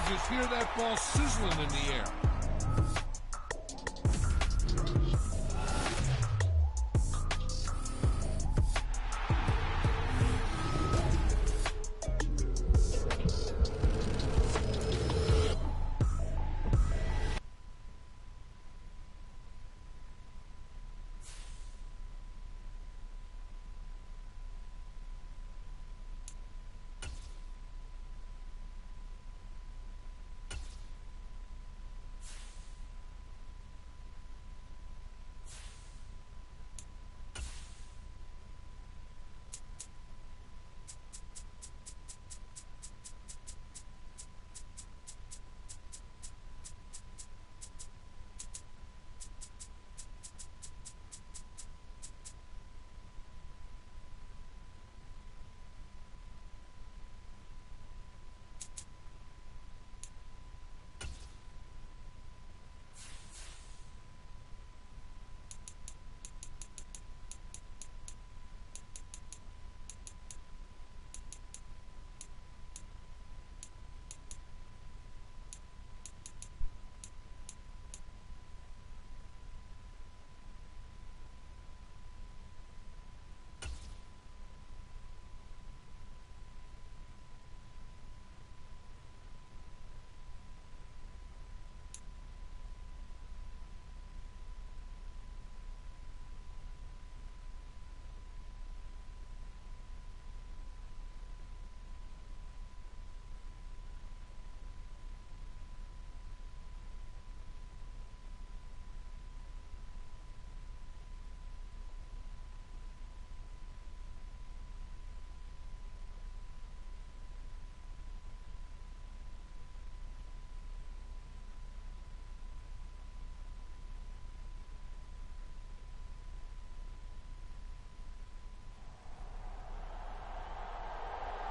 just hear that ball sizzling in the air.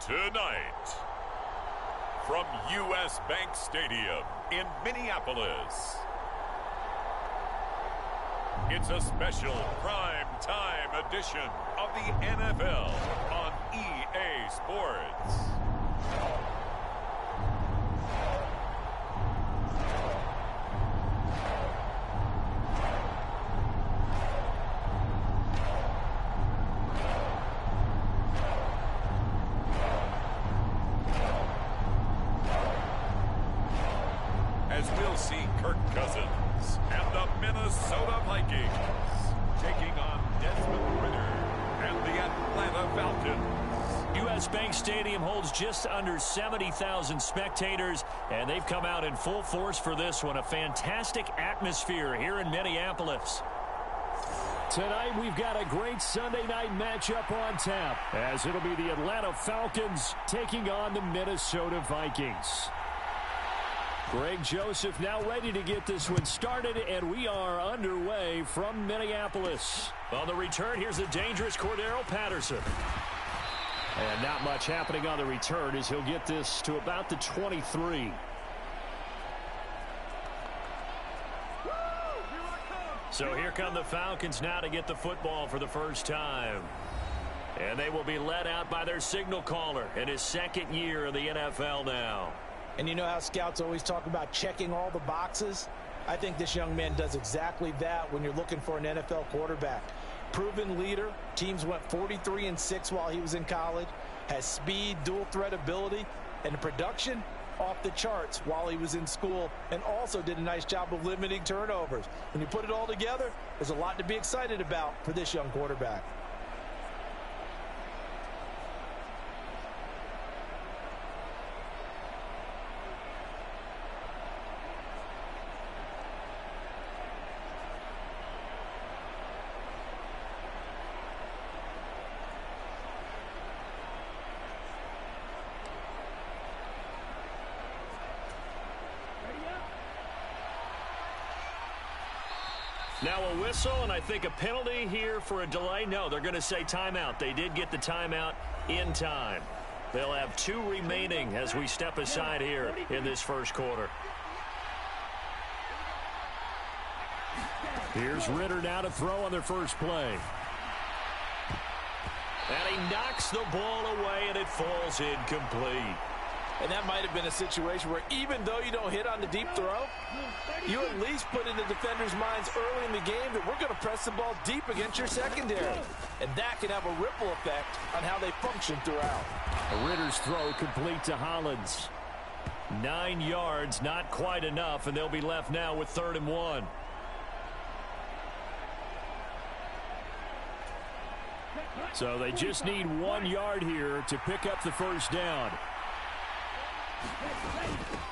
Tonight, from U.S. Bank Stadium in Minneapolis, it's a special prime time edition of the NFL on EA Sports. Stadium holds just under 70,000 spectators, and they've come out in full force for this one. A fantastic atmosphere here in Minneapolis. Tonight we've got a great Sunday night matchup on tap, as it'll be the Atlanta Falcons taking on the Minnesota Vikings. Greg Joseph now ready to get this one started, and we are underway from Minneapolis. On the return, here's the dangerous Cordero Patterson. And not much happening on the return as he'll get this to about the 23. So here come the Falcons now to get the football for the first time. And they will be led out by their signal caller in his second year in the NFL now. And you know how scouts always talk about checking all the boxes? I think this young man does exactly that when you're looking for an NFL quarterback. Proven leader. Teams went 43-6 while he was in college. Has speed, dual threat ability, and the production off the charts while he was in school, and also did a nice job of limiting turnovers. When you put it all together, there's a lot to be excited about for this young quarterback. Now a whistle, and I think a penalty here for a delay. No, they're going to say timeout. They did get the timeout in time. They'll have 2 remaining as we step aside here in this first quarter. Here's Ritter now to throw on their first play. And he knocks the ball away, and it falls incomplete. And that might have been a situation where even though you don't hit on the deep throw, you at least put in the defenders' minds early in the game that we're going to press the ball deep against your secondary. And that can have a ripple effect on how they function throughout. A Ritter's throw complete to Hollins. 9 yards, not quite enough, and they'll be left now with 3rd and 1. So they just need 1 yard here to pick up the first down.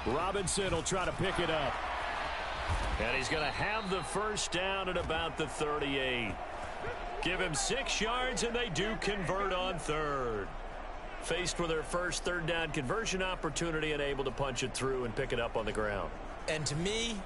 Robinson will try to pick it up. And he's going to have the first down at about the 38. Give him 6 yards, and they do convert on 3rd. Faced with their first 3rd down conversion opportunity and able to punch it through and pick it up on the ground. And to me,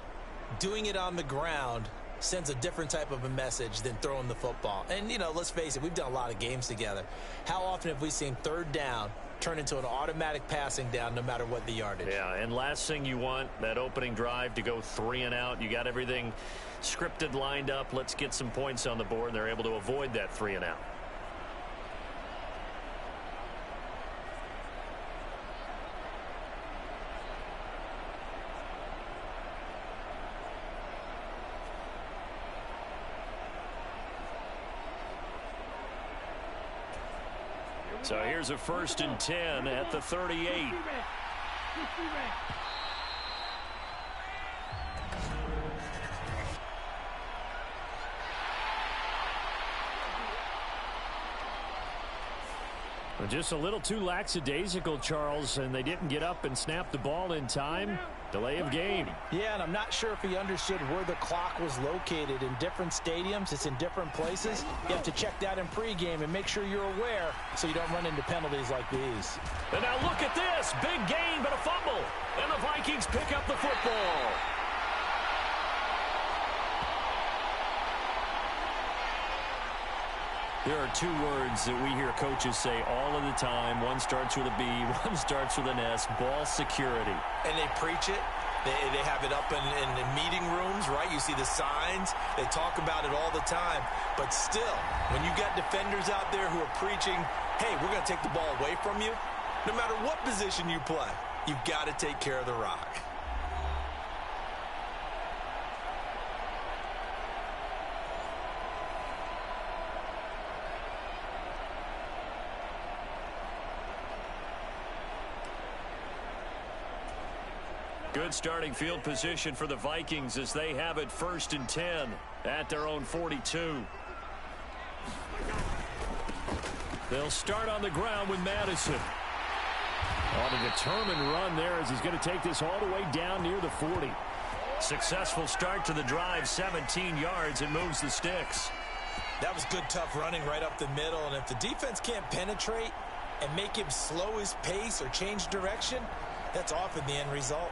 doing it on the ground sends a different type of a message than throwing the football. And, you know, let's face it, we've done a lot of games together. How often have we seen 3rd down turn into an automatic passing down no matter what the yardage? Yeah, and last thing you want, that opening drive to go 3 and out. You got everything scripted, lined up. Let's get some points on the board, and they're able to avoid that 3 and out. So here's a 1st and 10 at the 38. Just a little too lackadaisical, Charles, and they didn't get up and snap the ball in time. Delay of game. Yeah, and I'm not sure if he understood where the clock was located. In different stadiums, it's in different places. You have to check that in pregame and make sure you're aware so you don't run into penalties like these. And now look at this. Big gain, but a fumble. And the Vikings pick up the football. There are 2 words that we hear coaches say all of the time. One starts with a B, one starts with an S. Ball security. And they preach it. They have it up in meeting rooms, right? You see the signs. They talk about it all the time. But still, when you got defenders out there who are preaching, hey, we're going to take the ball away from you, no matter what position you play, you've got to take care of the rock. Good starting field position for the Vikings as they have it 1st and 10 at their own 42. They'll start on the ground with Madison. On a determined run there as he's going to take this all the way down near the 40. Successful start to the drive, 17 yards, and moves the sticks. That was good, tough running right up the middle, and if the defense can't penetrate and make him slow his pace or change direction, that's often the end result.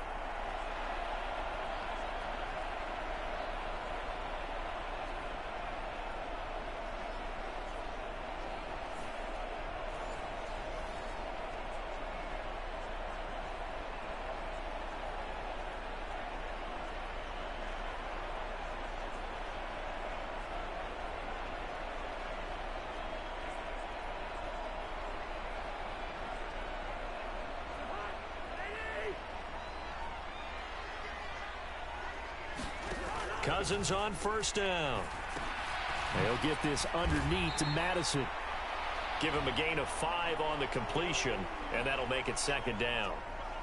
Cousins on 1st down. They'll get this underneath to Madison. Give him a gain of 5 on the completion, and that'll make it 2nd down.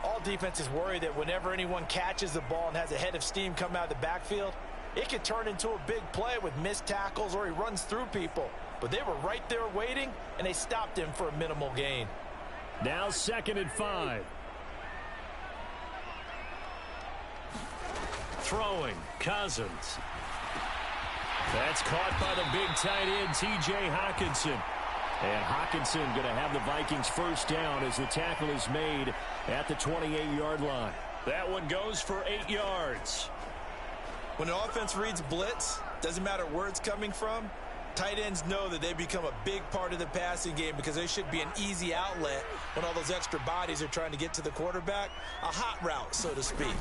All defenses worry that whenever anyone catches the ball and has a head of steam come out of the backfield, it can turn into a big play with missed tackles or he runs through people. But they were right there waiting, and they stopped him for a minimal gain. Now 2nd and 5. Throwing, Cousins. That's caught by the big tight end, T.J. Hockenson. And Hockenson going to have the Vikings 1st down as the tackle is made at the 28-yard line. That one goes for 8 yards. When an offense reads blitz, doesn't matter where it's coming from, tight ends know that they become a big part of the passing game because they should be an easy outlet when all those extra bodies are trying to get to the quarterback. A hot route, so to speak.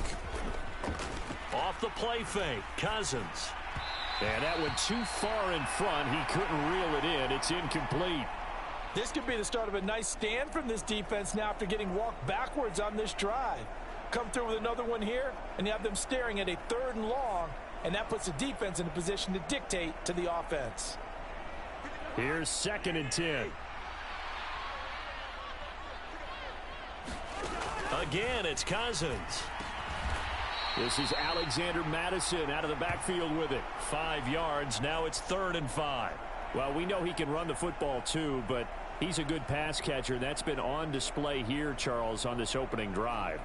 Off the play fake, Cousins. And that went too far in front. He couldn't reel it in. It's incomplete. This could be the start of a nice stand from this defense now after getting walked backwards on this drive. Come through with another one here, and you have them staring at a 3rd and long, and that puts the defense in a position to dictate to the offense. Here's 2nd and 10. Again, it's Cousins. This is Alexander Madison out of the backfield with it. 5 yards. Now it's 3rd and 5. Well, we know he can run the football too, but he's a good pass catcher. That's been on display here, Charles, on this opening drive.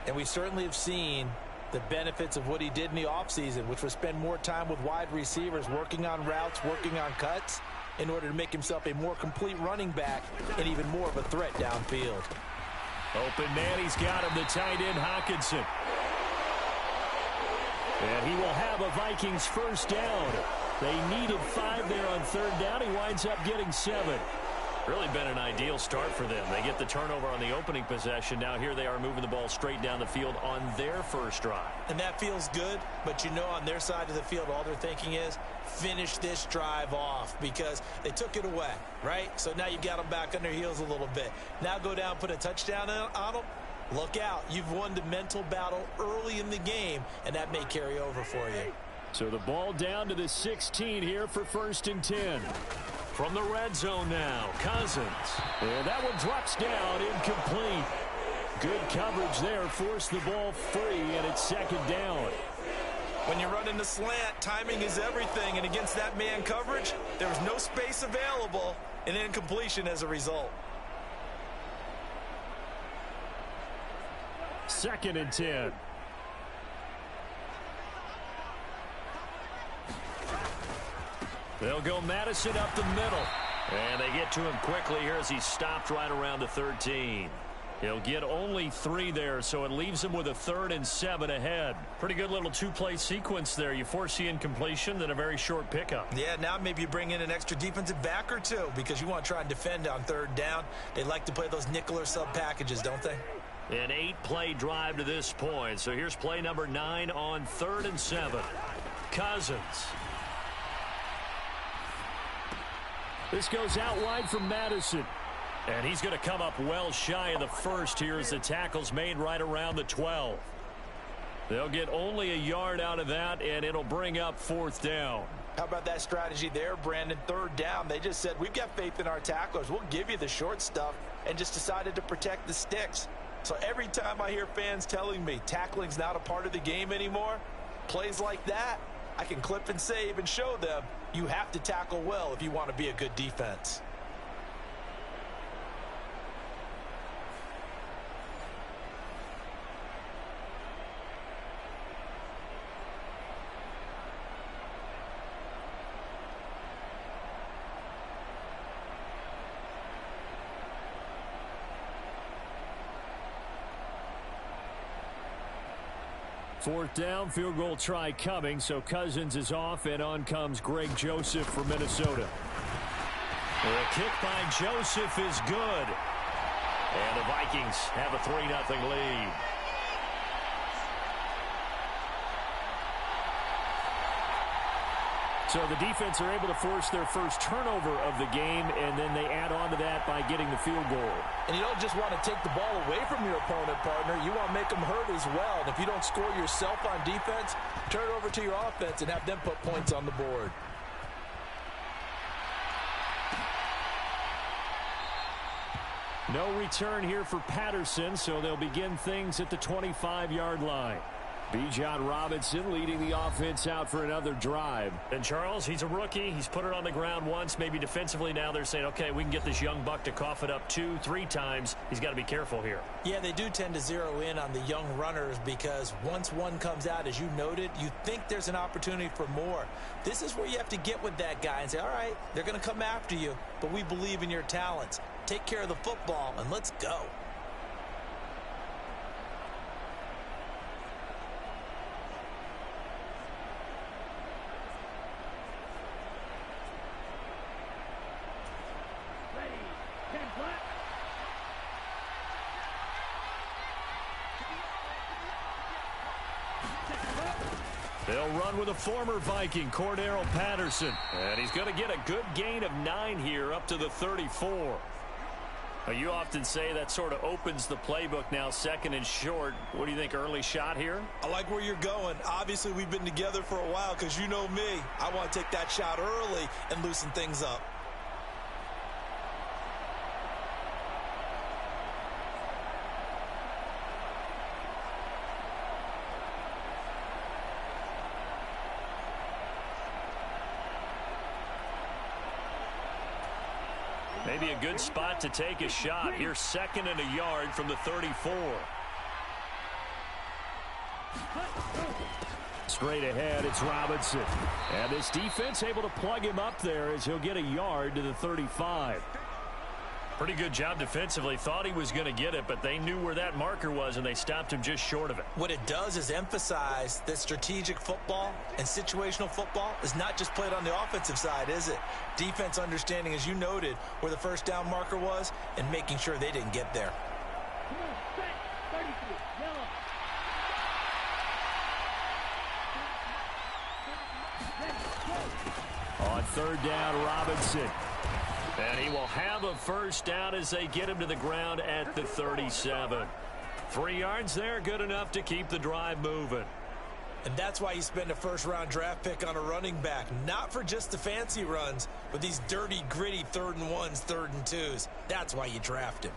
And we certainly have seen the benefits of what he did in the offseason, which was spend more time with wide receivers, working on routes, working on cuts, in order to make himself a more complete running back and even more of a threat downfield. Open man, he's got him, the tight end, Hockenson. And he will have a Vikings 1st down. They needed 5 there on 3rd down. He winds up getting 7. Really been an ideal start for them. They get the turnover on the opening possession. Now here they are moving the ball straight down the field on their 1st drive. And that feels good, but you know on their side of the field all they're thinking is finish this drive off because they took it away, right? So now you got them back on their heels a little bit. Now go down, put a touchdown on them. Look out. You've won the mental battle early in the game, and that may carry over for you. So the ball down to the 16 here for 1st and 10. From the red zone now, Cousins. And that one drops down, incomplete. Good coverage there, forced the ball free, and it's 2nd down. When you're running the slant, timing is everything, and against that man coverage, there was no space available, and incompletion as a result. 2nd and 10. They'll go Madison up the middle. And they get to him quickly here as he stopped right around the 13. He'll get only 3 there, so it leaves him with a 3rd and 7 ahead. Pretty good little 2-play sequence there. You force the incompletion, then a very short pickup. Yeah, now maybe you bring in an extra defensive back or 2 because you want to try and defend on 3rd down. They like to play those nickel or sub packages, don't they? An 8-play drive to this point. So here's play number 9 on 3rd and 7. Cousins. This goes out wide from Madison. And he's going to come up well shy of the 1st here as the tackle's made right around the 12. They'll get only a yard out of that, and it'll bring up 4th down. How about that strategy there, Brandon? 3rd down, they just said, we've got faith in our tacklers. We'll give you the short stuff, and just decided to protect the sticks. So every time I hear fans telling me tackling's not a part of the game anymore, plays like that, I can clip and save and show them you have to tackle well if you want to be a good defense. Fourth down, field goal try coming, so Cousins is off, and on comes Greg Joseph from Minnesota. The kick by Joseph is good. And the Vikings have a 3-0 lead. So the defense are able to force their first turnover of the game, and then they add on to that by getting the field goal. And you don't just want to take the ball away from your opponent, partner. You want to make them hurt as well. And if you don't score yourself on defense, turn it over to your offense and have them put points on the board. No return here for Patterson, so they'll begin things at the 25-yard line. Bijan Robinson leading the offense out for another drive. And Charles, he's a rookie. He's put it on the ground once. Maybe defensively now they're saying, okay, we can get this young buck to cough it up 2-3 times. He's got to be careful here. Yeah, they do tend to zero in on the young runners because once one comes out, as you noted, you think there's an opportunity for more. This is where you have to get with that guy and say, all right, they're going to come after you, but we believe in your talents. Take care of the football, and let's go. They'll run with a former Viking, Cordero Patterson. And he's going to get a good gain of 9 here up to the 34. Well, you often say that sort of opens the playbook now, 2nd and short. What do you think, early shot here? I like where you're going. Obviously, we've been together for a while because you know me. I want to take that shot early and loosen things up. Maybe a good spot to take a shot. Here, 2nd and a yard from the 34. Straight ahead, it's Robinson. And this defense able to plug him up there as he'll get a yard to the 35. Pretty good job defensively. Thought he was going to get it, but they knew where that marker was, and they stopped him just short of it. What it does is emphasize that strategic football and situational football is not just played on the offensive side, is it? Defense understanding, as you noted, where the first down marker was and making sure they didn't get there. On 3rd down, Robinson. And he will have a first down as they get him to the ground at the 37. 3 yards there, good enough to keep the drive moving. And that's why you spend a first-round draft pick on a running back. Not for just the fancy runs, but these dirty, gritty 3rd and 1s, 3rd and 2s. That's why you draft him.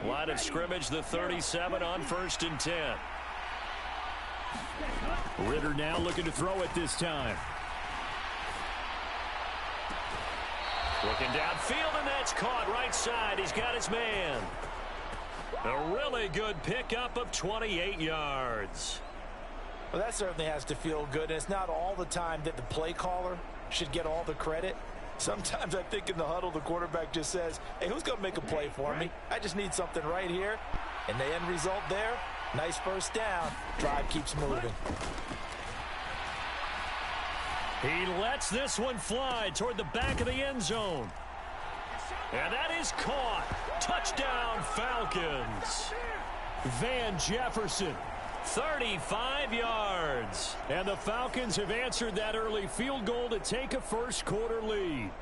Line of scrimmage, the 37 on 1st and 10. Ritter now looking to throw it this time. Looking downfield, and that's caught right side. He's got his man. A really good pickup of 28 yards. Well, that certainly has to feel good, and it's not all the time that the play caller should get all the credit. Sometimes I think in the huddle, the quarterback just says, hey, who's going to make a play for me? I just need something right here. And the end result there, nice first down. Drive keeps moving. He lets this one fly toward the back of the end zone. And that is caught. Touchdown, Falcons. Van Jefferson. 35 yards. And the Falcons have answered that early field goal to take a first-quarter lead.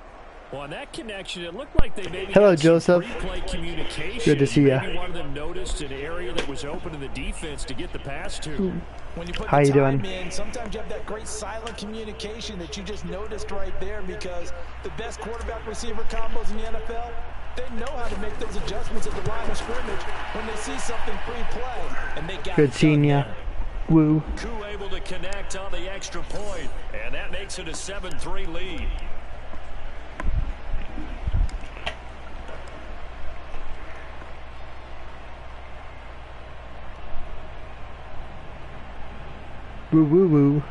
Well, on that connection, it looked like they maybe Hello, Joseph. Communication. Good to see you. Maybe one of them noticed an area that was open in the defense to get the pass to. When you put How the you time doing? in, sometimes you have that great silent communication that you just noticed right there, because the best quarterback-receiver combos in the NFL, they know how to make those adjustments at the line of scrimmage when they see something pre-play, and they got Good seeing ya. Woo. Koo able to connect on the extra point, and that makes it a 7-3 lead. Woo woo woo.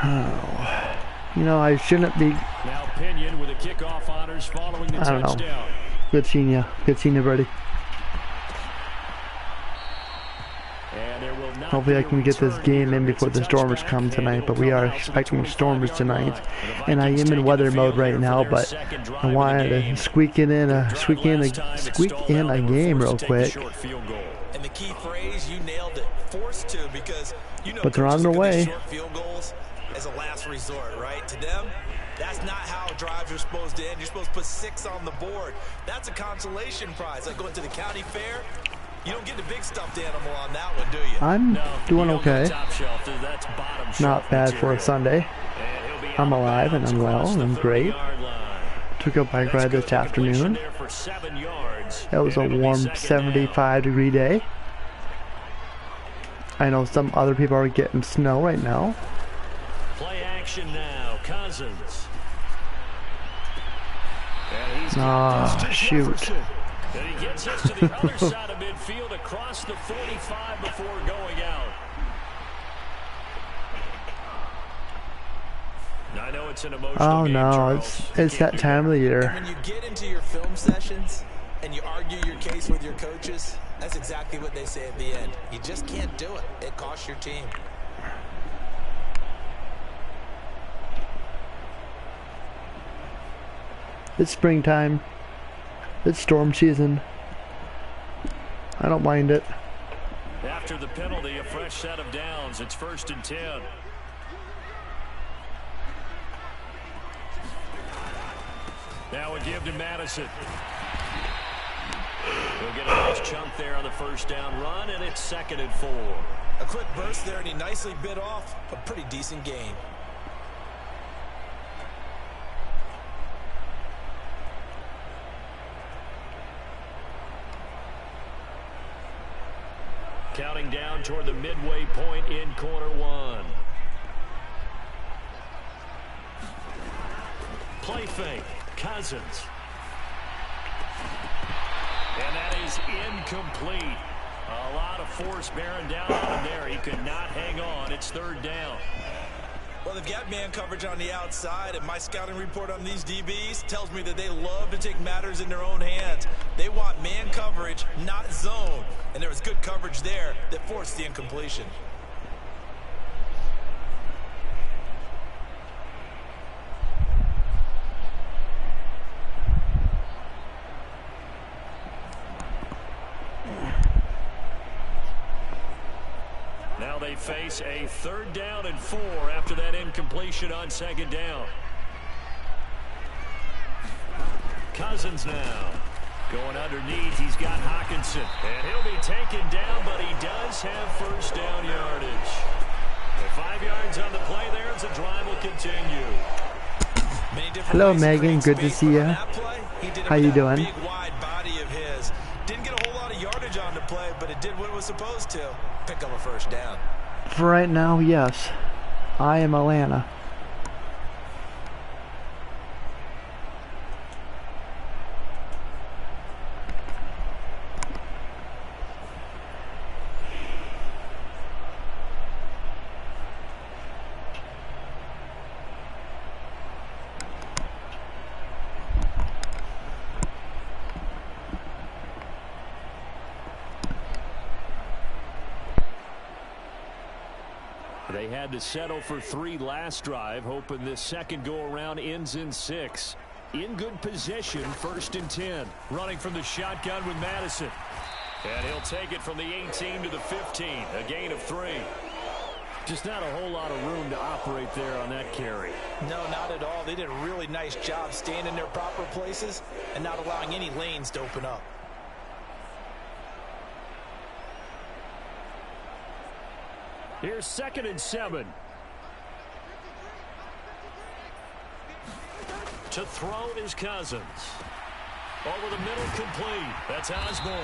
Oh. You know, I shouldn't be. Now Pinion with a kickoff honors following the I don't know. touchdown. Good seeing ya. Good seeing you, buddy. And there will not Hopefully I be a can get this return game here. in before It's a the stormers touchback, come and tonight, it'll but we come are out to the expecting stormers 45-yard tonight. line. The And I Vikings am in taking weather the field mode right here now, for their but second drive I of the wanted game. to squeak in Drive a last time, it squeak stalled in out. a They were game forced real to take the quick. short field goal. And the key phrase, you nailed it, forced to, because you know But they're on coaches their look at these way. short field goals as a last resort, right? To them, that's not how drives are supposed to end. You're supposed to put 6 on the board. That's a consolation prize, like going to the county fair. You don't get the big stuffed animal on that one, do you? I'm doing You don't go okay. top shelf, that's bottom Not shelf bad for a material. Sunday. And he'll be I'm out of alive and bounds I'm well across the and great. 30-yard line. Took a bike That's ride good. this The completion afternoon. there for 7 yards. That was a And it'll be warm second down. 75-degree day. I know some other people are getting snow right now. Play action now. Cousins. And he's Ah, shoot. And he gets us to the other side of midfield across the 45 before going out. I know it's an emotional Oh game, no, Charles. it's that time of the year. When you get into your film sessions and you argue your case with your coaches, that's exactly what they say at the end. You just can't do it. It costs your team. It's springtime. It's storm season. I don't mind it. After the penalty, a fresh set of downs. It's 1st and 10. Now a give to Madison. He'll get a nice chunk there on the first down run, and it's 2nd and 4. A quick burst there, and he nicely bit off a pretty decent gain. Counting down toward the midway point in quarter one. Play fake. Cousins. And that is incomplete. A lot of force bearing down on him there. He could not hang on. It's 3rd down. Well, they've got man coverage on the outside, and my scouting report on these DBs tells me that they love to take matters in their own hands. They want man coverage, not zone. And there was good coverage there that forced the incompletion. Now they face a 3rd down and 4 after that incompletion on 2nd down. Cousins now. Going underneath, he's got Hawkinson. And he'll be taken down, but he does have 1st down yardage. And 5 yards on the play there as the drive will continue. Hello, Megan. Good to see you. How you doing? Big wide body of his. Didn't get a whole lot of yardage on the play, but it did what it was supposed to. Pick up a 1st down. For right now, yes. I am Atlanta. They had to settle for 3 last drive, hoping this second go-around ends in 6. In good position, 1st and 10. Running from the shotgun with Madison. And he'll take it from the 18 to the 15. A gain of 3. Just not a whole lot of room to operate there on that carry. No, not at all. They did a really nice job staying in their proper places and not allowing any lanes to open up. Here's 2nd and 7. To throw is Cousins. Over the middle, complete. That's Osborne.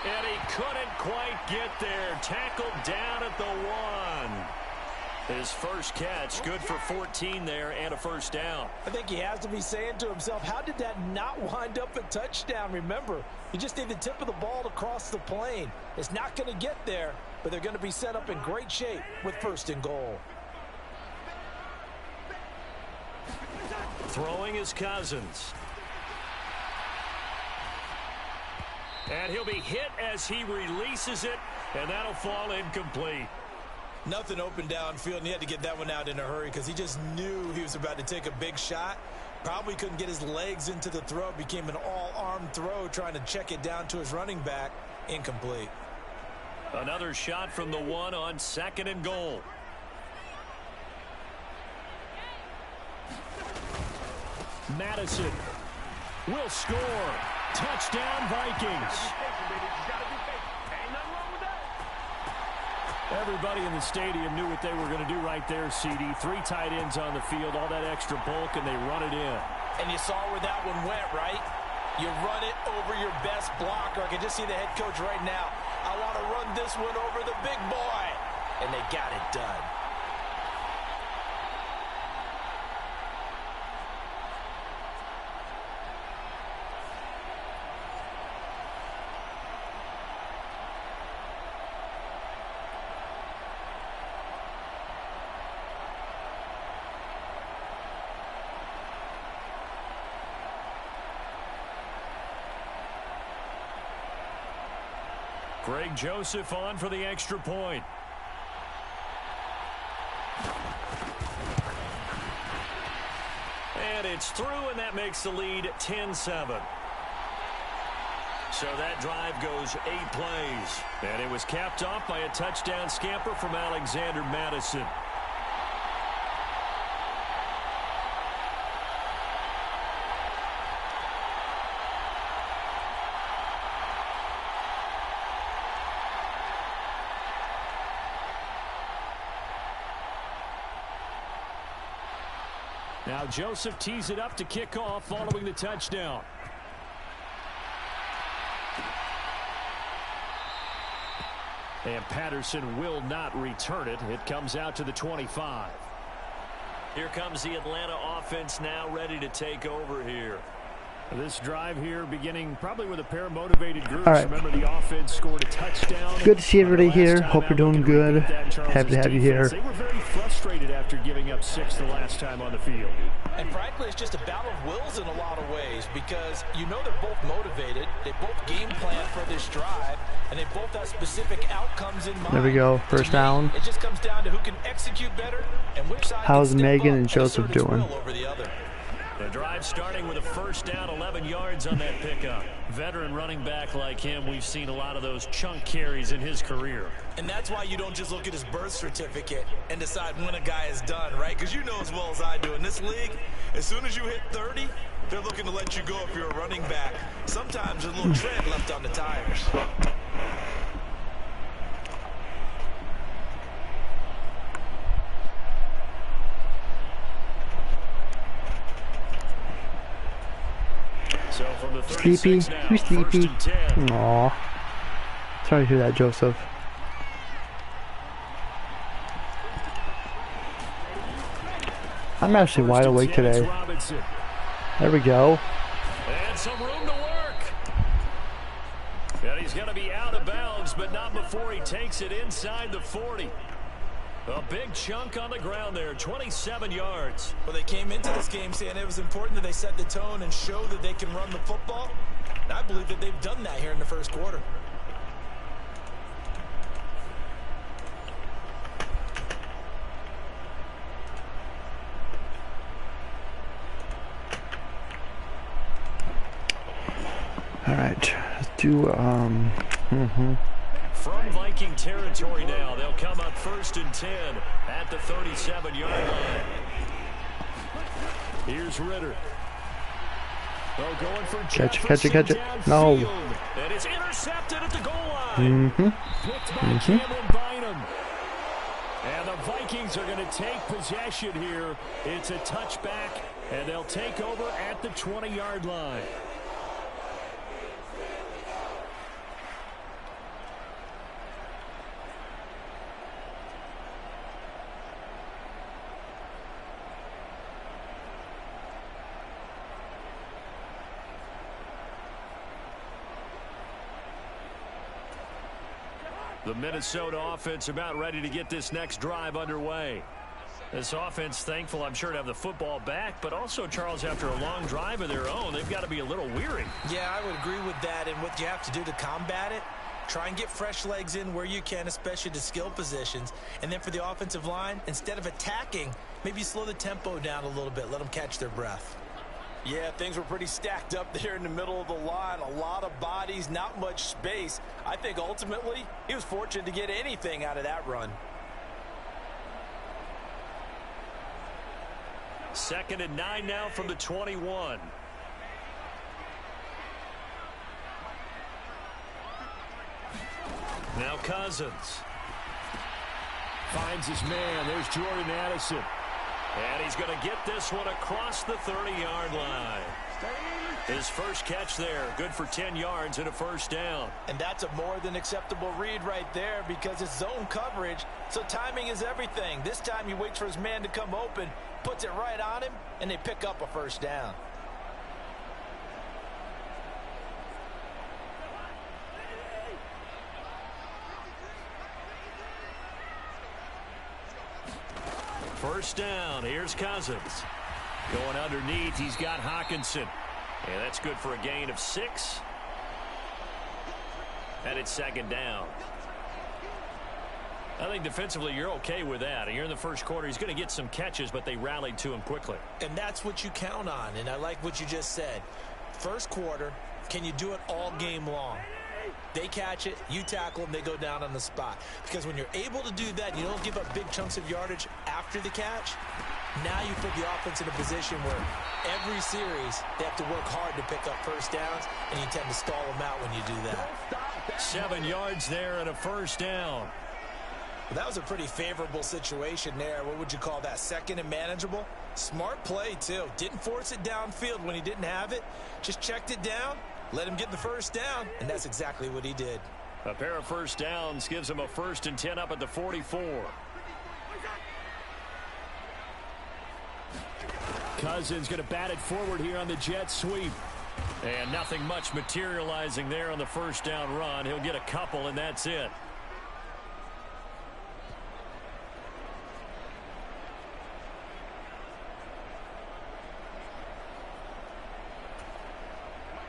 And he couldn't quite get there. Tackled down at the 1. His first catch, good for 14 there and a 1st down. I think he has to be saying to himself, how did that not wind up a touchdown? Remember, you just need the tip of the ball to cross the plane. It's not going to get there, but they're going to be set up in great shape with 1st and goal. Throwing is Cousins. And he'll be hit as he releases it, and that'll fall incomplete. Nothing open downfield, and he had to get that one out in a hurry because he just knew he was about to take a big shot. Probably couldn't get his legs into the throw. Became an all-arm throw trying to check it down to his running back. Incomplete. Another shot from the 1 on 2nd and goal. Madison will score. Touchdown, Vikings. Everybody in the stadium knew what they were going to do right there, CD. 3 tight ends on the field, all that extra bulk, and they run it in. And you saw where that one went, right? You run it over your best blocker. I can just see the head coach right now. I want to run this one over the big boy. And they got it done. Greg Joseph on for the extra point. And it's through, and that makes the lead 10-7. So that drive goes 8 plays. And it was capped off by a touchdown scamper from Alexander Madison. Now Joseph tees it up to kick off following the touchdown. And Patterson will not return it. It comes out to the 25. Here comes the Atlanta offense now ready to take over here. This drive here beginning probably with a pair of motivated groups. All right. Remember, the offense scored a touchdown. Good to see everybody here. Hope you're doing good. Happy to have you here. They were very frustrated after giving up 6 the last time on the field. And frankly, it's just a battle of wills in a lot of ways because you know they're both motivated. They both game plan for this drive, and they both have specific outcomes in mind. There we go. First down. It just comes down to who can execute better and which side How's can step Megan up and Joseph assert its doing? will over the other. The drive starting with a first down, 11 yards on that pickup. Veteran running back like him, we've seen a lot of those chunk carries in his career. And that's why you don't just look at his birth certificate and decide when a guy is done, right? Because you know as well as I do, in this league, as soon as you hit 30, they're looking to let you go if you're a running back. Sometimes there's a little tread left on the tires. So from the Sleepy? now, You sleepy? 1st and 10. Aw. Sorry to hear that, Joseph. I'm actually wide awake today. There we go. And some room to work. And he's going to be out of bounds, but not before he takes it inside the 40. A big chunk on the ground there, 27 yards. Well, they came into this game saying it was important that they set the tone and show that they can run the football. And I believe that they've done that here in the first quarter. All right. Let's do, From Viking territory now, they'll come up 1st and 10 at the 37-yard line. Here's Ritter. Oh, going for Catch it. No. And it's intercepted at the goal line. Picked by Cameron Bynum. And the Vikings are going to take possession here. It's a touchback, and they'll take over at the 20-yard line. The Minnesota offense about ready to get this next drive underway. This offense thankful, I'm sure, to have the football back, but also, Charles, after a long drive of their own, they've got to be a little weary. Yeah, I would agree with that. And what you have to do to combat it, try and get fresh legs in where you can, especially to skill positions. And then for the offensive line, instead of attacking, maybe slow the tempo down a little bit. Let them catch their breath. Yeah, things were pretty stacked up there in the middle of the line. A lot of bodies, not much space. I think ultimately he was fortunate to get anything out of that run. 2nd and 9 now from the 21. Now Cousins. Finds his man. There's Jordan Addison. And he's going to get this one across the 30-yard line. His first catch there, good for 10 yards and a first down. And that's a more than acceptable read right there because it's zone coverage, so timing is everything. This time he waits for his man to come open, puts it right on him, and they pick up a first down. First down, here's Cousins. Going underneath, he's got Hawkinson. And that's good for a gain of 6. And it's 2nd down. I think defensively you're okay with that. And you're in the first quarter. He's going to get some catches, but they rallied to him quickly. And that's what you count on. And I like what you just said. First quarter, can you do it all game long? They catch it, you tackle them, they go down on the spot. Because when you're able to do that, you don't give up big chunks of yardage after the catch. Now you put the offense in a position where every series they have to work hard to pick up first downs, and you tend to stall them out when you do that. 7 yards there and a first down. Well, that was a pretty favorable situation there. What would you call that? Second and manageable? Smart play, too. Didn't force it downfield when he didn't have it. Just checked it down, let him get the first down, and that's exactly what he did. A pair of first downs gives him a 1st and 10 up at the 44. Cousins going to bat it forward here on the jet sweep. And nothing much materializing there on the first down run. He'll get a couple, and that's it.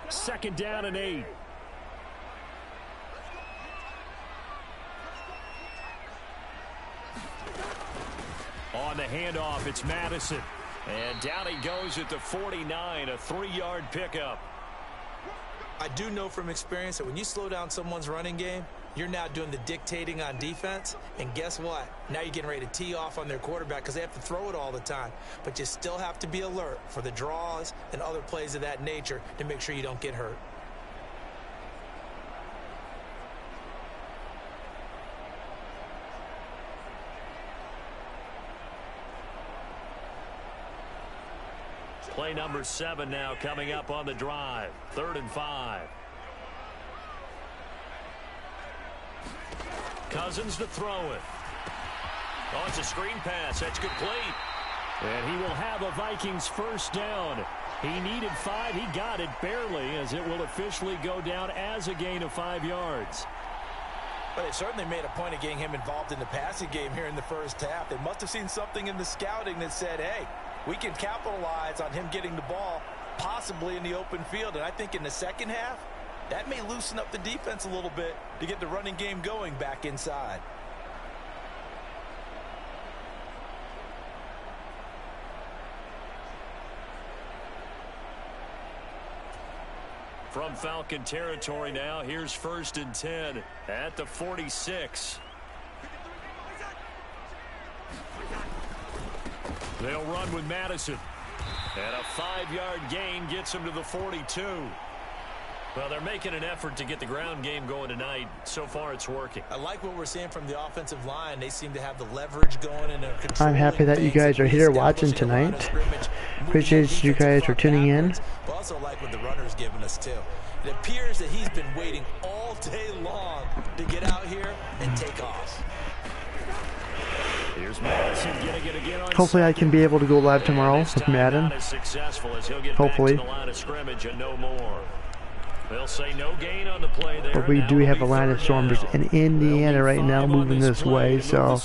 Second down and 8. On the handoff, it's Madison. And down he goes at the 49, a 3-yard pickup. I do know from experience that when you slow down someone's running game, you're now doing the dictating on defense. And guess what? Now you're getting ready to tee off on their quarterback because they have to throw it all the time. But you still have to be alert for the draws and other plays of that nature to make sure you don't get hurt. Play number 7 now coming up on the drive. 3rd and 5. Cousins to throw it. Oh, it's a screen pass. That's complete. And he will have a Vikings first down. He needed 5. He got it barely, as it will officially go down as a gain of 5 yards. But they certainly made a point of getting him involved in the passing game here in the first half. They must have seen something in the scouting that said, hey, we can capitalize on him getting the ball possibly in the open field. And I think in the second half, that may loosen up the defense a little bit to get the running game going back inside. From Falcon territory now, here's 1st and 10 at the 46. They'll run with Madison. And a 5-yard gain gets him to the 42. Well, they're making an effort to get the ground game going tonight. So far, it's working. I like what we're seeing from the offensive line. They seem to have the leverage going and they're controlling. I'm happy that you guys are here watching tonight. Appreciate you guys for tuning in. But also like what the runner's giving us, too. It appears that he's been waiting all day long to get out here and take off. Here's Madison getting it again on Hopefully I can be able to go live tomorrow with Madden. Hopefully. They'll say no gain on the play there. But we do have a line of stormers in Indiana right now moving this way, so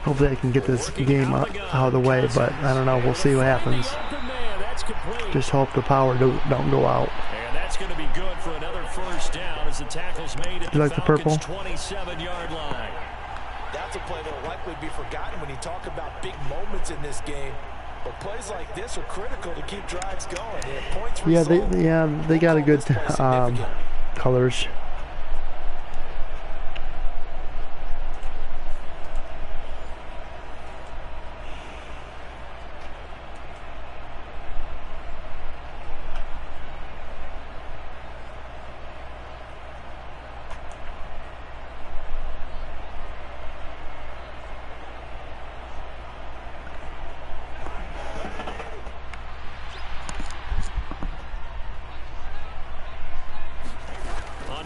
hopefully I can get this game out of the way, but I don't know. We'll see what happens. Just hope the power don't go out. And that's going to be good for another first down as the tackle's made at the purple? 27-yard line. That's a play that will likely be forgotten when you talk about big moments in this game. But plays like this are critical to keep drives going. Points they got a good colors.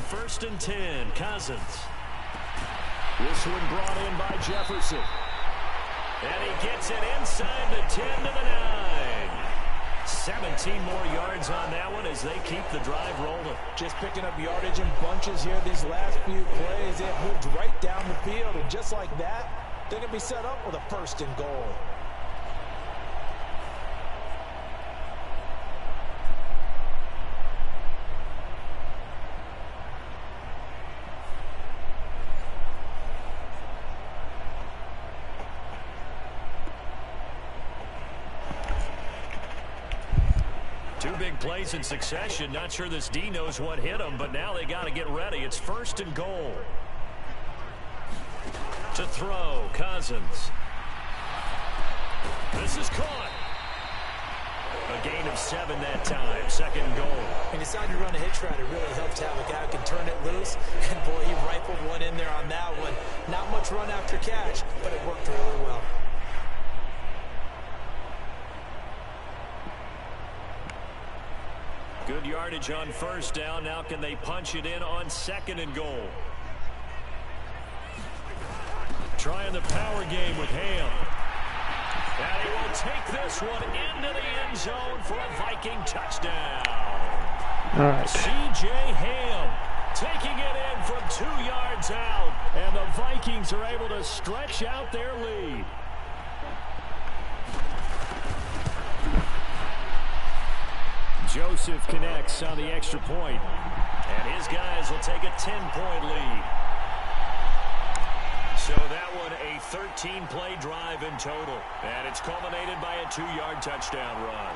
First and 10, Cousins. This one brought in by Jefferson. And he gets it inside the 10 to the 9. 17 more yards on that one as they keep the drive rolling. Just picking up yardage in bunches here these last few plays. They have moved right down the field, and just like that, they're going to be set up with a 1st and goal. Two big plays in succession. Not sure this D knows what hit him, but now they got to get ready. It's 1st and goal. To throw, Cousins. This is caught. A gain of 7 that time. 2nd and goal. When you decide to run a hitch route, it really helps to have a guy who can turn it loose. And, boy, he rifled one in there on that one. Not much run after catch, but it worked really well. Good yardage on 1st down. Now can they punch it in on 2nd and goal? Trying the power game with Ham. And he will take this one into the end zone for a Viking touchdown. All right. C.J. Ham taking it in from 2 yards out. And the Vikings are able to stretch out their lead. Joseph connects on the extra point. And his guys will take a 10-point lead. So that one a 13-play drive in total. And it's culminated by a 2-yard touchdown run.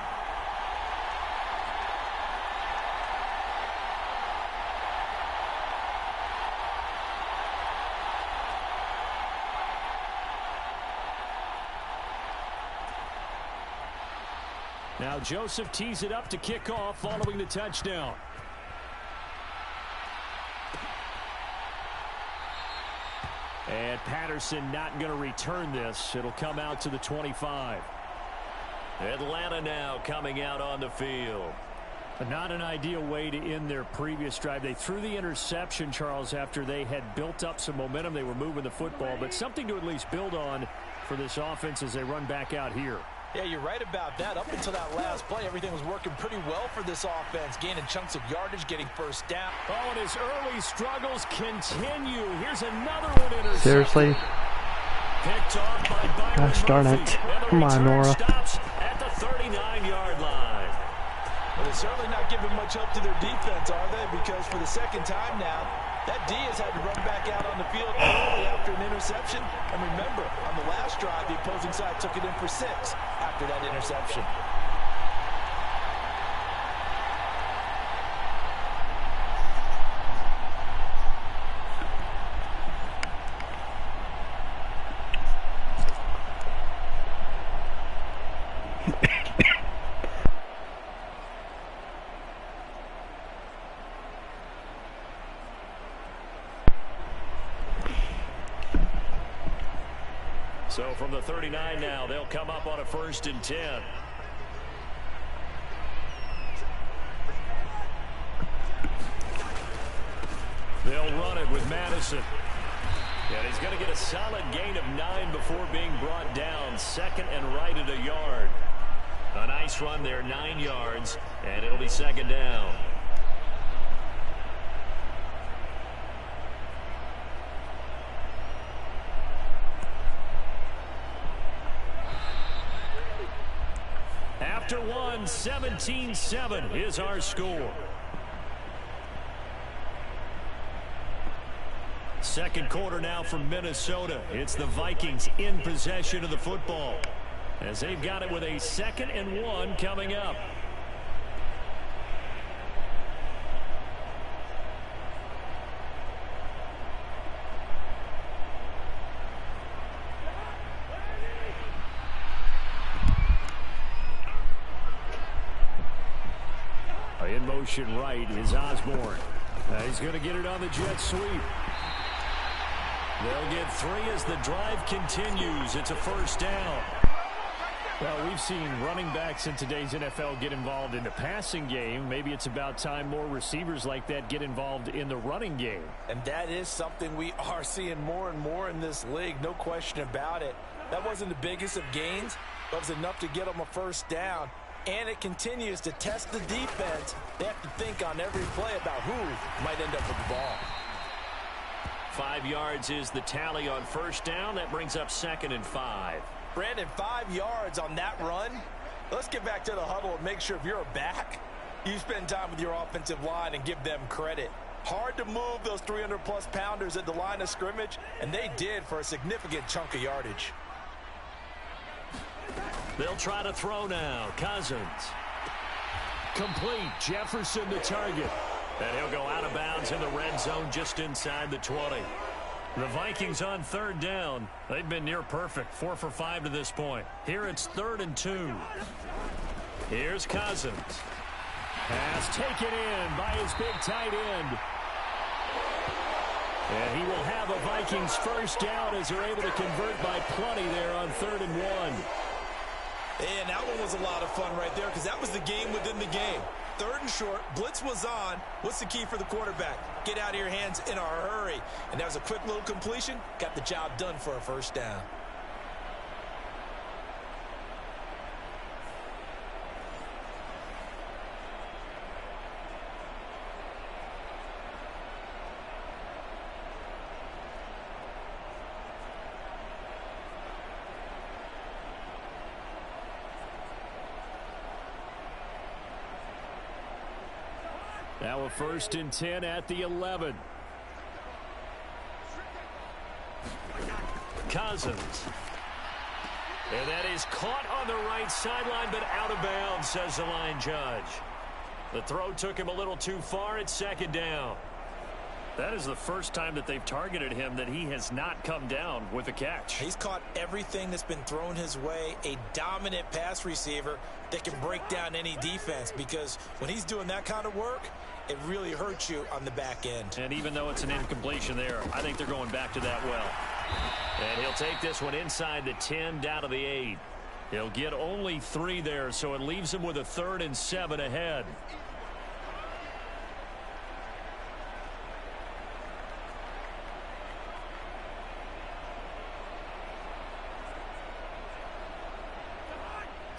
Now Joseph tees it up to kick off following the touchdown. And Patterson not going to return this. It'll come out to the 25. Atlanta now coming out on the field. But not an ideal way to end their previous drive. They threw the interception, Charles, after they had built up some momentum. They were moving the football, but something to at least build on for this offense as they run back out here. Yeah, you're right about that. Up until that last play, everything was working pretty well for this offense, gaining chunks of yardage, getting 1st down. Oh, and his early struggles continue. Here's another one intercepted. Seriously? Picked off by Byron Gosh darn it. Murphy. Come on, N.O.R.A. Stops at the 39-yard line. Well, they're certainly not giving much help to their defense, are they? Because for the 2nd time now, that D has had to run back out on the field early after an interception. And remember, on the last drive, the opposing side took it in for 6 after that interception. So from the 39 now, they'll come up on a 1st and 10. They'll run it with Madison. And he's going to get a solid gain of 9 before being brought down. 2nd and right at a yard. A nice run there, 9 yards, and it'll be 2nd down. After one, 17-7 is our score. 2nd quarter now from Minnesota. It's the Vikings in possession of the football as they've got it with a 2nd and 1 coming up. In motion right is Osborne. He's going to get it on the jet sweep. They'll get 3 as the drive continues. It's a 1st down. Well, we've seen running backs in today's NFL get involved in the passing game. Maybe it's about time more receivers like that get involved in the running game. And that is something we are seeing more and more in this league. No question about it. That wasn't the biggest of gains, but it was enough to get them a 1st down. And it continues to test the defense. They have to think on every play about who might end up with the ball. 5 yards is the tally on 1st down. That brings up 2nd and 5. Brandon, 5 yards on that run. Let's get back to the huddle and make sure if you're a back, you spend time with your offensive line and give them credit. Hard to move those 300-plus pounders at the line of scrimmage, and they did for a significant chunk of yardage. They'll try to throw now. Cousins. Complete. Jefferson the target. And he'll go out of bounds in the red zone just inside the 20. The Vikings on third down. They've been near perfect. 4 for 5 to this point. Here it's 3rd and 2. Here's Cousins. Pass taken in by his big tight end. And he will have a Vikings first down as they're able to convert by plenty there on 3rd and 1. And that one was a lot of fun right there because that was the game within the game. 3rd and short, blitz was on. What's the key for the quarterback? Get out of your hands in a hurry. And that was a quick little completion. Got the job done for a first down. Now a 1st and 10 at the 11. Cousins. And that is caught on the right sideline, but out of bounds, says the line judge. The throw took him a little too far. It's 2nd down. That is the first time that they've targeted him that he has not come down with a catch. He's caught everything that's been thrown his way. A dominant pass receiver that can break down any defense, because when he's doing that kind of work, it really hurts you on the back end. And even though it's an incompletion there, I think they're going back to that well. And he'll take this one inside the 10 down to the 8. He'll get only 3 there, so it leaves him with a 3rd and 7 ahead.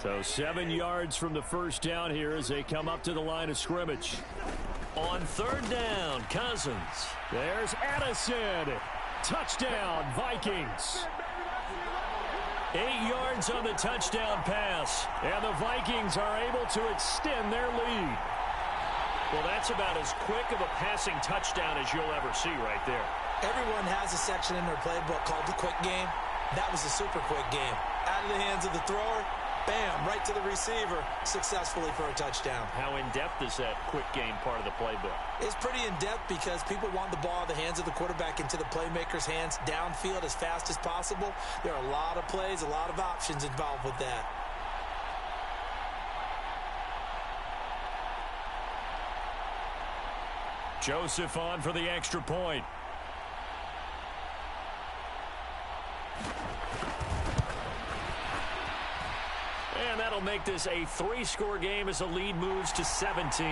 So 7 yards from the first down here as they come up to the line of scrimmage. On 3rd down, Cousins. There's Addison. Touchdown, Vikings. 8 yards on the touchdown pass. And the Vikings are able to extend their lead. Well, that's about as quick of a passing touchdown as you'll ever see right there. Everyone has a section in their playbook called the quick game. That was a super quick game. Out of the hands of the thrower, bam, right to the receiver, successfully for a touchdown. How in-depth is that quick game part of the playbook? It's pretty in-depth because people want the ball in the hands of the quarterback into the playmaker's hands downfield as fast as possible. There are a lot of plays, a lot of options involved with that. Joseph on for the extra point. And that'll make this a 3-score game as the lead moves to 17.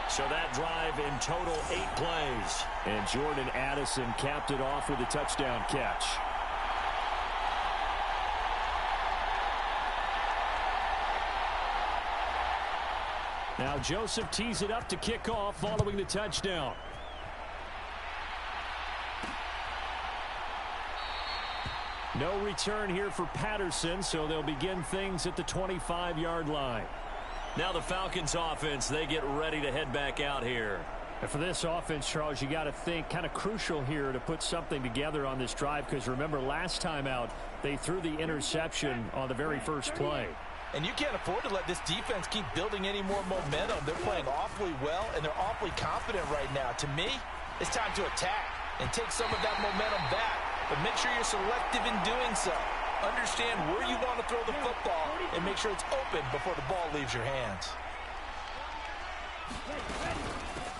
So that drive in total 8 plays. And Jordan Addison capped it off with a touchdown catch. Now Joseph tees it up to kick off following the touchdown. No return here for Patterson, so they'll begin things at the 25-yard line. Now the Falcons offense, they get ready to head back out here. And for this offense, Charles, you got to think kind of crucial here to put something together on this drive, because remember last time out they threw the interception on the very first play. And you can't afford to let this defense keep building any more momentum. They're playing awfully well, and they're awfully confident right now. To me, it's time to attack and take some of that momentum back, but make sure you're selective in doing so. Understand where you want to throw the football and make sure it's open before the ball leaves your hands.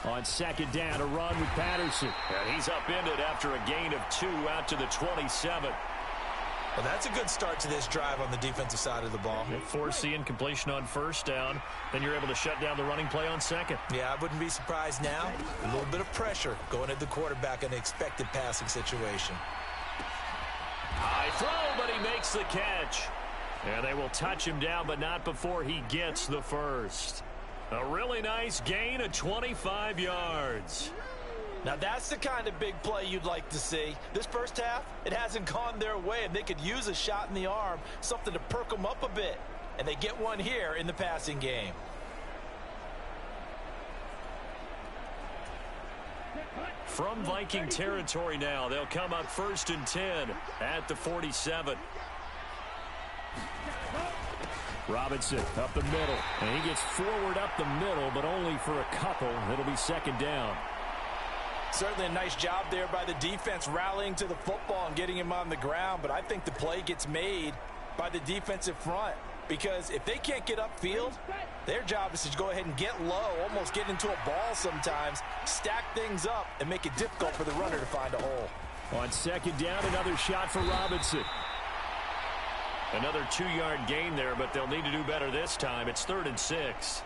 On 2nd down, a run with Patterson. And he's upended after a gain of 2 out to the 27. Well, that's a good start to this drive on the defensive side of the ball. They force the incompletion on 1st down. Then you're able to shut down the running play on 2nd. Yeah, I wouldn't be surprised now. A little bit of pressure going at the quarterback in the expected passing situation. High throw, but he makes the catch. And they will touch him down, but not before he gets the first. A really nice gain of 25 yards. Now that's the kind of big play you'd like to see. This first half, it hasn't gone their way, and they could use a shot in the arm, something to perk them up a bit. And they get one here in the passing game. From Viking territory now, they'll come up 1st and 10 at the 47. Robinson up the middle. And he gets forward up the middle, but only for a couple. It'll be second down. Certainly a nice job there by the defense rallying to the football and getting him on the ground. But I think the play gets made by the defensive front. Because if they can't get upfield, their job is to go ahead and get low, almost get into a ball sometimes, stack things up, and make it difficult for the runner to find a hole. On second down, another shot for Robinson. Another 2-yard gain there, but they'll need to do better this time. It's 3rd and 6.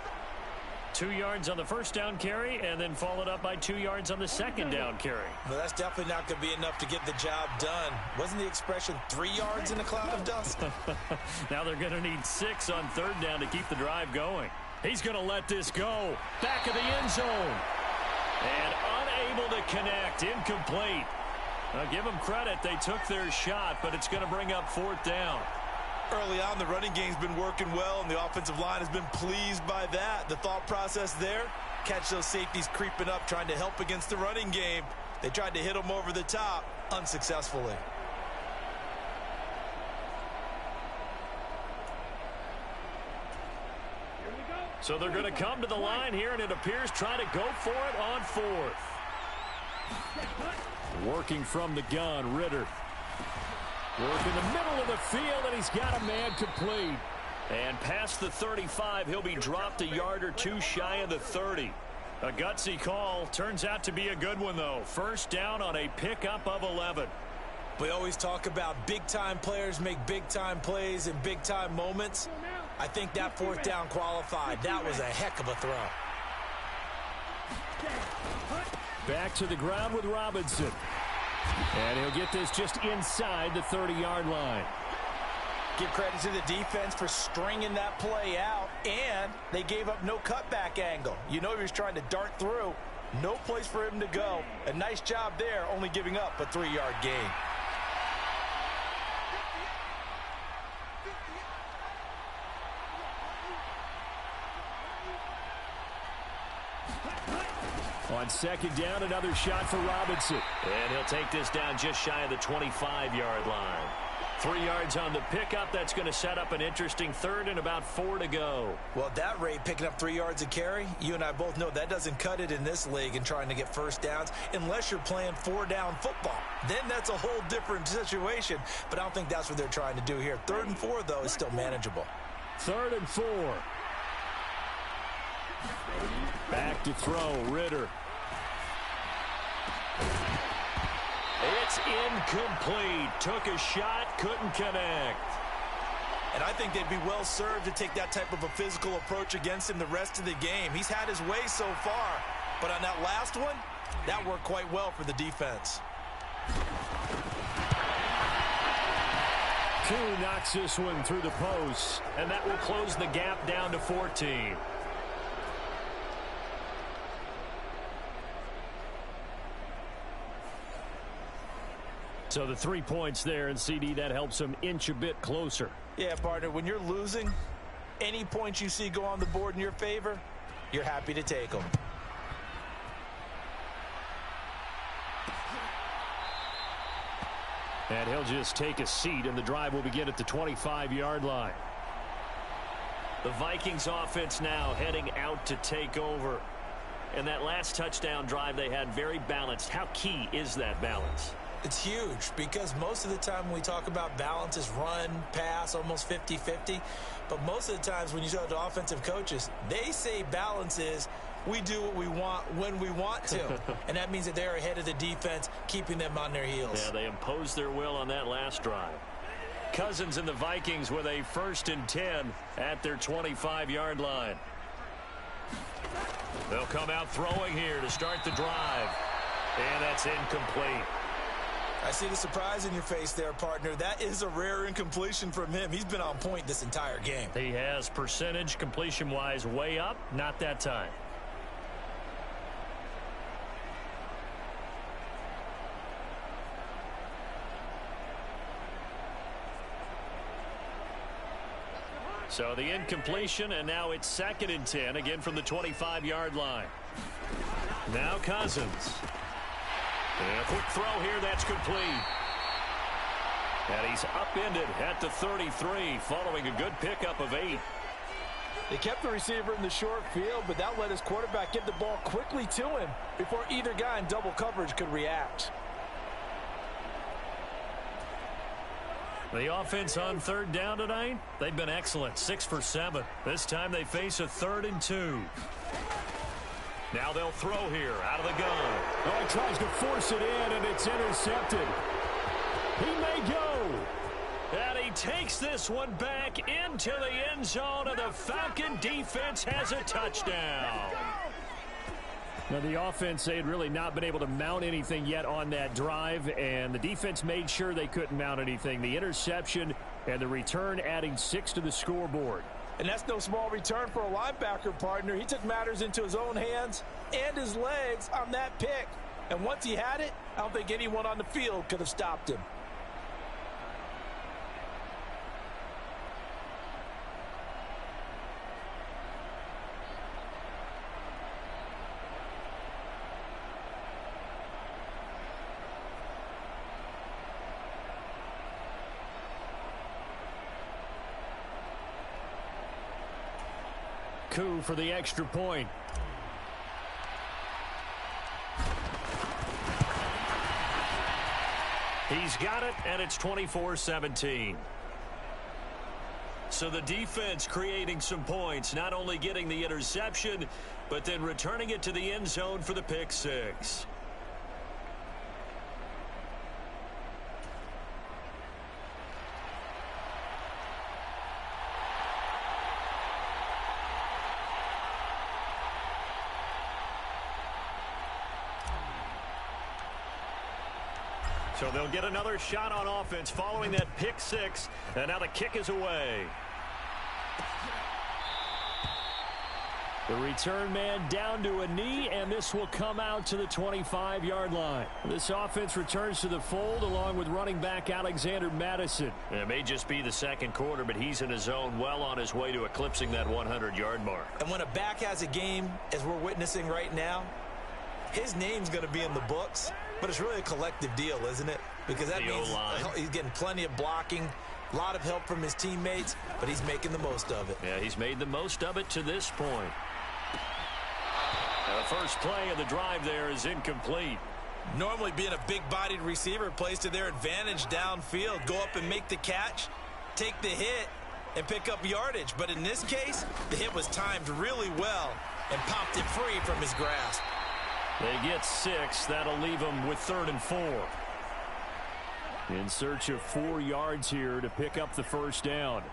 2 yards on the first down carry, and then followed up by 2 yards on the second down carry. Well, that's definitely not going to be enough to get the job done. Wasn't the expression 3 yards in a cloud of dust? Now they're going to need 6 on 3rd down to keep the drive going. He's going to let this go. Back of the end zone. And unable to connect. Incomplete. Now, give them credit. They took their shot, but it's going to bring up 4th down. Early on, the running game's been working well, and the offensive line has been pleased by that. The thought process there, catch those safeties creeping up, trying to help against the running game. They tried to hit them over the top, unsuccessfully. So they're going to come to the line here, and it appears trying to go for it on 4th. Working from the gun, Ritter. Work in the middle of the field, and he's got a man complete. And past the 35, he'll be dropped a yard or 2 shy of the 30. A gutsy call. Turns out to be a good one, though. First down on a pickup of 11. We always talk about big-time players make big-time plays in big-time moments. I think that 4th down qualified. That was a heck of a throw. Back to the ground with Robinson. And he'll get this just inside the 30-yard line. Give credit to the defense for stringing that play out, and they gave up no cutback angle. You know he was trying to dart through. No place for him to go. A nice job there, only giving up a 3-yard gain. On second down, another shot for Robinson. And he'll take this down just shy of the 25-yard line. 3 yards on the pickup. That's going to set up an interesting 3rd and about 4 to go. Well, at that rate, picking up 3 yards a carry, you and I both know that doesn't cut it in this league and trying to get first downs unless you're playing 4-down football. Then that's a whole different situation, but I don't think that's what they're trying to do here. 3rd and 4, though, is still manageable. 3rd and 4. Back to throw, Ritter. It's incomplete. Took a shot, couldn't connect. And I think they'd be well served to take that type of a physical approach against him the rest of the game. He's had his way so far, but on that last one, that worked quite well for the defense. Koo knocks this one through the post, and that will close the gap down to 14. So the 3 points there, and CD, that helps them inch a bit closer. Yeah, partner, when you're losing, any points you see go on the board in your favor, you're happy to take them. And he'll just take a seat, and the drive will begin at the 25-yard line. The Vikings offense now heading out to take over. And that last touchdown drive they had very balanced. How key is that balance? It's huge because most of the time when we talk about balance is run, pass, almost 50-50. But most of the times when you talk to offensive coaches, they say balance is we do what we want when we want to. And that means that they're ahead of the defense, keeping them on their heels. Yeah, they imposed their will on that last drive. Cousins and the Vikings with a 1st and 10 at their 25-yard line. They'll come out throwing here to start the drive. And that's incomplete. I see the surprise in your face there, partner. That is a rare incompletion from him. He's been on point this entire game. He has percentage completion-wise way up. Not that time. So the incompletion, and now it's 2nd and 10, again from the 25-yard line. Now Cousins. And a quick throw here, that's complete. And he's upended at the 33 following a good pickup of 8. They kept the receiver in the short field, but that let his quarterback get the ball quickly to him before either guy in double coverage could react. The offense on third down tonight, they've been excellent, 6 for 7. This time they face a 3rd and 2. Now they'll throw here out of the gun. Oh, he tries to force it in, and it's intercepted. He may go. And he takes this one back into the end zone, and the Falcon defense has a touchdown. Now, the offense, they had really not been able to mount anything yet on that drive, and the defense made sure they couldn't mount anything. The interception and the return adding 6 to the scoreboard. And that's no small return for a linebacker partner. He took matters into his own hands and his legs on that pick. And once he had it, I don't think anyone on the field could have stopped him. Coup for the extra point. He's got it, and it's 24-17. So the defense creating some points, not only getting the interception, but then returning it to the end zone for the pick 6. So they'll get another shot on offense following that pick 6, and now the kick is away. The return man down to a knee, and this will come out to the 25-yard line. This offense returns to the fold along with running back Alexander Madison. It may just be the second quarter, but he's in his zone, well on his way to eclipsing that 100-yard mark. And when a back has a game, as we're witnessing right now, his name's going to be in the books, but it's really a collective deal, isn't it? Because that means he's getting plenty of blocking, a lot of help from his teammates, but he's making the most of it. Yeah, he's made the most of it to this point. Now, the first play of the drive there is incomplete. Normally being a big-bodied receiver plays to their advantage downfield. Go up and make the catch, take the hit, and pick up yardage. But in this case, the hit was timed really well and popped it free from his grasp. They get 6. That'll leave them with 3rd and 4. In search of 4 yards here to pick up the first down.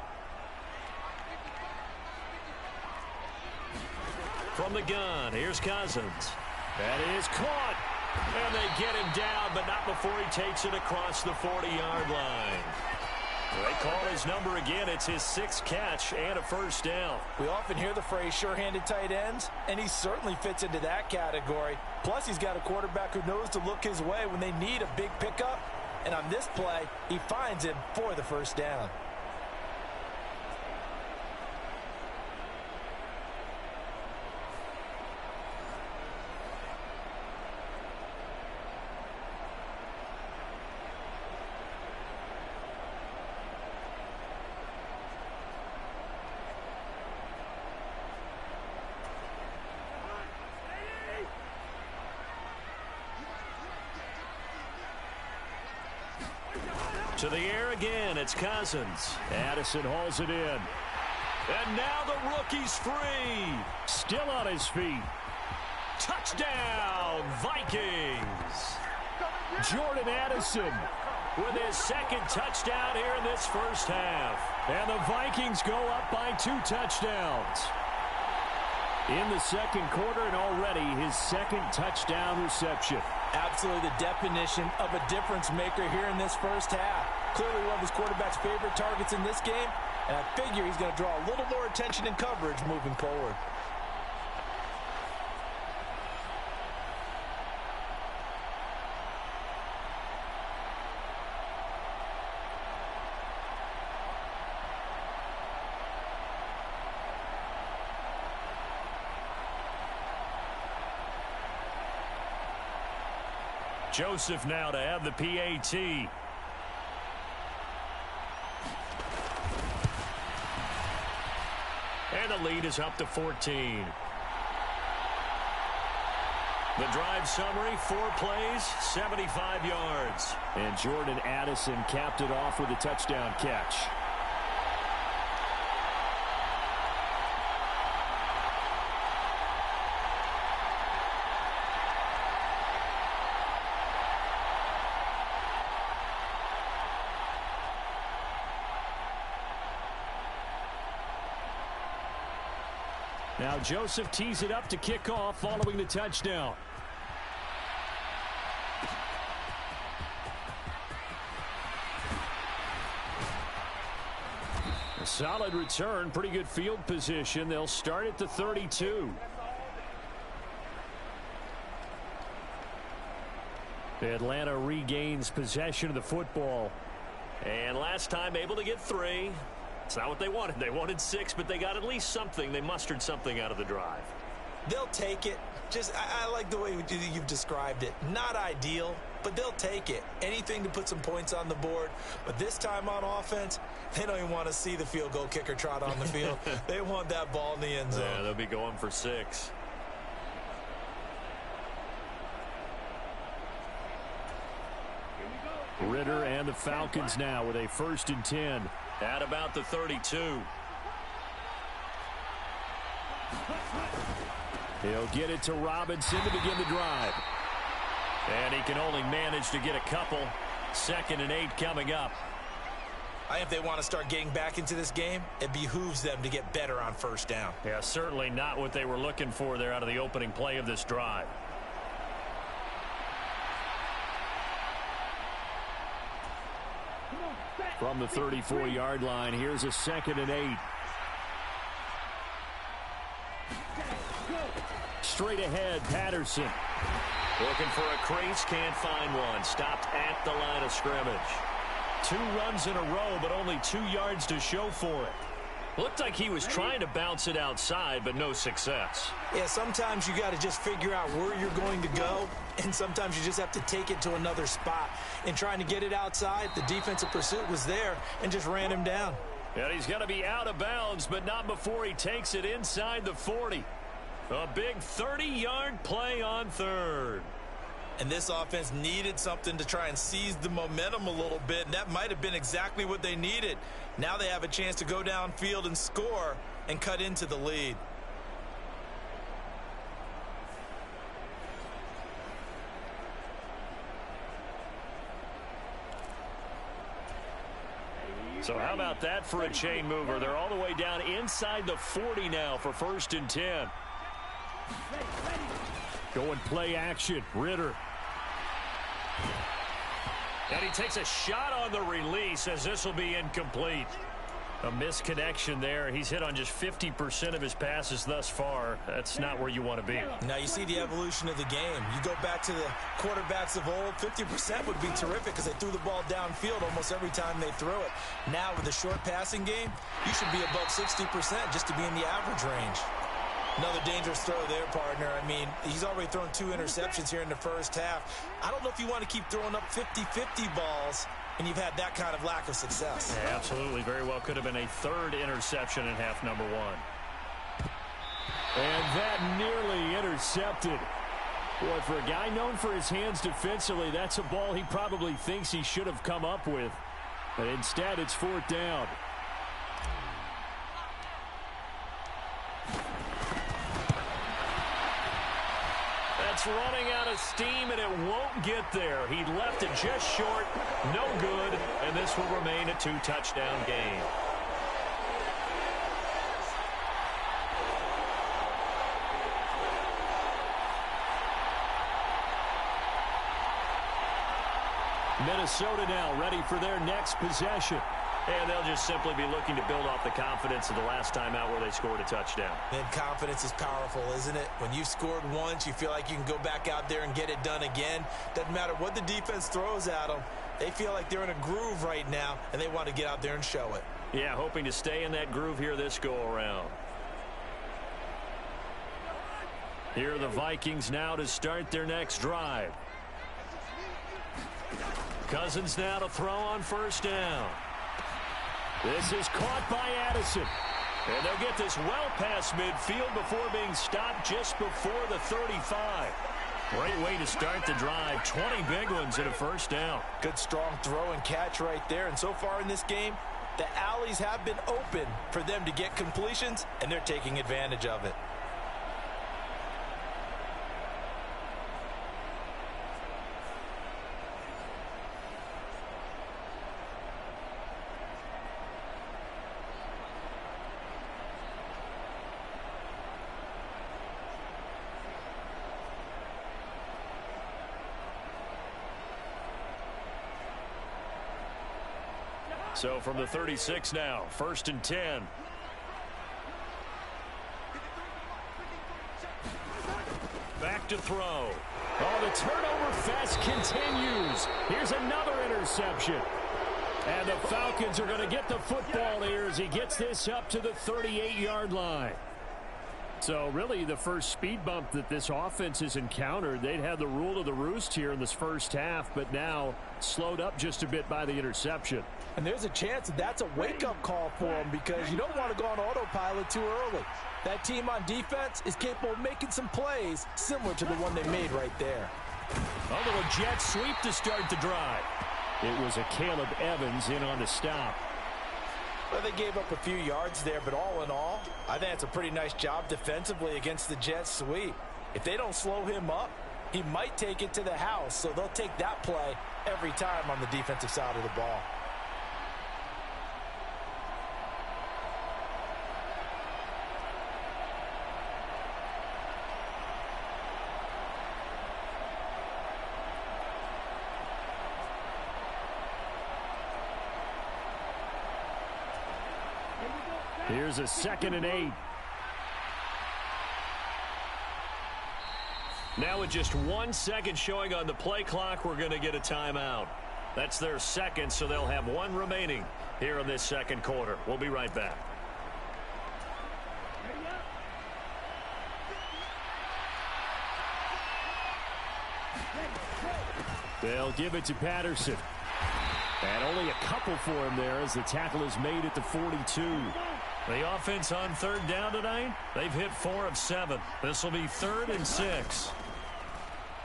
From the gun, here's Cousins. That is caught. And they get him down, but not before he takes it across the 40-yard line. They call his number again. It's his 6th catch and a first down. We often hear the phrase sure-handed tight ends, and he certainly fits into that category. Plus, he's got a quarterback who knows to look his way when they need a big pickup. And on this play, he finds him for the first down. To the air again, it's Cousins. Addison hauls it in. And now the rookie's free. Still on his feet. Touchdown, Vikings. Jordan Addison with his 2nd touchdown here in this first half. And the Vikings go up by 2 touchdowns. In the second quarter, and already his 2nd touchdown reception. Absolutely the definition of a difference maker here in this first half. Clearly one of his quarterback's favorite targets in this game, and I figure he's going to draw a little more attention and coverage moving forward. Joseph now to have the PAT. And the lead is up to 14. The drive summary, 4 plays, 75 yards. And Jordan Addison capped it off with a touchdown catch. Now Joseph tees it up to kick off following the touchdown. A solid return, pretty good field position. They'll start at the 32. Atlanta regains possession of the football. And last time able to get 3. It's not what they wanted. They wanted 6, but they got at least something. They mustered something out of the drive. They'll take it. I like the way you've described it. Not ideal, but they'll take it. Anything to put some points on the board. But this time on offense, they don't even want to see the field goal kicker trot on the field. They want that ball in the end zone. Yeah, they'll be going for 6. Ritter and the Falcons now with a 1st and 10. At about the 32. He'll get it to Robinson to begin the drive. And he can only manage to get a couple. 2nd and 8 coming up. I think if they want to start getting back into this game, it behooves them to get better on 1st down. Yeah, certainly not what they were looking for there out of the opening play of this drive. From the 34-yard line, here's a 2nd and 8. Straight ahead, Patterson. Looking for a crease, can't find one. Stopped at the line of scrimmage. 2 runs in a row, but only 2 yards to show for it. Looked like he was trying to bounce it outside, but no success. Yeah, sometimes you got to just figure out where you're going to go, and sometimes you just have to take it to another spot. In trying to get it outside, the defensive pursuit was there and just ran him down. And he's going to be out of bounds, but not before he takes it inside the 40. A big 30-yard play on 3rd. And this offense needed something to try and seize the momentum a little bit, and that might have been exactly what they needed. Now they have a chance to go downfield and score and cut into the lead. So how about that for a chain mover? They're all the way down inside the 40 now for 1st and 10. Going play action, Ritter. And he takes a shot on the release as this will be incomplete. A misconnection there. He's hit on just 50% of his passes thus far. That's not where you want to be. Now you see the evolution of the game. You go back to the quarterbacks of old, 50% would be terrific because they threw the ball downfield almost every time they threw it. Now with the short passing game, you should be above 60% just to be in the average range. Another dangerous throw there, partner. I mean, he's already thrown 2 interceptions here in the 1st half. I don't know if you want to keep throwing up 50-50 balls and you've had that kind of lack of success. Yeah, absolutely. Very well could have been a 3rd interception in half number 1. And that nearly intercepted. Boy, for a guy known for his hands defensively, that's a ball he probably thinks he should have come up with. But instead, it's 4th down. That's running out of steam, and it won't get there. He left it just short, no good, and this will remain a 2-touchdown game. Minnesota now ready for their next possession. And they'll just simply be looking to build off the confidence of the last time out where they scored a touchdown. And confidence is powerful, isn't it? When you've scored once, you feel like you can go back out there and get it done again. Doesn't matter what the defense throws at them. They feel like they're in a groove right now, and they want to get out there and show it. Yeah, hoping to stay in that groove here this go-around. Here are the Vikings now to start their next drive. Cousins now to throw on 1st down. This is caught by Addison. And they'll get this well past midfield before being stopped just before the 35. Great way to start the drive. 20 big ones and a first down. Good strong throw and catch right there. And so far in this game, the alleys have been open for them to get completions, and they're taking advantage of it. So from the 36 now, 1st and 10. Back to throw. Oh, the turnover fest continues. Here's another interception. And the Falcons are going to get the football here as he gets this up to the 38-yard line. So really the first speed bump that this offense has encountered. They'd had the rule of the roost here in this first half, but now slowed up just a bit by the interception. And there's a chance that that's a wake-up call for them because you don't want to go on autopilot too early. That team on defense is capable of making some plays similar to the one they made right there. A little jet sweep to start the drive. It was a Caleb Evans in on the stop. Well, they gave up a few yards there, but all in all, I think it's a pretty nice job defensively against the jet sweep. If they don't slow him up, he might take it to the house, so they'll take that play every time on the defensive side of the ball. Here's a 2nd and 8. Now with just 1 second showing on the play clock, we're going to get a timeout. That's their second, so they'll have 1 remaining here in this second quarter. We'll be right back. They'll give it to Patterson. And only a couple for him there as the tackle is made at the 42. The offense on 3rd down tonight, they've hit 4 of 7. This will be 3rd and 6.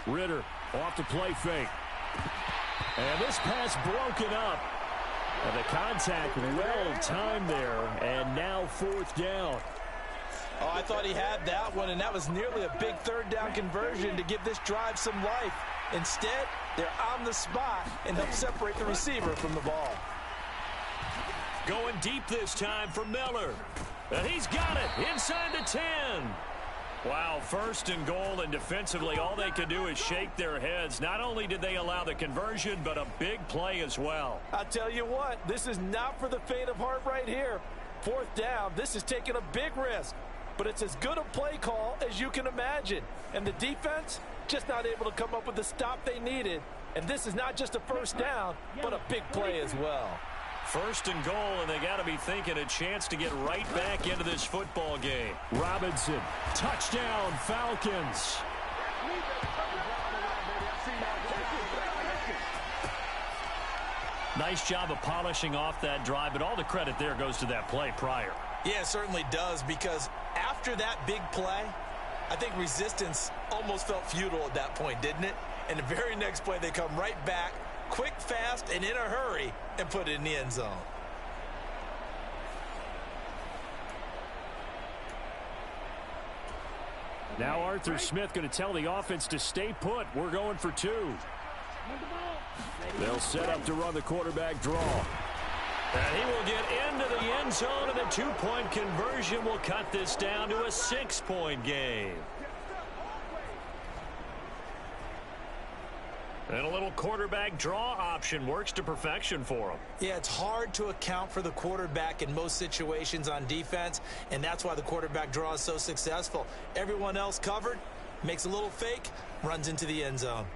Ritter off the play fake. And this pass broken up. And the contact well timed there. And now 4th down. Oh, I thought he had that one, and that was nearly a big 3rd down conversion to give this drive some life. Instead, they're on the spot and help separate the receiver from the ball. Going deep this time for Miller. And he's got it inside the 10. Wow, 1st and goal, and defensively all they can do is shake their heads. Not only did they allow the conversion, but a big play as well. I'll tell you what, this is not for the faint of heart right here. 4th down, this is taking a big risk. But it's as good a play call as you can imagine. And the defense just not able to come up with the stop they needed. And this is not just a 1st down, but a big play as well. 1st and goal, and they got to be thinking a chance to get right back into this football game. Robinson, touchdown, Falcons. Nice job of polishing off that drive, but all the credit there goes to that play prior. Yeah, it certainly does, because after that big play, I think resistance almost felt futile at that point, didn't it? And the very next play, they come right back, quick, fast, and in a hurry, and put it in the end zone. Now Arthur Smith going to tell the offense to stay put. We're going for 2. They'll set up to run the quarterback draw. And he will get into the end zone, and a 2-point conversion will cut this down to a 6-point game. And a little quarterback draw option works to perfection for him. Yeah, it's hard to account for the quarterback in most situations on defense, and that's why the quarterback draw is so successful. Everyone else covered, makes a little fake, runs into the end zone.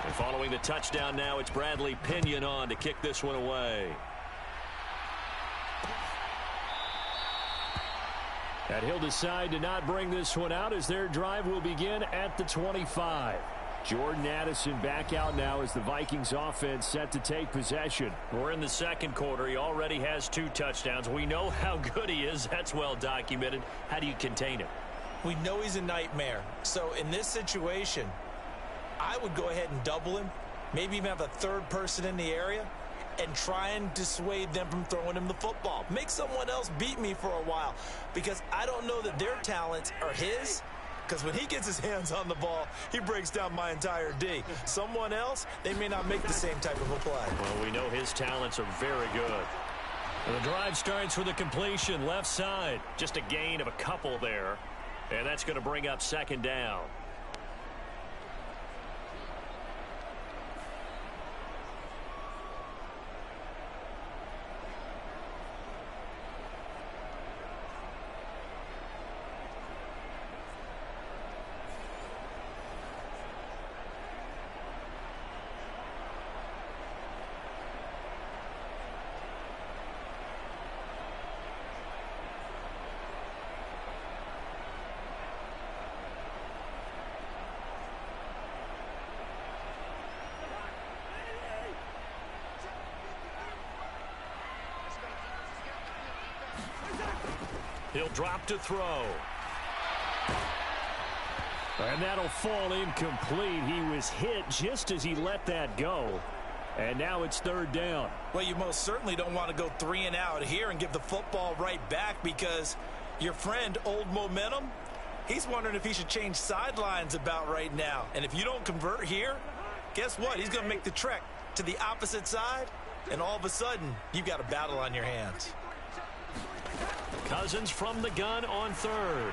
And following the touchdown now, it's Bradley Pinion on to kick this one away. And he'll decide to not bring this one out as their drive will begin at the 25. Jordan Addison back out now as the Vikings offense set to take possession. We're in the second quarter. He already has 2 touchdowns. We know how good he is. That's well documented. How do you contain him? We know he's a nightmare. So in this situation, I would go ahead and double him, maybe even have a third person in the area, and try and dissuade them from throwing him the football. Make someone else beat me for a while, because I don't know that their talents are his, because when he gets his hands on the ball, he breaks down my entire D. Someone else, they may not make the same type of a play. Well, we know his talents are very good. The drive starts with a completion left side. Just a gain of a couple there. And that's going to bring up second down. He'll drop to throw. And that'll fall incomplete. He was hit just as he let that go. And now it's third down. Well, you most certainly don't want to go 3 and out here and give the football right back, because your friend, Old Momentum, he's wondering if he should change sidelines about right now. And if you don't convert here, guess what? He's going to make the trek to the opposite side, and all of a sudden, you've got a battle on your hands. Cousins from the gun on third.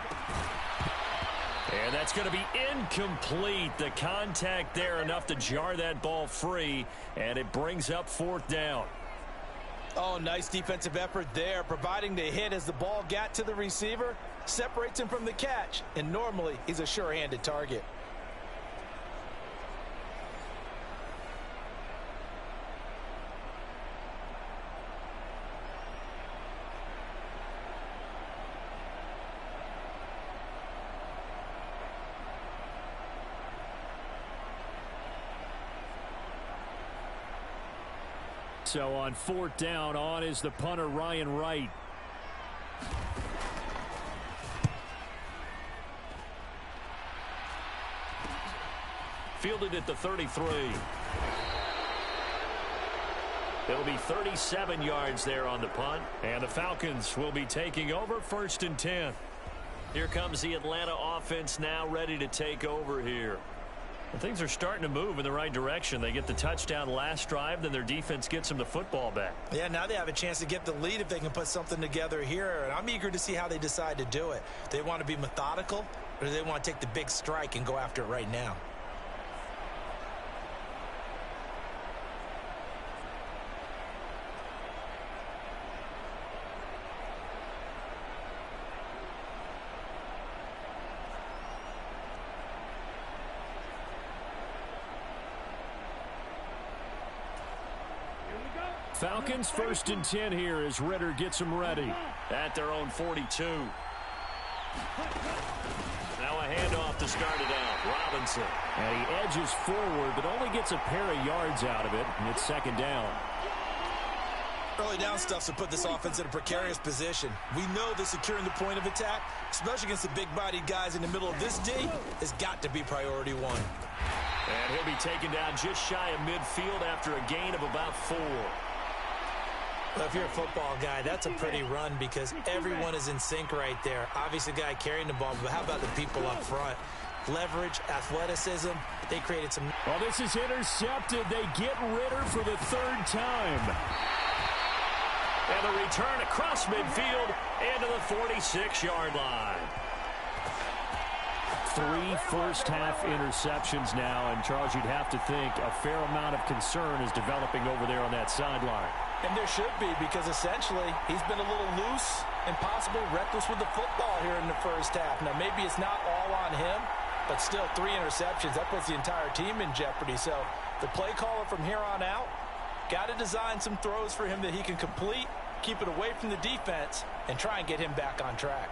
And that's going to be incomplete. The contact there enough to jar that ball free, and it brings up fourth down. Oh, nice defensive effort there, providing the hit as the ball got to the receiver, separates him from the catch, and normally he's a sure-handed target. So on fourth down, on is the punter, Ryan Wright. Fielded at the 33. It'll be 37 yards there on the punt. And the Falcons will be taking over, 1st and 10. Here comes the Atlanta offense now ready to take over here. And things are starting to move in the right direction. They get the touchdown last drive, then their defense gets them the football back. Yeah, now they have a chance to get the lead if they can put something together here. And I'm eager to see how they decide to do it. Do they want to be methodical, or do they want to take the big strike and go after it right now? Falcons 1st and 10 here as Ritter gets them ready. At their own 42. Now a handoff to start it out. Robinson. And he edges forward, but only gets a pair of yards out of it, and it's second down. Early down stuff to put this offense in a precarious position. We know that securing the point of attack, especially against the big-bodied guys in the middle of this D, has got to be priority one. And he'll be taken down just shy of midfield after a gain of about 4. Well, if you're a football guy, that's a pretty run because everyone is in sync right there. Obviously, the guy carrying the ball, but how about the people up front? Leverage, athleticism, they created some... Well, this is intercepted. They get Ritter for the 3rd time. And a return across midfield into the 46-yard line. 3 first-half interceptions now, and Charles, you'd have to think a fair amount of concern is developing over there on that sideline. And there should be, because essentially he's been a little loose and possibly reckless with the football here in the first half. Now, maybe it's not all on him, but still 3 interceptions. That puts the entire team in jeopardy. So the play caller from here on out got to design some throws for him that he can complete, keep it away from the defense, and try and get him back on track.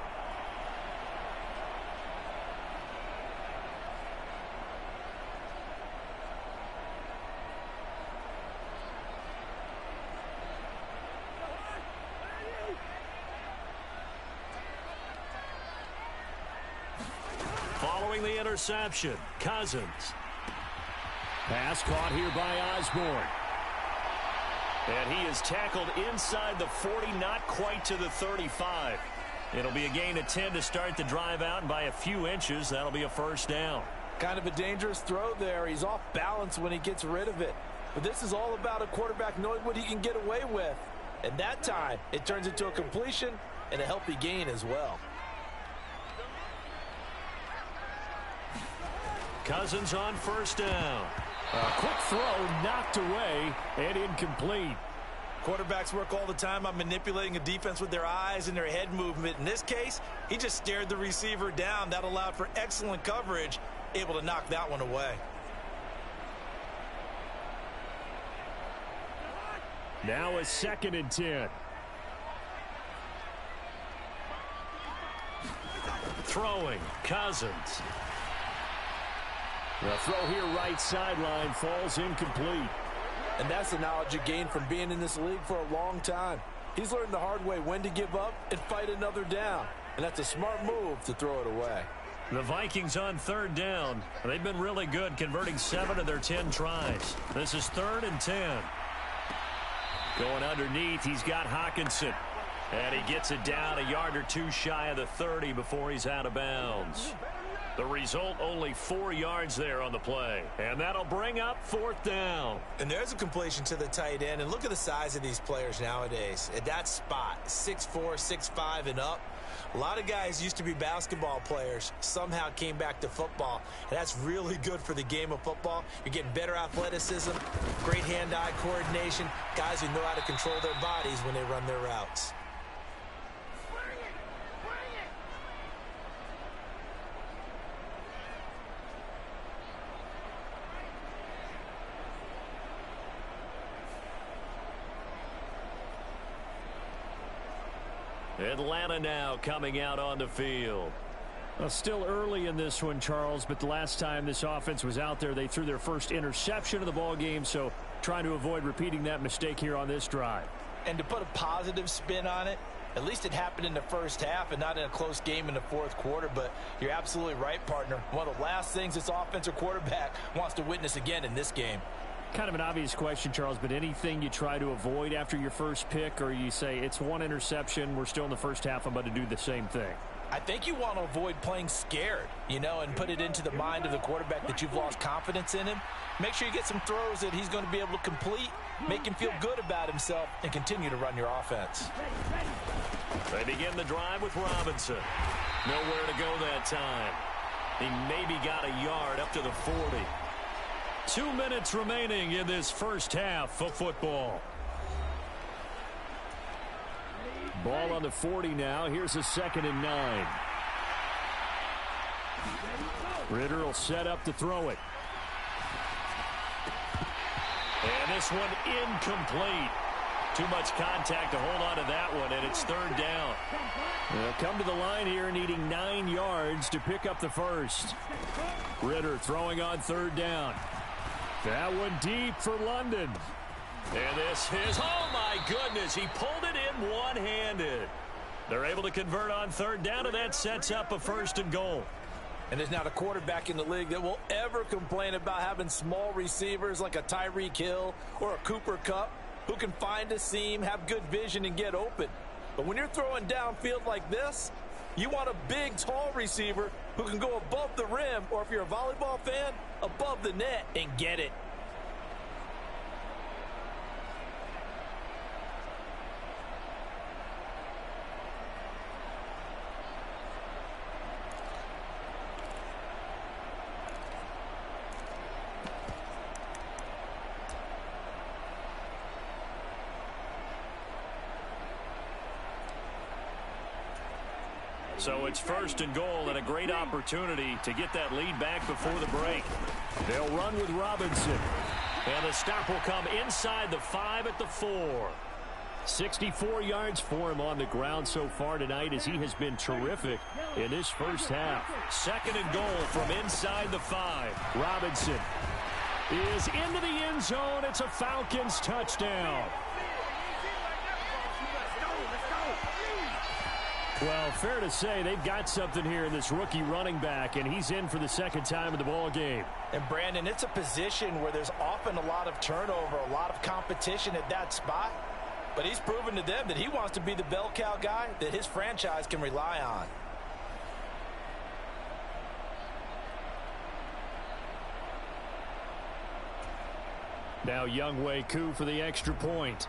throwing the interception. Cousins. Pass caught here by Osborne. And he is tackled inside the 40, not quite to the 35. It'll be a gain of 10 to start the drive out, and by a few inches, that'll be a first down. Kind of a dangerous throw there. He's off balance when he gets rid of it. But this is all about a quarterback knowing what he can get away with. And that time, it turns into a completion and a healthy gain as well. Cousins on first down. A quick throw knocked away and incomplete. Quarterbacks work all the time on manipulating a defense with their eyes and their head movement. In this case, he just stared the receiver down. That allowed for excellent coverage, able to knock that one away. Now a 2nd and 10. Throwing, Cousins. The throw here right sideline falls incomplete. And that's the knowledge you gain from being in this league for a long time. He's learned the hard way when to give up and fight another down. And that's a smart move to throw it away. The Vikings on 3rd down. They've been really good, converting 7 of their 10 tries. This is 3rd and 10. Going underneath, he's got Hawkinson. And he gets it down a yard or two shy of the 30 before he's out of bounds. The result, only 4 yards there on the play. And that'll bring up 4th down. And there's a completion to the tight end. And look at the size of these players nowadays. At that spot, 6'4", 6'5", and up. A lot of guys used to be basketball players, somehow came back to football. And that's really good for the game of football. You're getting better athleticism, great hand-eye coordination, guys who know how to control their bodies when they run their routes. Atlanta now coming out on the field. Well, still early in this one, Charles, but the last time this offense was out there, they threw their first interception of the ball game, so trying to avoid repeating that mistake here on this drive. And to put a positive spin on it, at least it happened in the first half and not in a close game in the 4th quarter, but you're absolutely right, partner. One of the last things this offensive quarterback wants to witness again in this game. Kind of an obvious question, Charles, but anything you try to avoid after your first pick, or you say it's one interception, we're still in the first half, I'm about to do the same thing? I think you want to avoid playing scared, and put it into the mind of the quarterback that you've lost confidence in him. Make sure you get some throws that he's going to be able to complete, make him feel good about himself, and continue to run your offense. They begin the drive with Robinson. Nowhere to go that time. He maybe got a yard up to the 40. 2 minutes remaining in this first half of football. Ball on the 40 now. Here's a 2nd and 9. Ritter will set up to throw it. And this one incomplete. Too much contact to hold on to that one, and it's 3rd down. They'll come to the line here needing 9 yards to pick up the first. Ritter throwing on 3rd down. That one deep for London. And this is, oh my goodness, he pulled it in one-handed. They're able to convert on 3rd down, and that sets up a 1st and goal. And there's not a quarterback in the league that will ever complain about having small receivers like a Tyreek Hill or a Cooper Kupp who can find a seam, have good vision, and get open. But when you're throwing downfield like this, you want a big, tall receiver who can go above the rim, or if you're a volleyball fan, above the net and get it. So it's 1st and goal, and a great opportunity to get that lead back before the break. They'll run with Robinson. And the stop will come inside the 5 at the 4. 64 yards for him on the ground so far tonight, as he has been terrific in this first half. 2nd and goal from inside the 5. Robinson is into the end zone. It's a Falcons touchdown. Well, fair to say they've got something here in this rookie running back, and he's in for the second time in the ball game. And, Brandon, it's a position where there's often a lot of turnover, a lot of competition at that spot. But he's proven to them that he wants to be the bell cow guy that his franchise can rely on. Now Younghoe Koo for the extra point.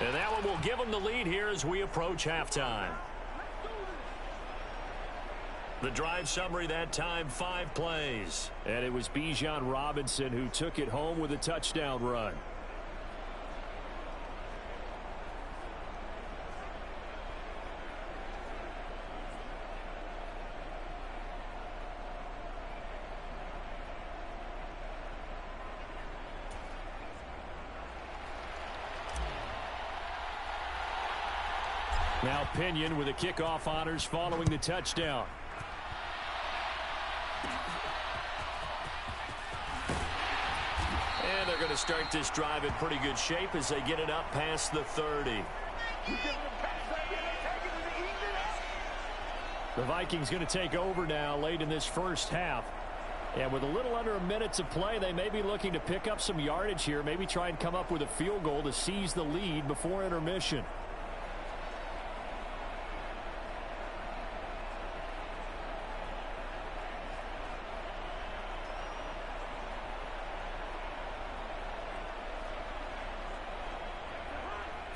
And that one will give them the lead here as we approach halftime. The drive summary that time, 5 plays. And it was Bijan Robinson who took it home with a touchdown run. Now Pinion with the kickoff honors following the touchdown. And they're going to start this drive in pretty good shape as they get it up past the 30. The Vikings going to take over now late in this first half. And with a little under a minute to play, they may be looking to pick up some yardage here, maybe try and come up with a field goal to seize the lead before intermission.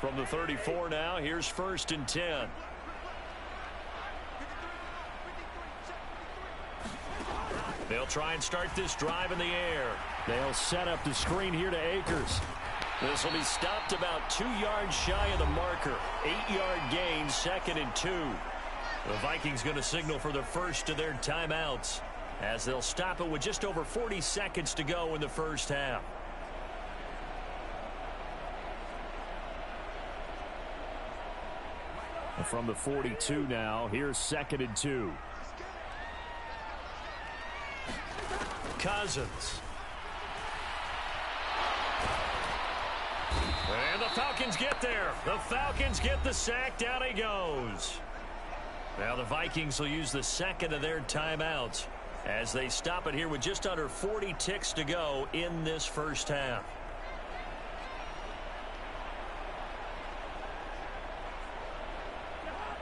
From the 34 now, here's 1st and 10. They'll try and start this drive in the air. They'll set up the screen here to Akers. This will be stopped about 2 yards shy of the marker. 8-yard gain, 2nd and 2. The Vikings going to signal for the first of their timeouts as they'll stop it with just over 40 seconds to go in the first half. From the 42 now, here's 2nd and 2. Cousins. And the Falcons get there. The Falcons get the sack. Down he goes. Now the Vikings will use the second of their timeouts as they stop it here with just under 40 ticks to go in this first half.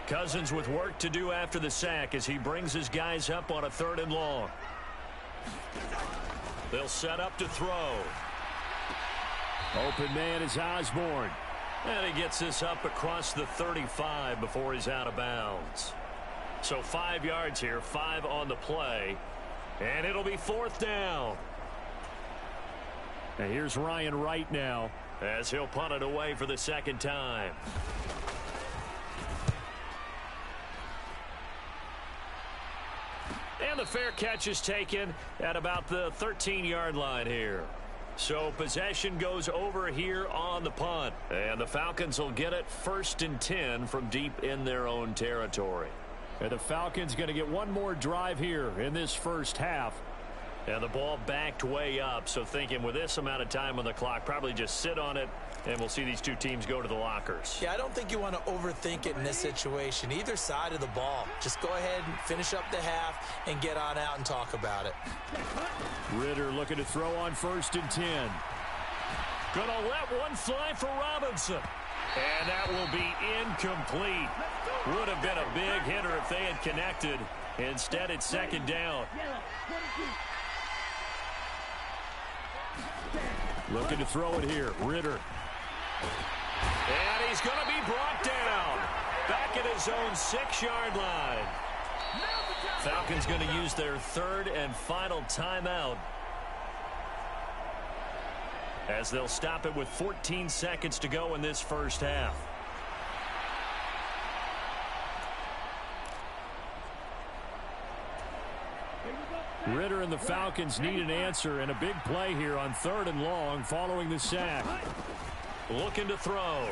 Cousins with work to do after the sack as he brings his guys up on a 3rd and long. They'll set up to throw. Open man is Osborne. And he gets this up across the 35 before he's out of bounds. So 5 yards here, 5 on the play. And it'll be 4th down. And here's Ryan Wright now as he'll punt it away for the second time. And the fair catch is taken at about the 13-yard line here. So possession goes over here on the punt. And the Falcons will get it 1st and 10 from deep in their own territory. And the Falcons going to get one more drive here in this first half. And the ball backed way up. So thinking with this amount of time on the clock, probably just sit on it. And we'll see these two teams go to the lockers. Yeah, I don't think you want to overthink it in this situation. Either side of the ball. Just go ahead and finish up the half and get on out and talk about it. Ritter looking to throw on 1st and 10. Gonna let one fly for Robinson. And that will be incomplete. Would have been a big hitter if they had connected. Instead, it's 2nd down. Looking to throw it here. Ritter. And he's going to be brought down. Back at his own 6-yard line. Falcons going to use their 3rd and final timeout as they'll stop it with 14 seconds to go in this first half. Ritter and the Falcons need an answer and a big play here on 3rd and long following the sack. Looking to throw.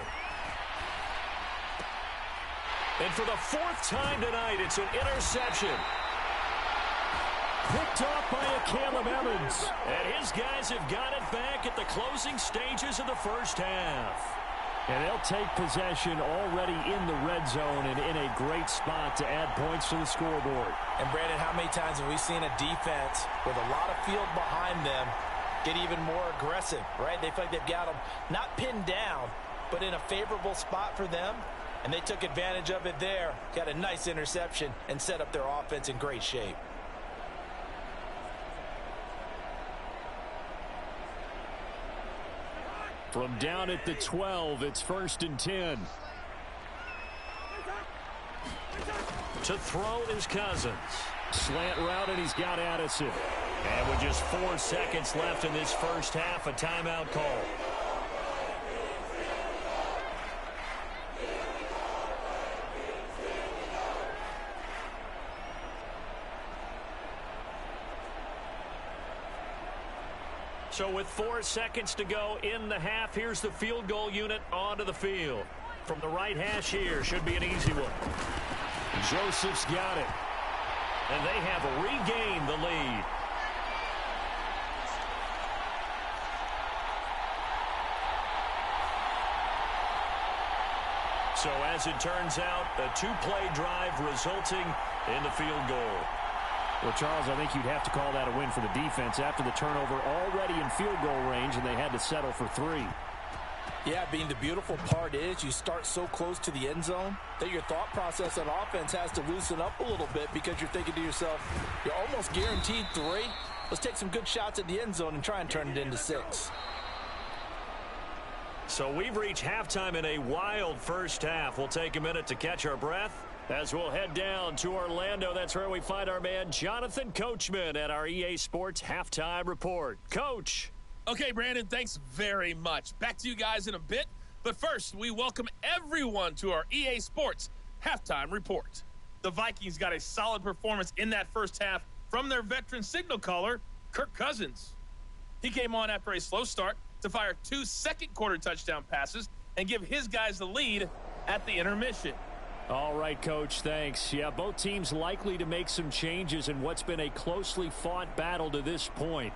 And for the 4th time tonight, it's an interception. picked off by a Caleb Evans. And his guys have got it back at the closing stages of the first half. And they'll take possession already in the red zone and in a great spot to add points to the scoreboard. And, Brandon, how many times have we seen a defense with a lot of field behind them get even more aggressive, right? They feel like they've got them not pinned down, but in a favorable spot for them, and they took advantage of it there, got a nice interception, and set up their offense in great shape. From down at the 12, it's 1st and 10. To throw is Cousins. Slant route, and he's got Addison. And with just 4 seconds left in this first half, a timeout call. So with 4 seconds to go in the half, here's the field goal unit onto the field. From the right hash here, should be an easy one. Joseph's got it. And they have regained the lead. So as it turns out, a 2-play drive resulting in the field goal. Well, Charles, I think you'd have to call that a win for the defense after the turnover already in field goal range, and they had to settle for 3. Yeah, Bean, the beautiful part is you start so close to the end zone that your thought process on offense has to loosen up a little bit because you're thinking to yourself, you're almost guaranteed 3. Let's take some good shots at the end zone and try and turn it into 6. So we've reached halftime in a wild first half. We'll take a minute to catch our breath as we'll head down to Orlando. That's where we find our man Jonathan Coachman at our EA Sports Halftime Report. Coach. Okay, Brandon, thanks very much. Back to you guys in a bit. But first, we welcome everyone to our EA Sports Halftime Report. The Vikings got a solid performance in that first half from their veteran signal caller, Kirk Cousins. He came on after a slow start to fire 2 second-quarter touchdown passes and give his guys the lead at the intermission. All right, Coach, thanks. Yeah, both teams likely to make some changes in what's been a closely fought battle to this point.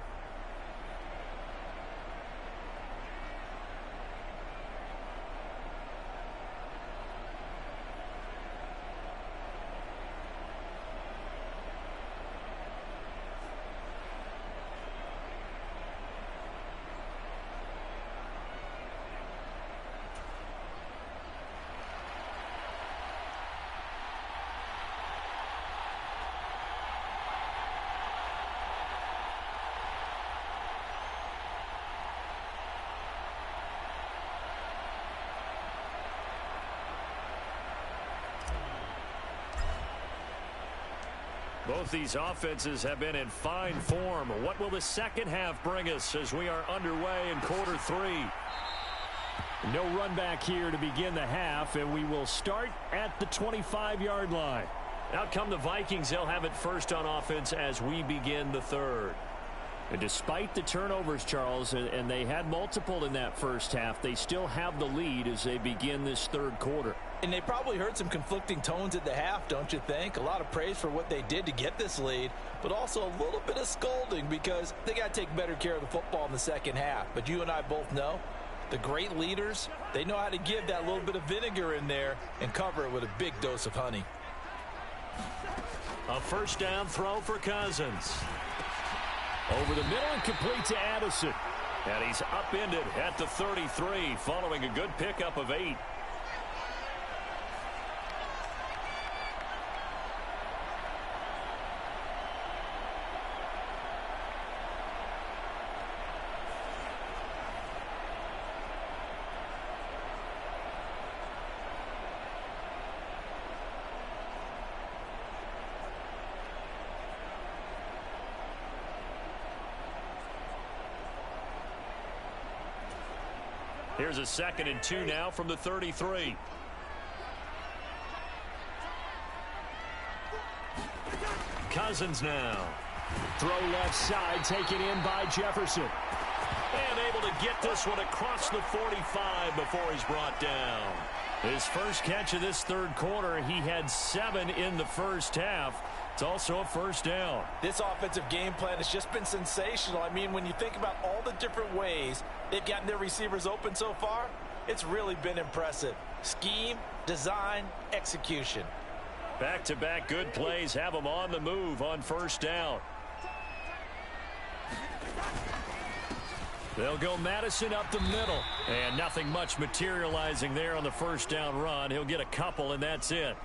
Both these offenses have been in fine form. What will the second half bring us as we are underway in quarter 3? No run back here to begin the half, and we will start at the 25-yard line. Out come the Vikings. They'll have it first on offense as we begin the third. And despite the turnovers, Charles, and they had multiple in that first half, they still have the lead as they begin this third quarter. And they probably heard some conflicting tones at the half, don't you think? A lot of praise for what they did to get this lead, but also a little bit of scolding because they got to take better care of the football in the second half. But you and I both know the great leaders, they know how to give that little bit of vinegar in there and cover it with a big dose of honey. A first down throw for Cousins. Over the middle and complete to Addison. And he's upended at the 33 following a good pickup of 8. Here's a 2nd and 2 now from the 33. Cousins now. Throw left side, taken in by Jefferson. And able to get this one across the 45 before he's brought down. His first catch of this third quarter, he had 7 in the first half. It's also a first down. This offensive game plan has just been sensational. I mean, when you think about all the different ways they've gotten their receivers open so far, it's really been impressive. Scheme, design, execution. Back-to-back good plays have them on the move on first down. They'll go Madison up the middle. And nothing much materializing there on the first down run. He'll get a couple, and that's it.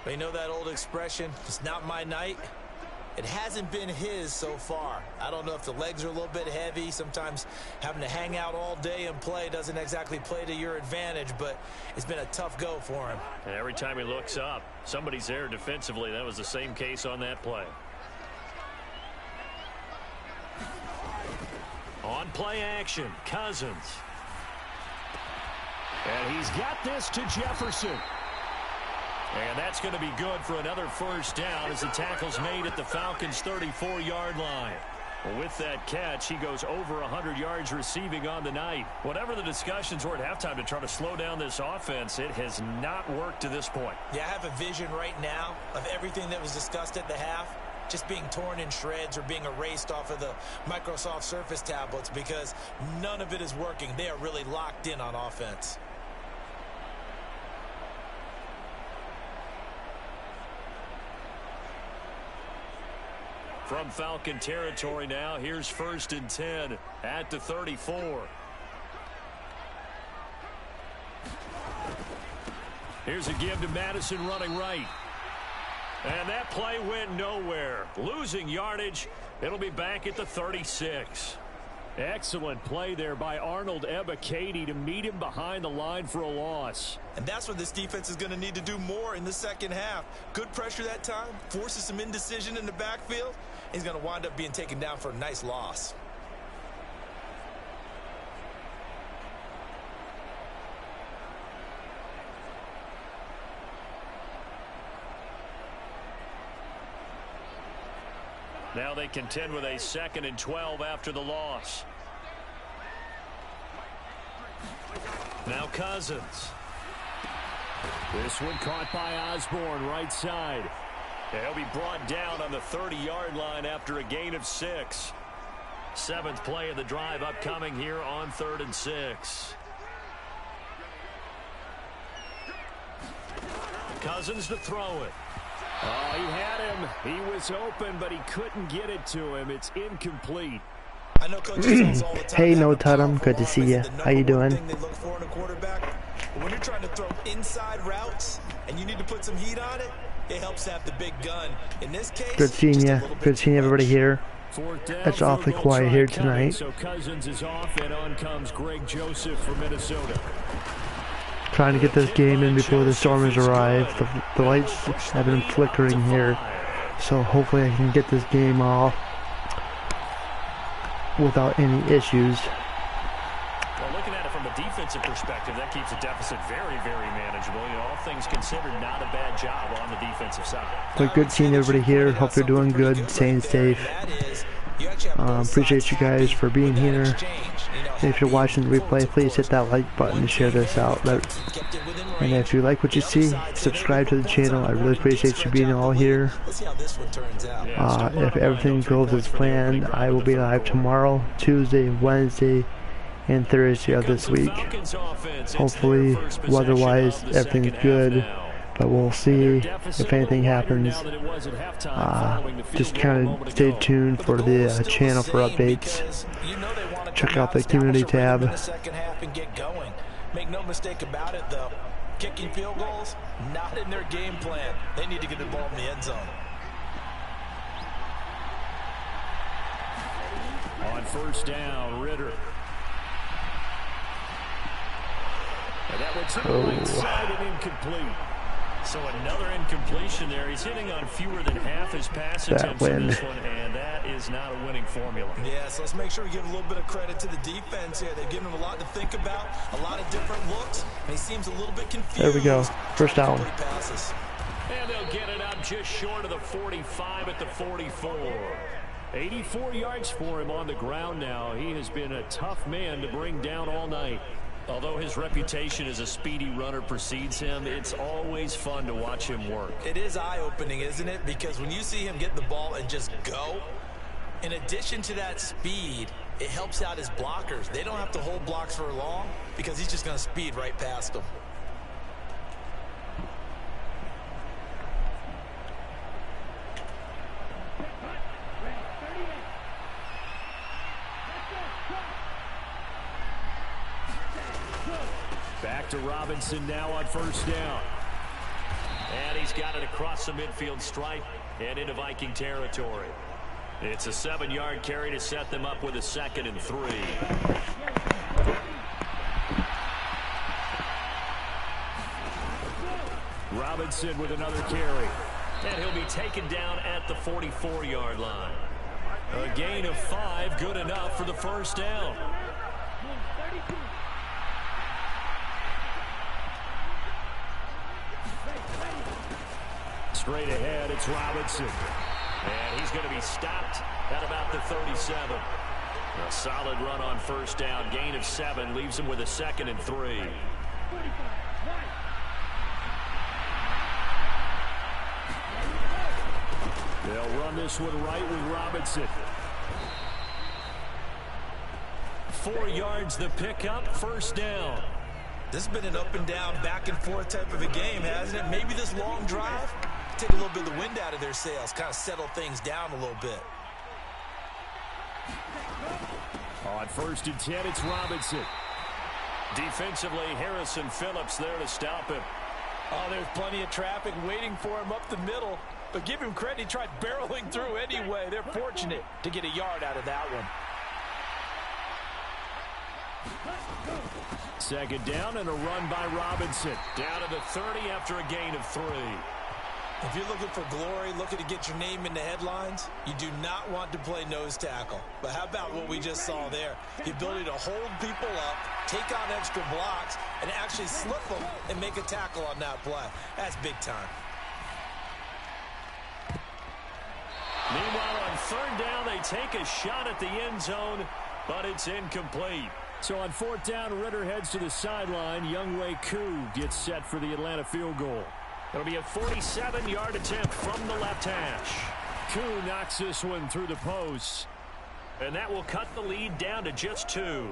You know that old expression, it's not my night? It hasn't been his so far. I don't know if the legs are a little bit heavy. Sometimes having to hang out all day and play doesn't exactly play to your advantage, but it's been a tough go for him. And every time he looks up, somebody's there defensively. That was the same case on that play. On play action, Cousins. And he's got this to Jefferson. And that's going to be good for another first down as the tackle's made at the Falcons' 34-yard line. With that catch, he goes over 100 yards receiving on the night. Whatever the discussions were at halftime to try to slow down this offense, it has not worked to this point. Yeah, I have a vision right now of everything that was discussed at the half just being torn in shreds or being erased off of the Microsoft Surface tablets because none of it is working. They are really locked in on offense. From Falcon territory now, here's 1st and 10 at the 34. Here's a give to Madison running right. And that play went nowhere. Losing yardage. It'll be back at the 36. Excellent play there by Arnold Ebiketie to meet him behind the line for a loss. And that's what this defense is going to need to do more in the second half. Good pressure that time, forces some indecision in the backfield. He's going to wind up being taken down for a nice loss. Now they contend with a 2nd and 12 after the loss. Now Cousins. This one caught by Osborne, right side. He'll be brought down on the 30-yard line after a gain of 6. 7th play of the drive upcoming here on 3rd and 6. Cousins to throw it. Oh, he had him. He was open, but he couldn't get it to him. It's incomplete. I know coaches all the time. Hey, No Tutum, good to see you. How you doing? They look for in a quarterback. When you're trying to throw inside routes and you need to put some heat on it, it helps to have the big gun. In this case, good seeing you. Good seeing everybody here. It's awfully quiet here tonight. So Cousins is off, and on comes Greg Joseph for Minnesota. Trying to get this game in before the Stormers arrive. The lights have been flickering here, so hopefully I can get this game off without any issues. Well, looking at it from a defensive perspective, that keeps the deficit very, very manageable. You know, all things considered, not a bad job on the defensive side. But good seeing everybody here. Hope you're doing good, staying safe. Appreciate you guys for being here. If you're watching the replay, please hit that like button to share this out. And if you like what you see, subscribe to the channel. I really appreciate you being all here. If everything goes as planned, I will be live tomorrow, Tuesday, Wednesday, and Thursday of this week. Hopefully, weather-wise, everything's good. But we'll see if anything happens. Just kind of stay tuned for the channel for updates. Check out the community tab. Make no mistake about it, though. Kicking field goals, not in their game plan. They need to get the ball in the end zone. On first down, Ritter. And that one's to the right side and incomplete. So another incompletion there. He's hitting on fewer than half his pass attempts in this one, and that is not a winning formula. Yeah, so let's make sure we give a little bit of credit to the defense here. They've given him a lot to think about, a lot of different looks, and he seems a little bit confused. There we go. First down. And they'll get it up just short of the 45 at the 44. 84 yards for him on the ground now. He has been a tough man to bring down all night. Although his reputation as a speedy runner precedes him, it's always fun to watch him work. It is eye-opening, isn't it? Because when you see him get the ball and just go, in addition to that speed, it helps out his blockers. They don't have to hold blocks for long because he's just going to speed right past them. Back to Robinson now on first down. And he's got it across the midfield stripe and into Viking territory. It's a 7-yard carry to set them up with a 2nd and 3. Robinson with another carry. And he'll be taken down at the 44-yard line. A gain of 5, good enough for the first down. Straight ahead, it's Robinson. And he's going to be stopped at about the 37. A solid run on first down. Gain of 7 leaves him with a 2nd and 3. They'll run this one right with Robinson. 4 yards the pickup, first down. This has been an up and down, back and forth type of a game, hasn't it? Maybe this long drive, take a little bit of the wind out of their sails, kind of settle things down a little bit. On 1st and 10, it's Robinson. Defensively, Harrison Phillips there to stop him. Oh, there's plenty of traffic waiting for him up the middle. But give him credit, he tried barreling through anyway. They're fortunate to get a yard out of that one. 2nd down and a run by Robinson. Down to the 30 after a gain of 3. If you're looking for glory, looking to get your name in the headlines, you do not want to play nose tackle. But how about what we just saw there? The ability to hold people up, take on extra blocks, and actually slip them and make a tackle on that play. That's big time. Meanwhile, on 3rd down, they take a shot at the end zone, but it's incomplete. So on 4th down, Ritter heads to the sideline. Younghoe Koo gets set for the Atlanta field goal. It'll be a 47-yard attempt from the left hash. Koo knocks this one through the post. And that will cut the lead down to just 2.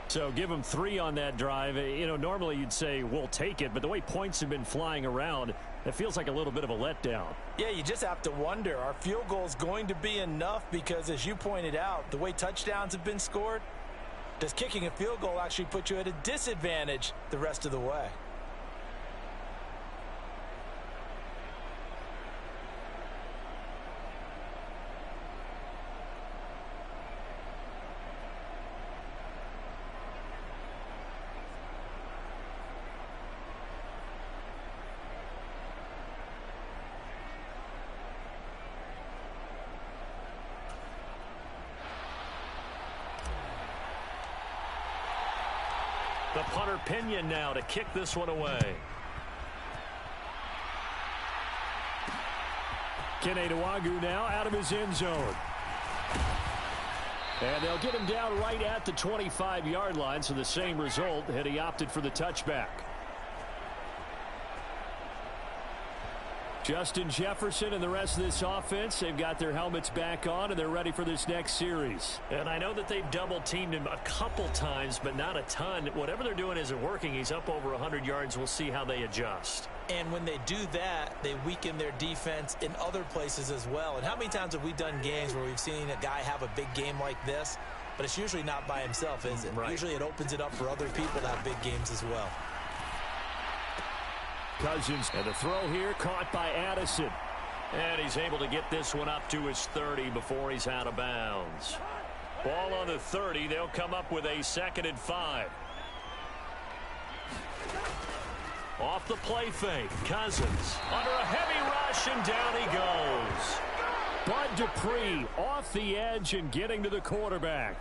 So give them 3 on that drive. You know, normally you'd say we'll take it, but the way points have been flying around, it feels like a little bit of a letdown. Yeah, you just have to wonder, are field goals going to be enough? Because as you pointed out, the way touchdowns have been scored, does kicking a field goal actually put you at a disadvantage the rest of the way? The punter Pinion now to kick this one away. Kene Nwangwu now out of his end zone. And they'll get him down right at the 25-yard line, so the same result had he opted for the touchback. Justin Jefferson and the rest of this offense, they've got their helmets back on, and they're ready for this next series. And I know that they've double-teamed him a couple times, but not a ton. Whatever they're doing isn't working. He's up over 100 yards. We'll see how they adjust. And when they do that, they weaken their defense in other places as well. And how many times have we done games where we've seen a guy have a big game like this, but it's usually not by himself, is it? Right. Usually it opens it up for other people to have big games as well. Cousins, and the throw here caught by Addison. And he's able to get this one up to his 30 before he's out of bounds. Ball on the 30. They'll come up with a 2nd and 5. Off the play fake. Cousins under a heavy rush, and down he goes. Bud Dupree off the edge and getting to the quarterback.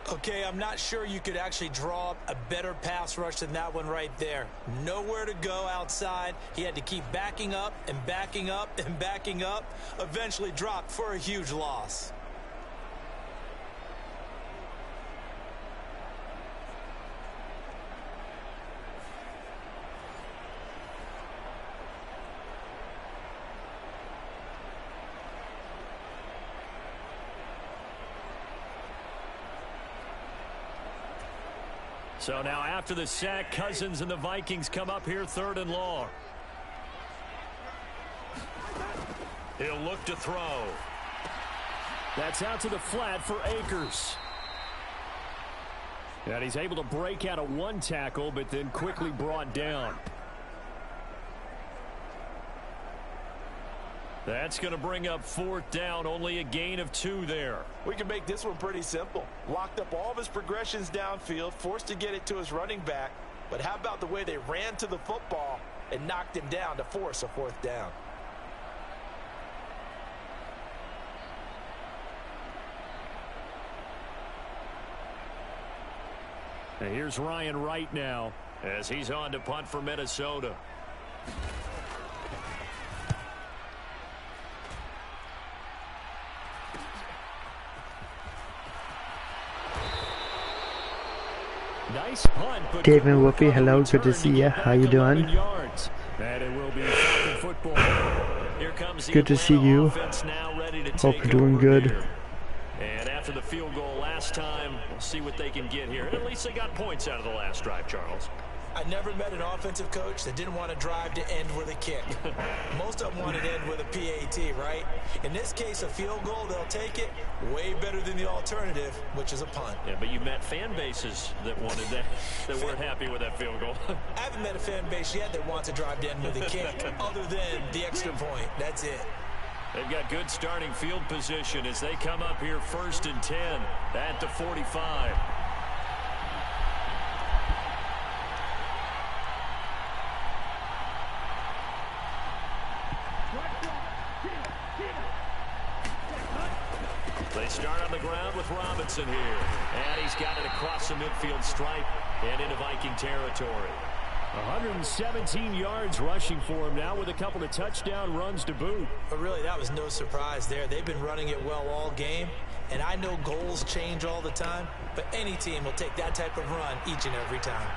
Okay, I'm not sure you could actually draw up a better pass rush than that one right there. Nowhere to go outside. He had to keep backing up and backing up and backing up. Eventually dropped for a huge loss. So now after the sack, Cousins and the Vikings come up here 3rd and long. He'll look to throw. That's out to the flat for Akers. And he's able to break out of one tackle, but then quickly brought down. That's going to bring up 4th down, only a gain of 2 there. We can make this one pretty simple. Locked up all of his progressions downfield, forced to get it to his running back. But how about the way they ran to the football and knocked him down to force a 4th down? And here's Ryan Wright now as he's on to punt for Minnesota. Nice punt, but David Whoopi, hello, good to see you. How you doing? And it will be football. Here comes the Good to see you. Hope you're doing good. And after the field goal last time, we'll see what they can get here. And at least they got points out of the last drive, Charles. I never met an offensive coach that didn't want to drive to end with a kick. Most of them wanted to end with a PAT, right? In this case, a field goal, they'll take it. Way better than the alternative, which is a punt. Yeah, but you met fan bases that wanted that, that weren't happy with that field goal. I haven't met a fan base yet that wants to drive to end with a kick, other than the extra point. That's it. They've got good starting field position as they come up here 1st and 10 at the 45. They start on the ground with Robinson here. And he's got it across the midfield stripe and into Viking territory. 117 yards rushing for him now with a couple of touchdown runs to boot. But really, that was no surprise there. They've been running it well all game. And I know goals change all the time, but any team will take that type of run each and every time.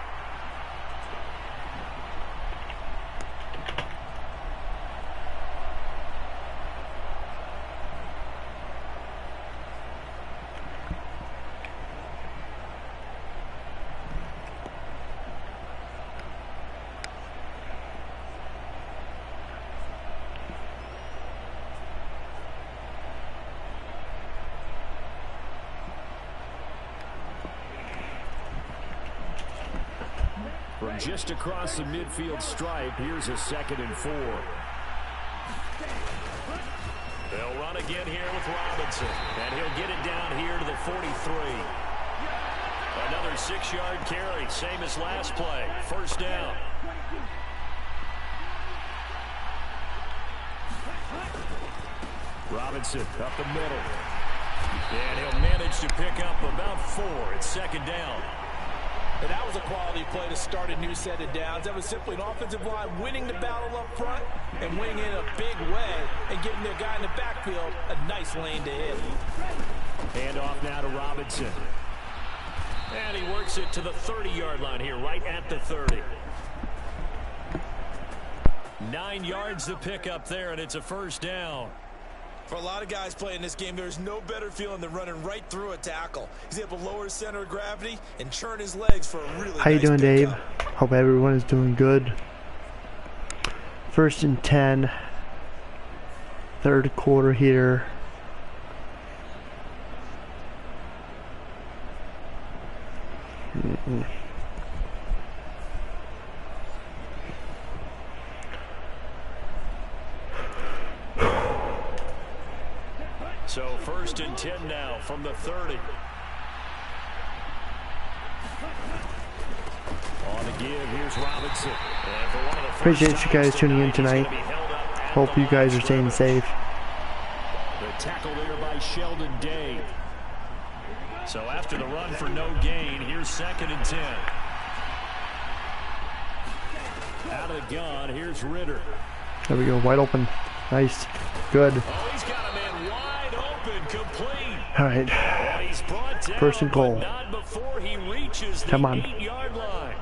From just across the midfield stripe, here's a 2nd and 4. They'll run again here with Robinson, and he'll get it down here to the 43. Another 6-yard carry, same as last play. 1st down. Robinson up the middle. And he'll manage to pick up about 4. It's 2nd down. And that was a quality play to start a new set of downs. That was simply an offensive line winning the battle up front and winning in a big way and giving their guy in the backfield a nice lane to hit. Hand off now to Robinson. And he works it to the 30-yard line here, right at the 30. 9 yards to pick up there, and it's a 1st down. For a lot of guys playing this game, there's no better feeling than running right through a tackle. He's able to lower his center of gravity and churn his legs for a really How you doing, Dave? Pickup. Hope everyone is doing good. 1st and 10. 3rd quarter here. So 1st and 10 now from the 30. On the give, here's Robinson. Appreciate you guys tuning in tonight. Hope you guys are staying safe. The tackle there by Sheldon Day. So after the run for no gain, here's 2nd and 10. Out of the gun, here's Ritter. There we go, wide open. Nice. Good. Oh, he's got a man wide open, complete. All right. And he's brought down, 1st and goal. but not before he reaches the 8-yard line.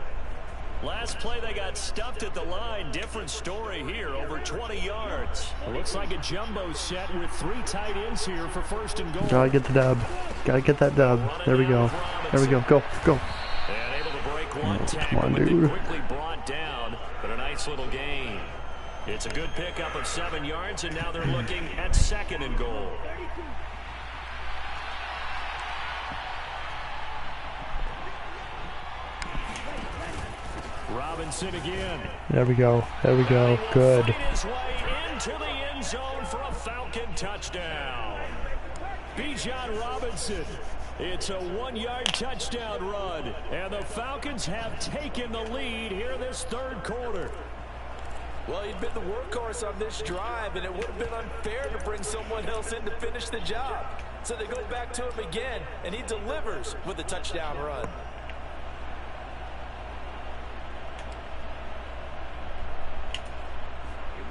Last play, they got stuffed at the line. Different story here, over 20 yards. It looks like a jumbo set with 3 tight ends here for 1st and goal. Gotta get the dub. Gotta get that dub. There we go. There we go. Go. Go. And able to break one tackle, come on, but dude. then quickly brought down, but a nice little gain. It's a good pickup of 7 yards, and now they're looking at 2nd and goal. Robinson again. There we go. There we go. Good. His way into the end zone for a Falcon touchdown. Bijan Robinson. It's a 1-yard touchdown run, and the Falcons have taken the lead here in this 3rd quarter. Well, he'd been the workhorse on this drive, and it would have been unfair to bring someone else in to finish the job. So they go back to him again, and he delivers with a touchdown run.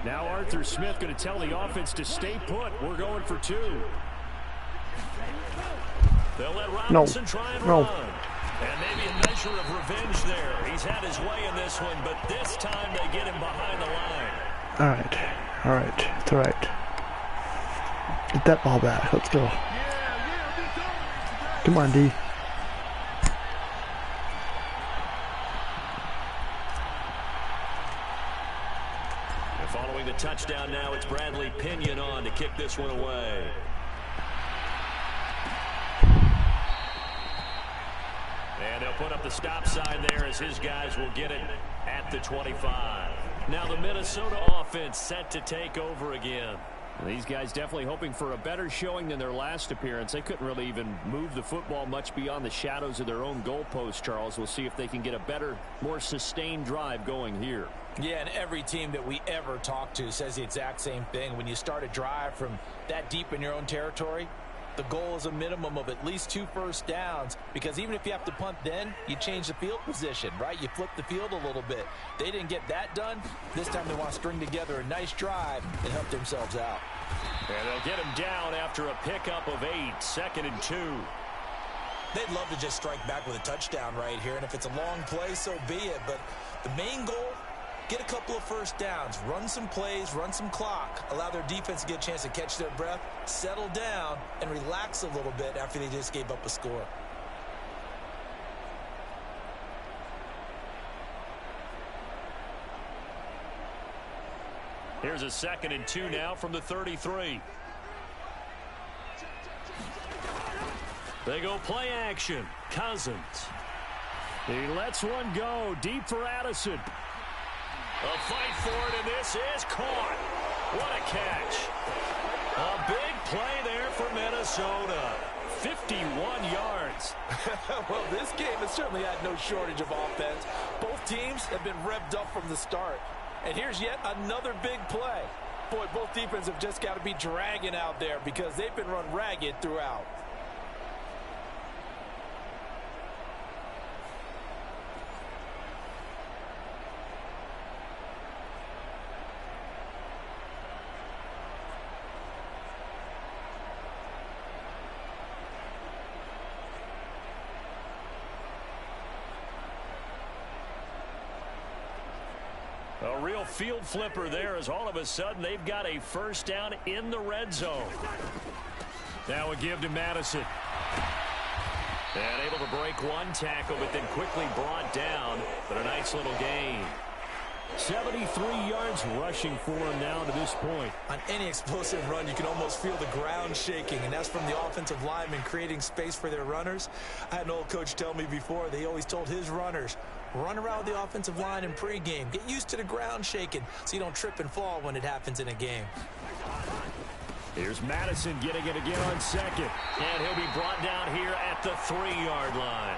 Now Arthur Smith going to tell the offense to stay put. We're going for 2. They'll let Robinson try and No. run. And maybe a measure of revenge there. He's had his way in this one, but this time they get him behind the line. All right. All right. It's all right. Get that ball back. Let's go. Come on, D. And following the touchdown now, it's Bradley Pinion on to kick this one away. And they'll put up the stop sign there as his guys will get it at the 25. Now the Minnesota offense set to take over again. These guys definitely hoping for a better showing than their last appearance. They couldn't really even move the football much beyond the shadows of their own goalpost, Charles. We'll see if they can get a better, more sustained drive going here. Yeah, and every team that we ever talk to says the exact same thing. When you start a drive from that deep in your own territory, the goal is a minimum of at least 2 first downs, because even if you have to punt then, you change the field position, right? You flip the field a little bit. They didn't get that done. This time they want to string together a nice drive and help themselves out. And they'll get him down after a pickup of 8, 2nd and 2. They'd love to just strike back with a touchdown right here, and if it's a long play, so be it. But the main goal, get a couple of first downs, run some plays, run some clock, allow their defense to get a chance to catch their breath, settle down, and relax a little bit after they just gave up a score. Here's a 2nd and 2 now from the 33. They go play action. Cousins. He lets one go deep for Addison. A fight for it, and this is caught. What a catch. A big play there for Minnesota. 51 yards. Well, this game has certainly had no shortage of offense. Both teams have been revved up from the start. And here's yet another big play. Boy, both defenses have just got to be dragging out there because they've been run ragged throughout. A real field flipper there as all of a sudden they've got a first down in the red zone. Now a give to Madison. And able to break one tackle, but then quickly brought down. But a nice little gain. 73 yards rushing for him now to this point. On any explosive run, you can almost feel the ground shaking, and that's from the offensive linemen creating space for their runners. I had an old coach tell me before, they always told his runners, run around the offensive line in pregame. Get used to the ground shaking so you don't trip and fall when it happens in a game. Here's Madison getting it again on 2nd. And he'll be brought down here at the 3-yard line.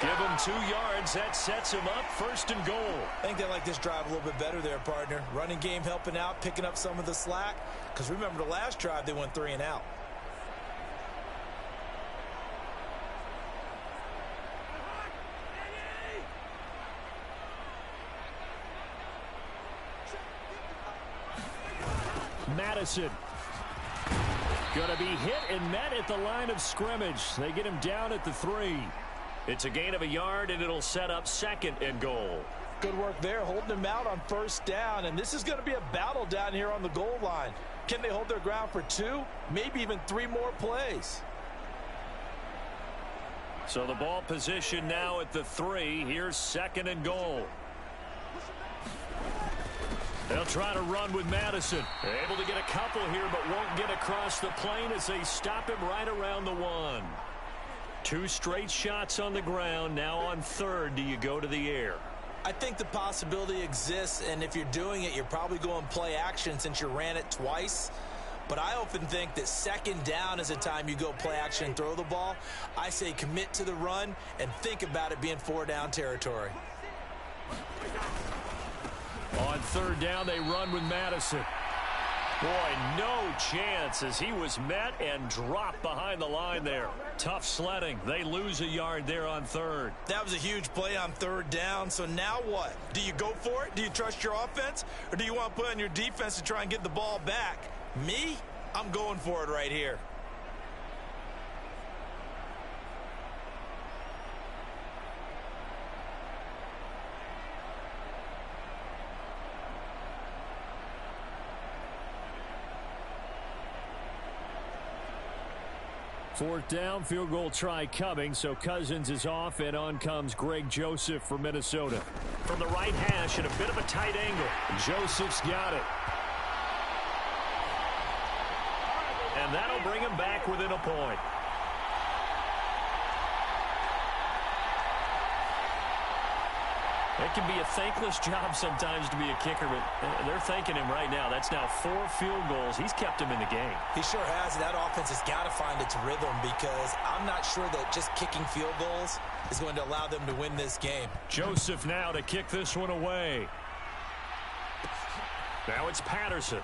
Give him 2 yards. That sets him up 1st and goal. I think they like this drive a little bit better there, partner. Running game helping out, picking up some of the slack. Because remember the last drive, they went 3 and out. Madison. Going to be hit and met at the line of scrimmage. They get him down at the 3. It's a gain of a yard, and it'll set up 2nd and goal. Good work there, holding him out on 1st down. And this is going to be a battle down here on the goal line. Can they hold their ground for 2, maybe even 3 more plays? So the ball position now at the 3. Here's 2nd and goal. They'll try to run with Madison. They're able to get a couple here, but won't get across the plane as they stop him right around the 1. 2 straight shots on the ground. Now on 3rd, do you go to the air? I think the possibility exists, and if you're doing it, you're probably going play action since you ran it twice. But I often think that 2nd down is a time you go play action and throw the ball. I say commit to the run and think about it being 4-down territory. On 3rd down, they run with Madison. Boy, no chance as he was met and dropped behind the line there. Tough sledding. They lose a yard there on 3rd. That was a huge play on 3rd down. So now what? Do you go for it? Do you trust your offense? Or do you want to put on your defense to try and get the ball back? Me? I'm going for it right here. Fourth down, field goal try coming, so Cousins is off, and on comes Greg Joseph for Minnesota. From the right hash at a bit of a tight angle. Joseph's got it. And that'll bring him back within a point. It can be a thankless job sometimes to be a kicker, but they're thanking him right now. That's now 4 field goals. He's kept him in the game. He sure has. That offense has got to find its rhythm because I'm not sure that just kicking field goals is going to allow them to win this game. Joseph now to kick this one away. Now it's Patterson.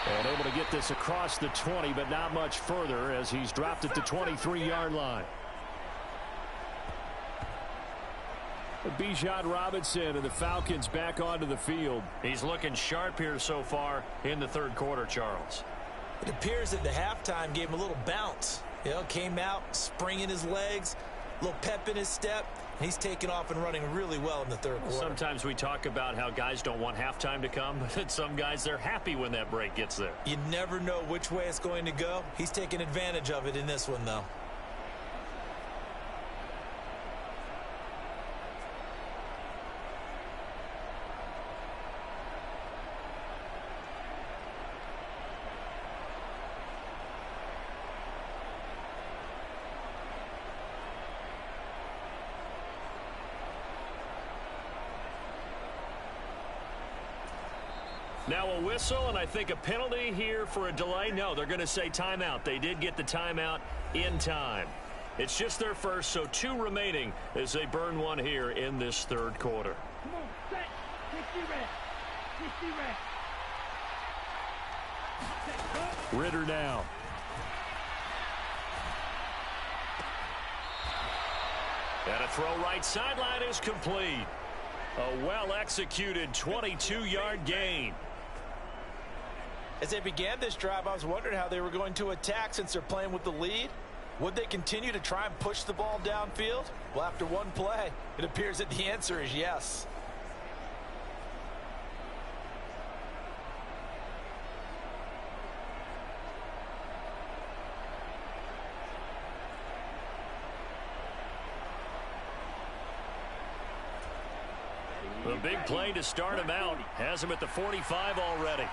And able to get this across the 20, but not much further as he's dropped at the 23-yard line. Bijan Robinson and the Falcons back onto the field. He's looking sharp here so far in the 3rd quarter, Charles. It appears that the halftime gave him a little bounce. Came out, spring in his legs, a little pep in his step, and he's taken off and running really well in the 3rd quarter. Sometimes we talk about how guys don't want halftime to come, but some guys, they're happy when that break gets there. You never know which way it's going to go. He's taking advantage of it in this one, though. Now a whistle, and I think a penalty here for a delay. No, they're going to say timeout. They did get the timeout in time. It's just their first, so 2 remaining as they burn one here in this 3rd quarter. Come on, set. 60 rep. Ritter now. And a throw right sideline is complete. A well-executed 22-yard gain. As they began this drive, I was wondering how they were going to attack since they're playing with the lead. Would they continue to try and push the ball downfield? Well, after one play, it appears that the answer is yes. The big play to start him out has him at the 45 already.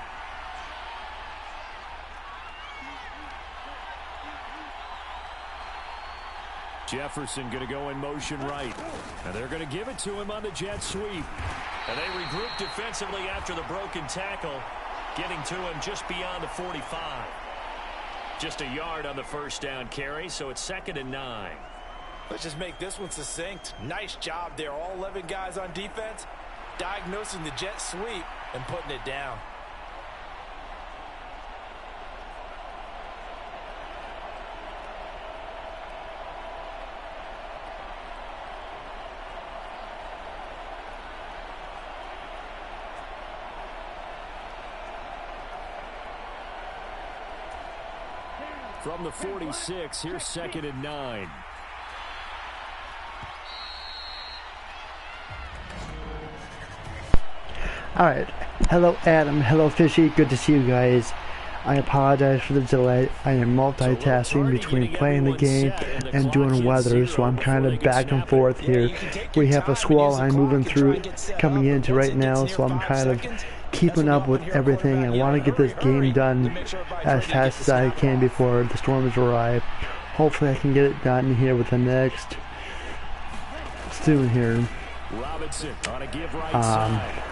Jefferson going to go in motion right. And they're going to give it to him on the jet sweep. And they regroup defensively after the broken tackle, getting to him just beyond the 45. Just a yard on the 1st down carry, so it's 2nd and 9. Let's just make this one succinct. Nice job there. All 11 guys on defense diagnosing the jet sweep and putting it down. From the 46, here's 2nd and 9. Alright, hello Adam, hello Fishy, good to see you guys. I apologize for the delay. I am multitasking between playing the game and doing weather, so I'm kind of back and forth here. We have a squall I'm moving through, coming into right now, so I'm kind of keeping up with everything. I want to get this game done as fast as I can before the storms arrive. Hopefully I can get it done here with the next soon here. Robinson on a give right side.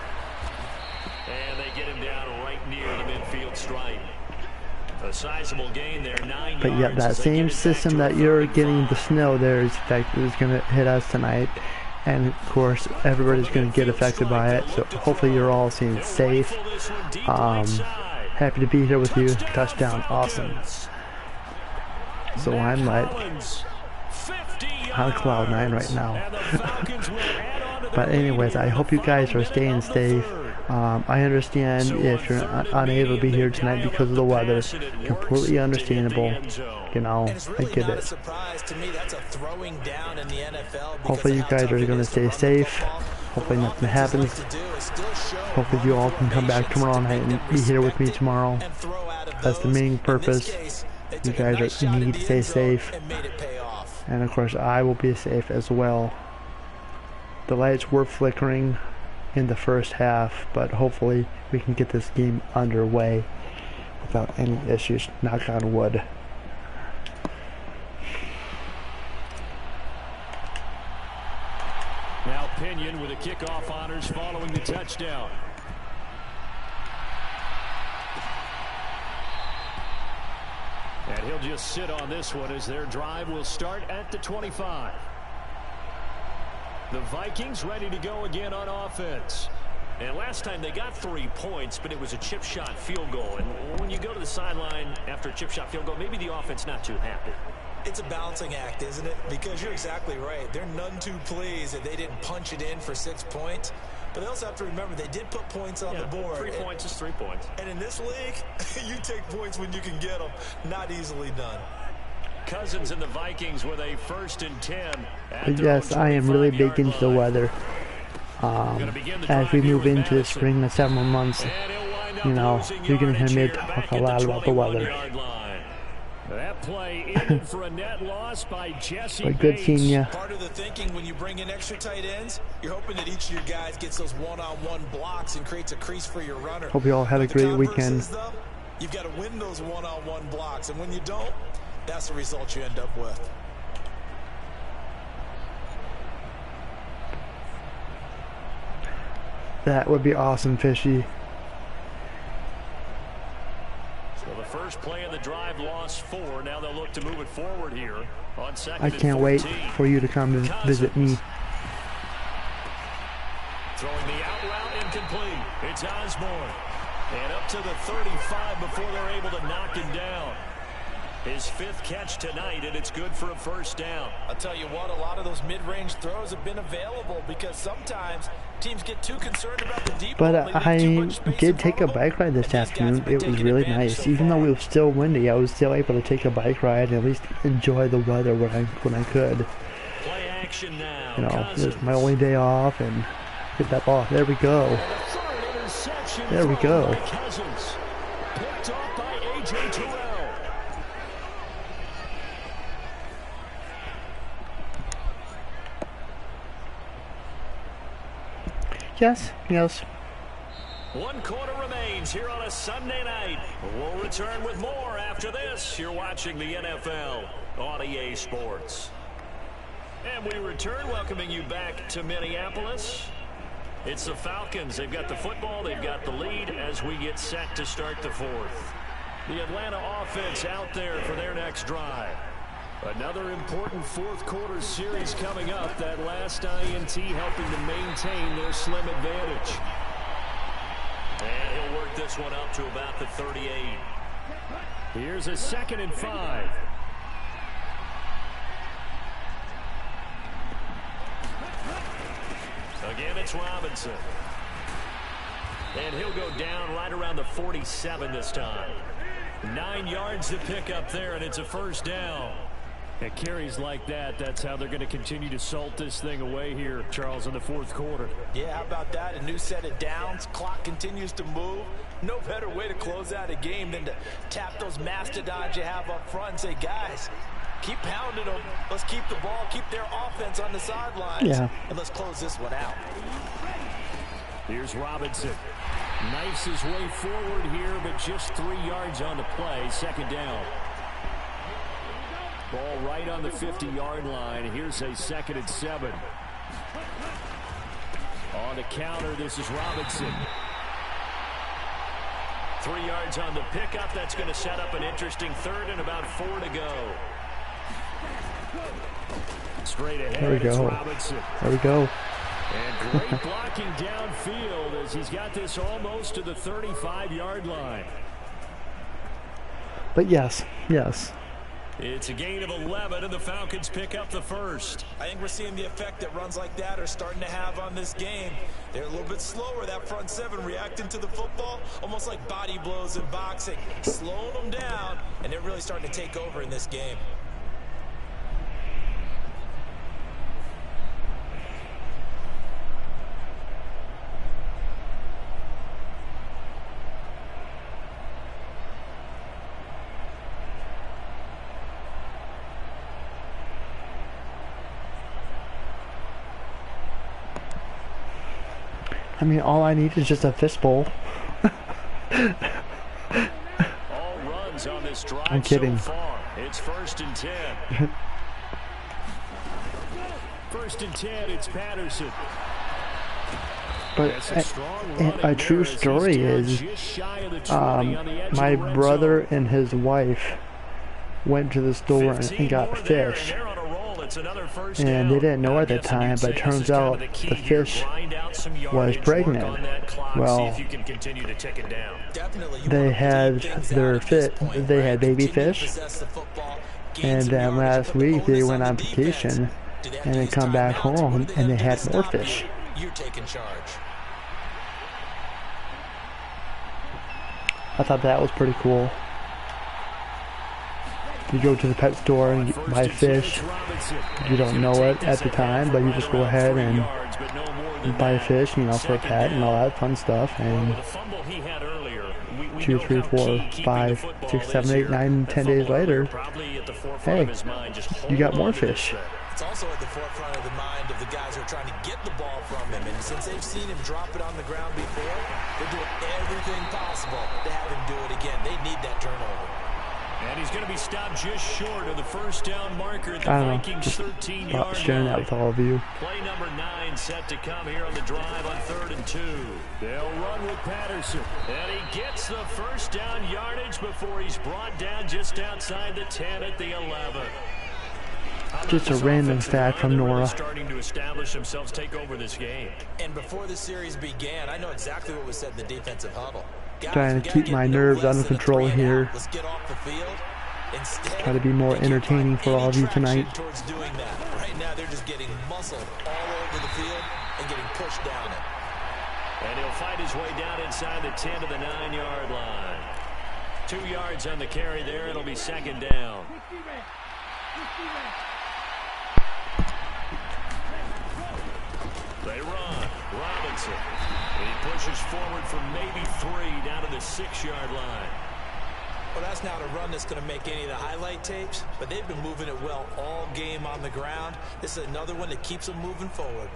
And they get him down right near the midfield stripe. A sizable gain there, 9 but yeah, that same system that you're getting the snow there is going to hit us tonight. And of course, everybody's going to get affected by it. So hopefully you're all staying safe. Happy to be here with you. Touchdown, awesome. So I'm like on cloud 9 right now. But anyways, I hope you guys are staying safe. I understand if you're unable to be here tonight because of the weather. Completely understandable. You know, I get it. Hopefully you guys are going to stay safe. Hopefully nothing happens. Hopefully you all can come back tomorrow night and be here with me tomorrow. That's the main purpose. You guys need to stay safe. And of course I will be safe as well. The lights were flickering in the first half, but hopefully we can get this game underway without any issues. Knock on wood. Now Pinion with a kickoff honors following the touchdown. And he'll just sit on this one as their drive will start at the 25. The Vikings ready to go again on offense. And last time they got 3 points, but it was a chip shot field goal. And when you go to the sideline after a chip shot field goal, maybe the offense not too happy. It's a balancing act, isn't it? Because you're exactly right. They're none too pleased that they didn't punch it in for 6 points. But they also have to remember they did put points on the board. 3 points is 3 points. And in this league, you take points when you can get them. Not easily done. Cousins and the Vikings with a 1st and 10. But yes, I am really big into the weather. As we move into the spring in several months, you know, you're going to hear me talk a lot about the weather. That play ended for a net loss by Jesse But good seeing you. Part of the thinking when you bring in extra tight ends, you're hoping that each of your guys gets those one-on-one blocks and creates a crease for your runner. Hope you all had a great weekend. Though, you've got to win those one-on-one blocks, and when you don't, that's the result you end up with. That would be awesome, Fishy. So the first play of the drive lost 4. Now they'll look to move it forward here on 2nd I can't wait for you to come and visit me. Throwing the out route incomplete. It's Osborne. And up to the 35 before they're able to knock him down. His 5th catch tonight, and it's good for a 1st down. I'll tell you what, a lot of those mid-range throws have been available because sometimes teams get too concerned about the deep. But I did take a bike ride this afternoon. It was really nice. Even though it was still windy, I was still able to take a bike ride and at least enjoy the weather when I could. Play action now. You know, it was my only day off, and hit that ball. There we go. There we go. Cousins. Picked off by A.J. Terrell. Yes, yes. 1 quarter remains here on a Sunday night. We'll return with more after this. You're watching the NFL on EA Sports. And we return, welcoming you back to Minneapolis. It's the Falcons. They've got the football. They've got the lead as we get set to start the 4th. The Atlanta offense out there for their next drive. Another important 4th quarter series coming up. That last INT helping to maintain their slim advantage. And he'll work this one up to about the 38. Here's a 2nd and 5. Again, it's Robinson. And he'll go down right around the 47 this time. 9 yards to pick up there, and it's a first down. At carries like that, that's how they're going to continue to salt this thing away here, Charles, in the fourth quarter. Yeah, how about that? A new set of downs. Clock continues to move. No better way to close out a game than to tap those mastodons you have up front and say, guys, keep pounding them. Let's keep the ball, keep their offense on the sidelines. Yeah. And let's close this one out. Here's Robinson. Knifes his way forward here, but just 3 yards on the play. Second down. Ball right on the 50-yard line. Here's a 2nd and 7. On the counter, this is Robinson. 3 yards on the pickup. That's going to set up an interesting 3rd and about 4 to go. Straight ahead, There we go. Robinson. There we go. And great blocking downfield as he's got this almost to the 35-yard line. But yes. It's a gain of 11, and the Falcons pick up the first. I think we're seeing the effect that runs like that are starting to have on this game. They're a little bit slower, that front seven, reacting to the football, almost like body blows in boxing, slowing them down, and they're really starting to take over in this game. I mean, all I need is just a fistful. All runs on this drive. I'm kidding. So far. It's 1st and 10. 1st and 10, it's Patterson. But a true story is, my brother and his wife went to the store and got fish. And they didn't know at the time, but it turns out the fish was pregnant. Well, they had they had baby fish, and then last week they went on vacation, and they come back home and they had more fish. You're taking charge. I thought that was pretty cool. You go to the pet store and buy fish. You don't know it at the time, but you just go ahead and buy fish, for a pet and all that fun stuff. And 2, 3, 4, 5, 6, 7, 8, 9, 10 days later, hey, you got more fish. It's also at the forefront of the mind of the guys who are trying to get the ball from him. And since they've seen him drop it on the ground before, they're doing everything possible to have him do it again. They need that turnover. And he's going to be stopped just short of the first down marker at the I don't know, Vikings' just 13-yard sharing that with all of you. Play number 9 set to come here on the drive on 3rd and 2. They'll run with Patterson. And he gets the first down yardage before he's brought down just outside the 10 at the 11. Just a random fact from N.O.R.A. Starting to establish themselves, take over this game. And before the series began, I know exactly what was said in the defensive huddle. Guys, trying to keep my nerves under control here. Let's get off the field. Instead, try to be more entertaining for all of you tonight. Towards doing that. Right now, they're just getting muscled all over the field and getting pushed down it. And he'll fight his way down inside the 10 to the 9-yard line. 2 yards on the carry there. It'll be 2nd down. They run. Robinson. He pushes forward for maybe 3 down to the 6-yard line. Well, that's not a run that's going to make any of the highlight tapes, but they've been moving it well all game on the ground. This is another one that keeps them moving forward.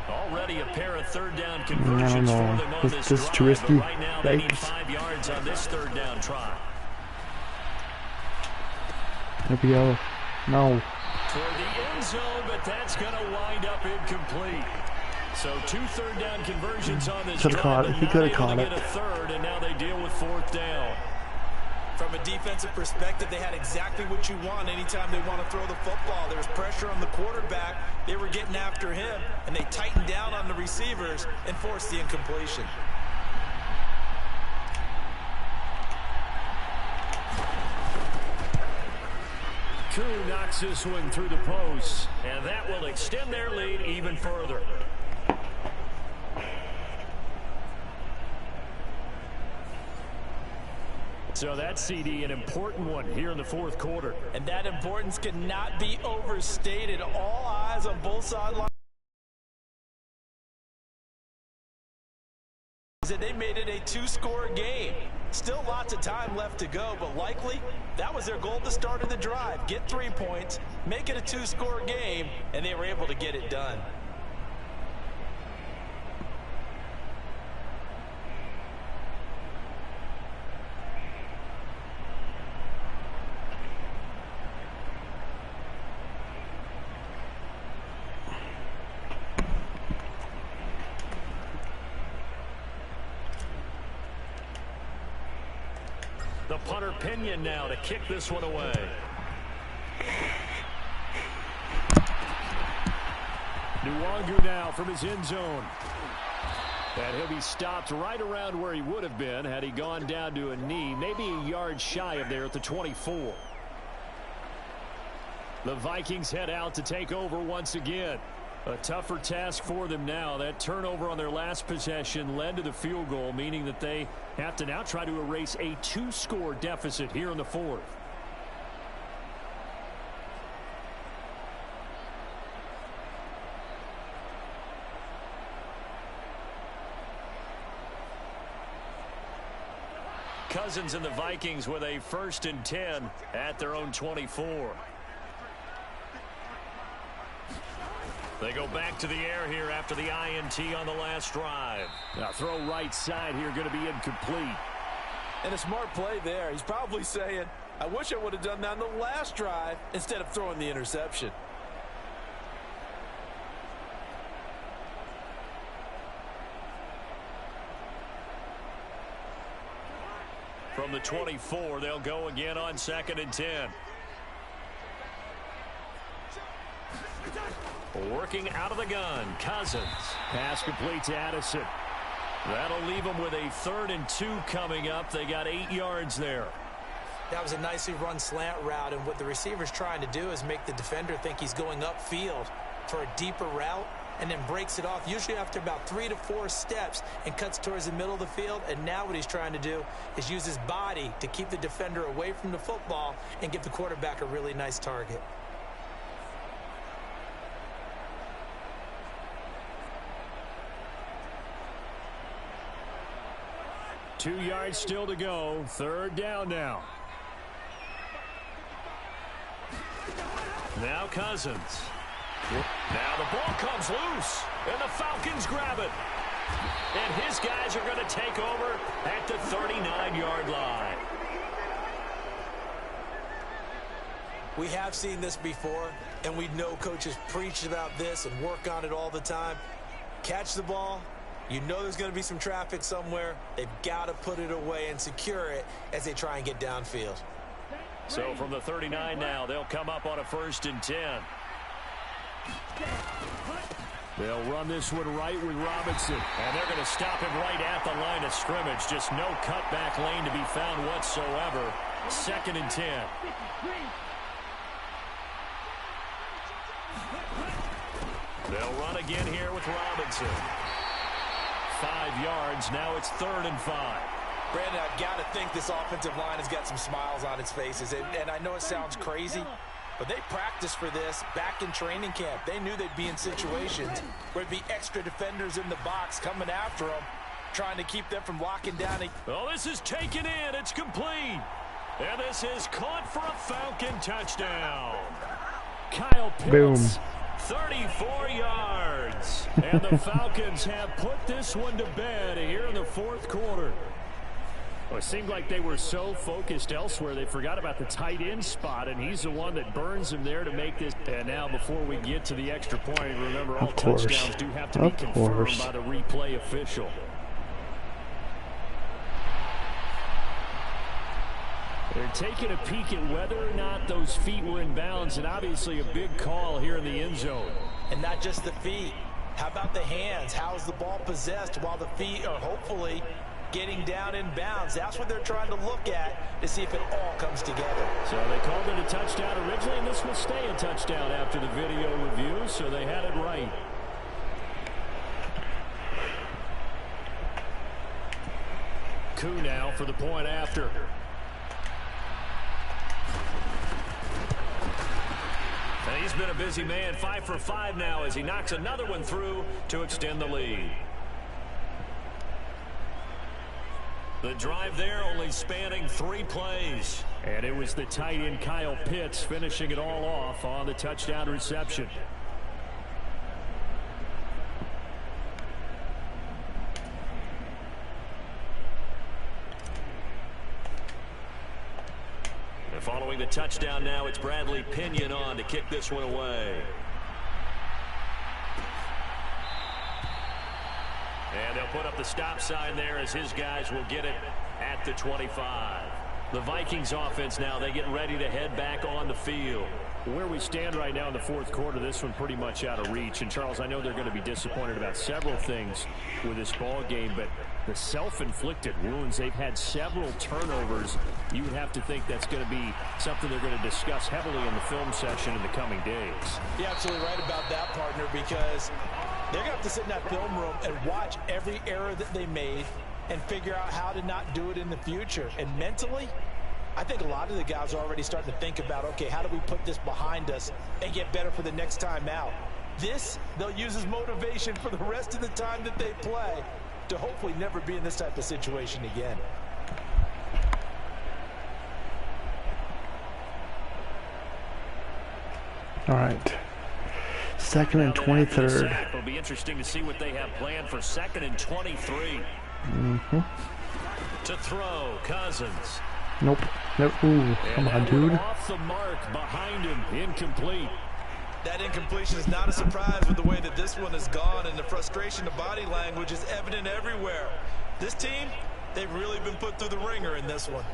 Already a pair of 3rd down conversions for them on this drive, too risky. But right now they need 5 yards on this 3rd down try. There we go. No. Toward the end zone, but that's going to wind up incomplete. So 2 3rd down conversions on this drive. He could have caught it. A 3rd, and now they deal with 4th down. From a defensive perspective, they had exactly what you want anytime they want to throw the football. There was pressure on the quarterback. They were getting after him, and they tightened down on the receivers and forced the incompletion. Koo knocks this one through the post, and that will extend their lead even further. So that CD, an important one here in the fourth quarter. And that importance cannot be overstated. All eyes on both sidelines. They made it a two-score game. Still lots of time left to go, but likely that was their goal at the start of the drive. Get 3 points, make it a two-score game, and they were able to get it done. The punter Pinion now to kick this one away. Nwangu now from his end zone. And he'll be stopped right around where he would have been had he gone down to a knee, maybe a yard shy of there at the 24. The Vikings head out to take over once again. A tougher task for them now. That turnover on their last possession led to the field goal, meaning that they have to now try to erase a two-score deficit here in the fourth. Cousins and the Vikings with a 1st and 10 at their own 24. They go back to the air here after the INT on the last drive. Now throw right side here, going to be incomplete. And a smart play there. He's probably saying, I wish I would have done that on the last drive instead of throwing the interception. From the 24, they'll go again on 2nd and 10. Working out of the gun, Cousins. Pass complete to Addison. That'll leave them with a 3rd and 2 coming up. They got 8 yards there. That was a nicely run slant route, and what the receiver's trying to do is make the defender think he's going upfield for a deeper route and then breaks it off, usually after about 3 to 4 steps, and cuts towards the middle of the field. And now what he's trying to do is use his body to keep the defender away from the football and give the quarterback a really nice target. Two yards still to go. 3rd down now. Now Cousins. Now the ball comes loose, and the Falcons grab it. And his guys are going to take over at the 39-yard line. We have seen this before, and we know coaches preach about this and work on it all the time. Catch the ball. You know there's going to be some traffic somewhere. They've got to put it away and secure it as they try and get downfield. So from the 39 now, they'll come up on a 1st and 10. They'll run this one right with Robinson. And they're going to stop him right at the line of scrimmage. Just no cutback lane to be found whatsoever. 2nd and 10. They'll run again here with Robinson. 5 yards. Now it's 3rd and 5. Brandon, I've got to think this offensive line has got some smiles on its faces. And I know it sounds crazy, but they practiced for this back in training camp. They knew they'd be in situations where there'd be extra defenders in the box coming after them, trying to keep them from locking down. Oh, this is taken in. It's complete. And this is caught for a Falcon touchdown. Kyle Pitts. Boom. 34 yards. And the Falcons have put this one to bed here in the 4th quarter. Well, it seemed like they were so focused elsewhere, they forgot about the tight end spot, and he's the one that burns him there to make this. And now before we get to the extra point, remember all touchdowns do have to be confirmed by the replay official. They're taking a peek at whether or not those feet were in bounds, and obviously a big call here in the end zone. And not just the feet. How about the hands? How is the ball possessed while the feet are hopefully getting down in bounds? That's what they're trying to look at to see if it all comes together. So they called it a touchdown originally, and this will stay a touchdown after the video review, so they had it right. Coup now for the point after. And he's been a busy man, 5 for 5 now as he knocks another one through to extend the lead. The drive there only spanning 3 plays. And it was the tight end Kyle Pitts finishing it all off on the touchdown reception. And following the touchdown now, it's Bradley Pinion on to kick this one away. And they'll put up the stop sign there as his guys will get it at the 25. The Vikings offense now, they get ready to head back on the field. Where we stand right now in the fourth quarter, this one pretty much out of reach. And, Charles, I know they're going to be disappointed about several things with this ball game, but the self-inflicted wounds, they've had several turnovers. You would have to think that's going to be something they're going to discuss heavily in the film session in the coming days. You're absolutely right about that, partner, because they're going to have to sit in that film room and watch every error that they made and figure out how to not do it in the future. And mentally, I think a lot of the guys are already starting to think about, okay, how do we put this behind us and get better for the next time out? This, they'll use as motivation for the rest of the time that they play to hopefully never be in this type of situation again. All right. 2nd and 23rd. It'll be interesting to see what they have planned for 2nd and 23. To throw, Cousins. Nope. Ooh, come on, dude. Off the mark, behind him, incomplete. That incompletion is not a surprise with the way that this one has gone, and the frustration of body language is evident everywhere. This team, they've really been put through the ringer in this one.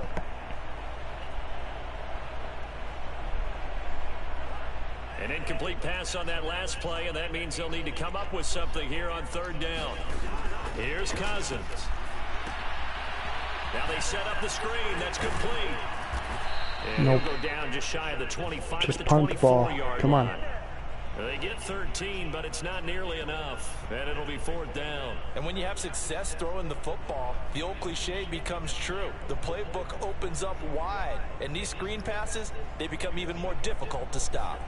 An incomplete pass on that last play, and that means they'll need to come up with something here on 3rd down. Here's Cousins. Now they set up the screen. That's complete. And nope. He'll go down just shy of the 25 just to the punt the ball. 24-yard Come on. line. They get 13, but it's not nearly enough, and it'll be 4th down. And when you have success throwing the football, the old cliche becomes true. The playbook opens up wide, and these screen passes, they become even more difficult to stop.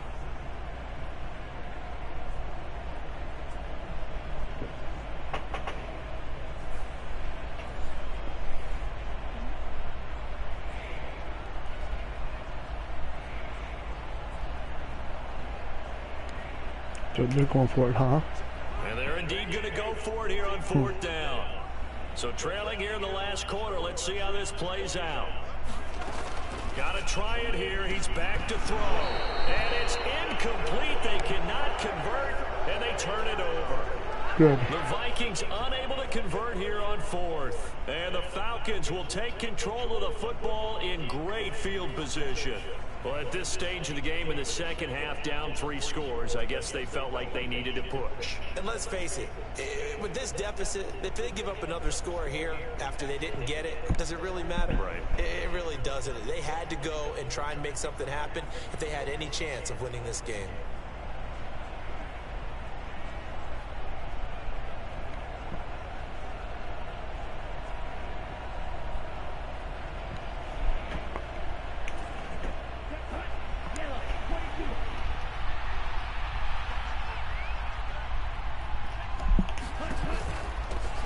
They're going for it, huh? And they're indeed going to go for it here on 4th down. So trailing here in the last quarter, let's see how this plays out. Got to try it here. He's back to throw. And it's incomplete. They cannot convert, and they turn it over. Good. The Vikings unable to convert here on 4th. And the Falcons will take control of the football in great field position. Well, at this stage of the game in the second half, down 3 scores, I guess they felt like they needed to push. And let's face it, with this deficit, if they give up another score here after they didn't get it, does it really matter? Right. It really doesn't. They had to go and try and make something happen if they had any chance of winning this game.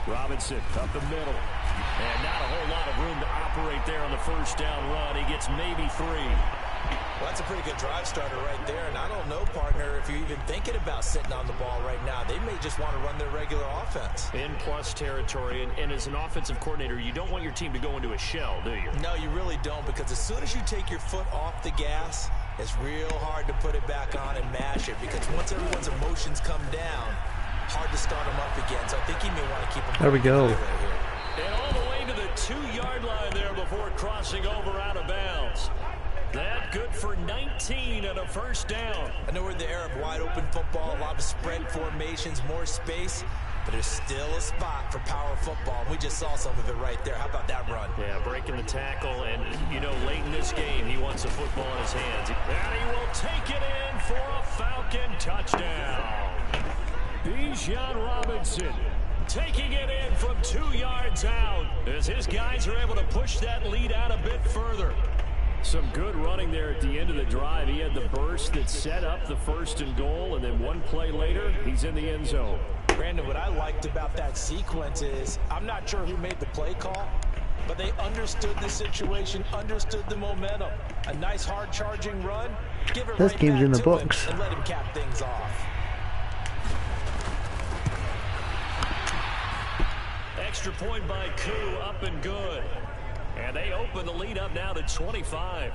Robinson up the middle. And not a whole lot of room to operate there on the 1st down run. He gets maybe 3. Well, that's a pretty good drive starter right there. And I don't know, partner, if you're even thinking about sitting on the ball right now. They may just want to run their regular offense. In plus territory, and as an offensive coordinator, you don't want your team to go into a shell, do you? No, you really don't, because as soon as you take your foot off the gas, it's real hard to put it back on and mash it, because once everyone's emotions come down, hard to start them up again. So I think he may want to keep them. There we go. And all the way to the 2-yard line there before crossing over out of bounds. That good for 19 and a first down. I know we're in the era of wide-open football, a lot of spread formations, more space, but there's still a spot for power football. We just saw some of it right there. How about that run? Yeah, breaking the tackle, and, you know, late in this game, he wants the football in his hands. And he will take it in for a Falcon touchdown. Bijan Robinson taking it in from 2 yards out as his guys are able to push that lead out a bit further. Some good running there at the end of the drive. He had the burst that set up the 1st and goal, and then one play later, he's in the end zone. Brandon, what I liked about that sequence is I'm not sure who made the play call, but they understood the situation, understood the momentum. A nice hard-charging run. Give it this right game's back in the to books. him and let him cap things off. Extra point by Koo, up and good. And they open the lead up now to 25.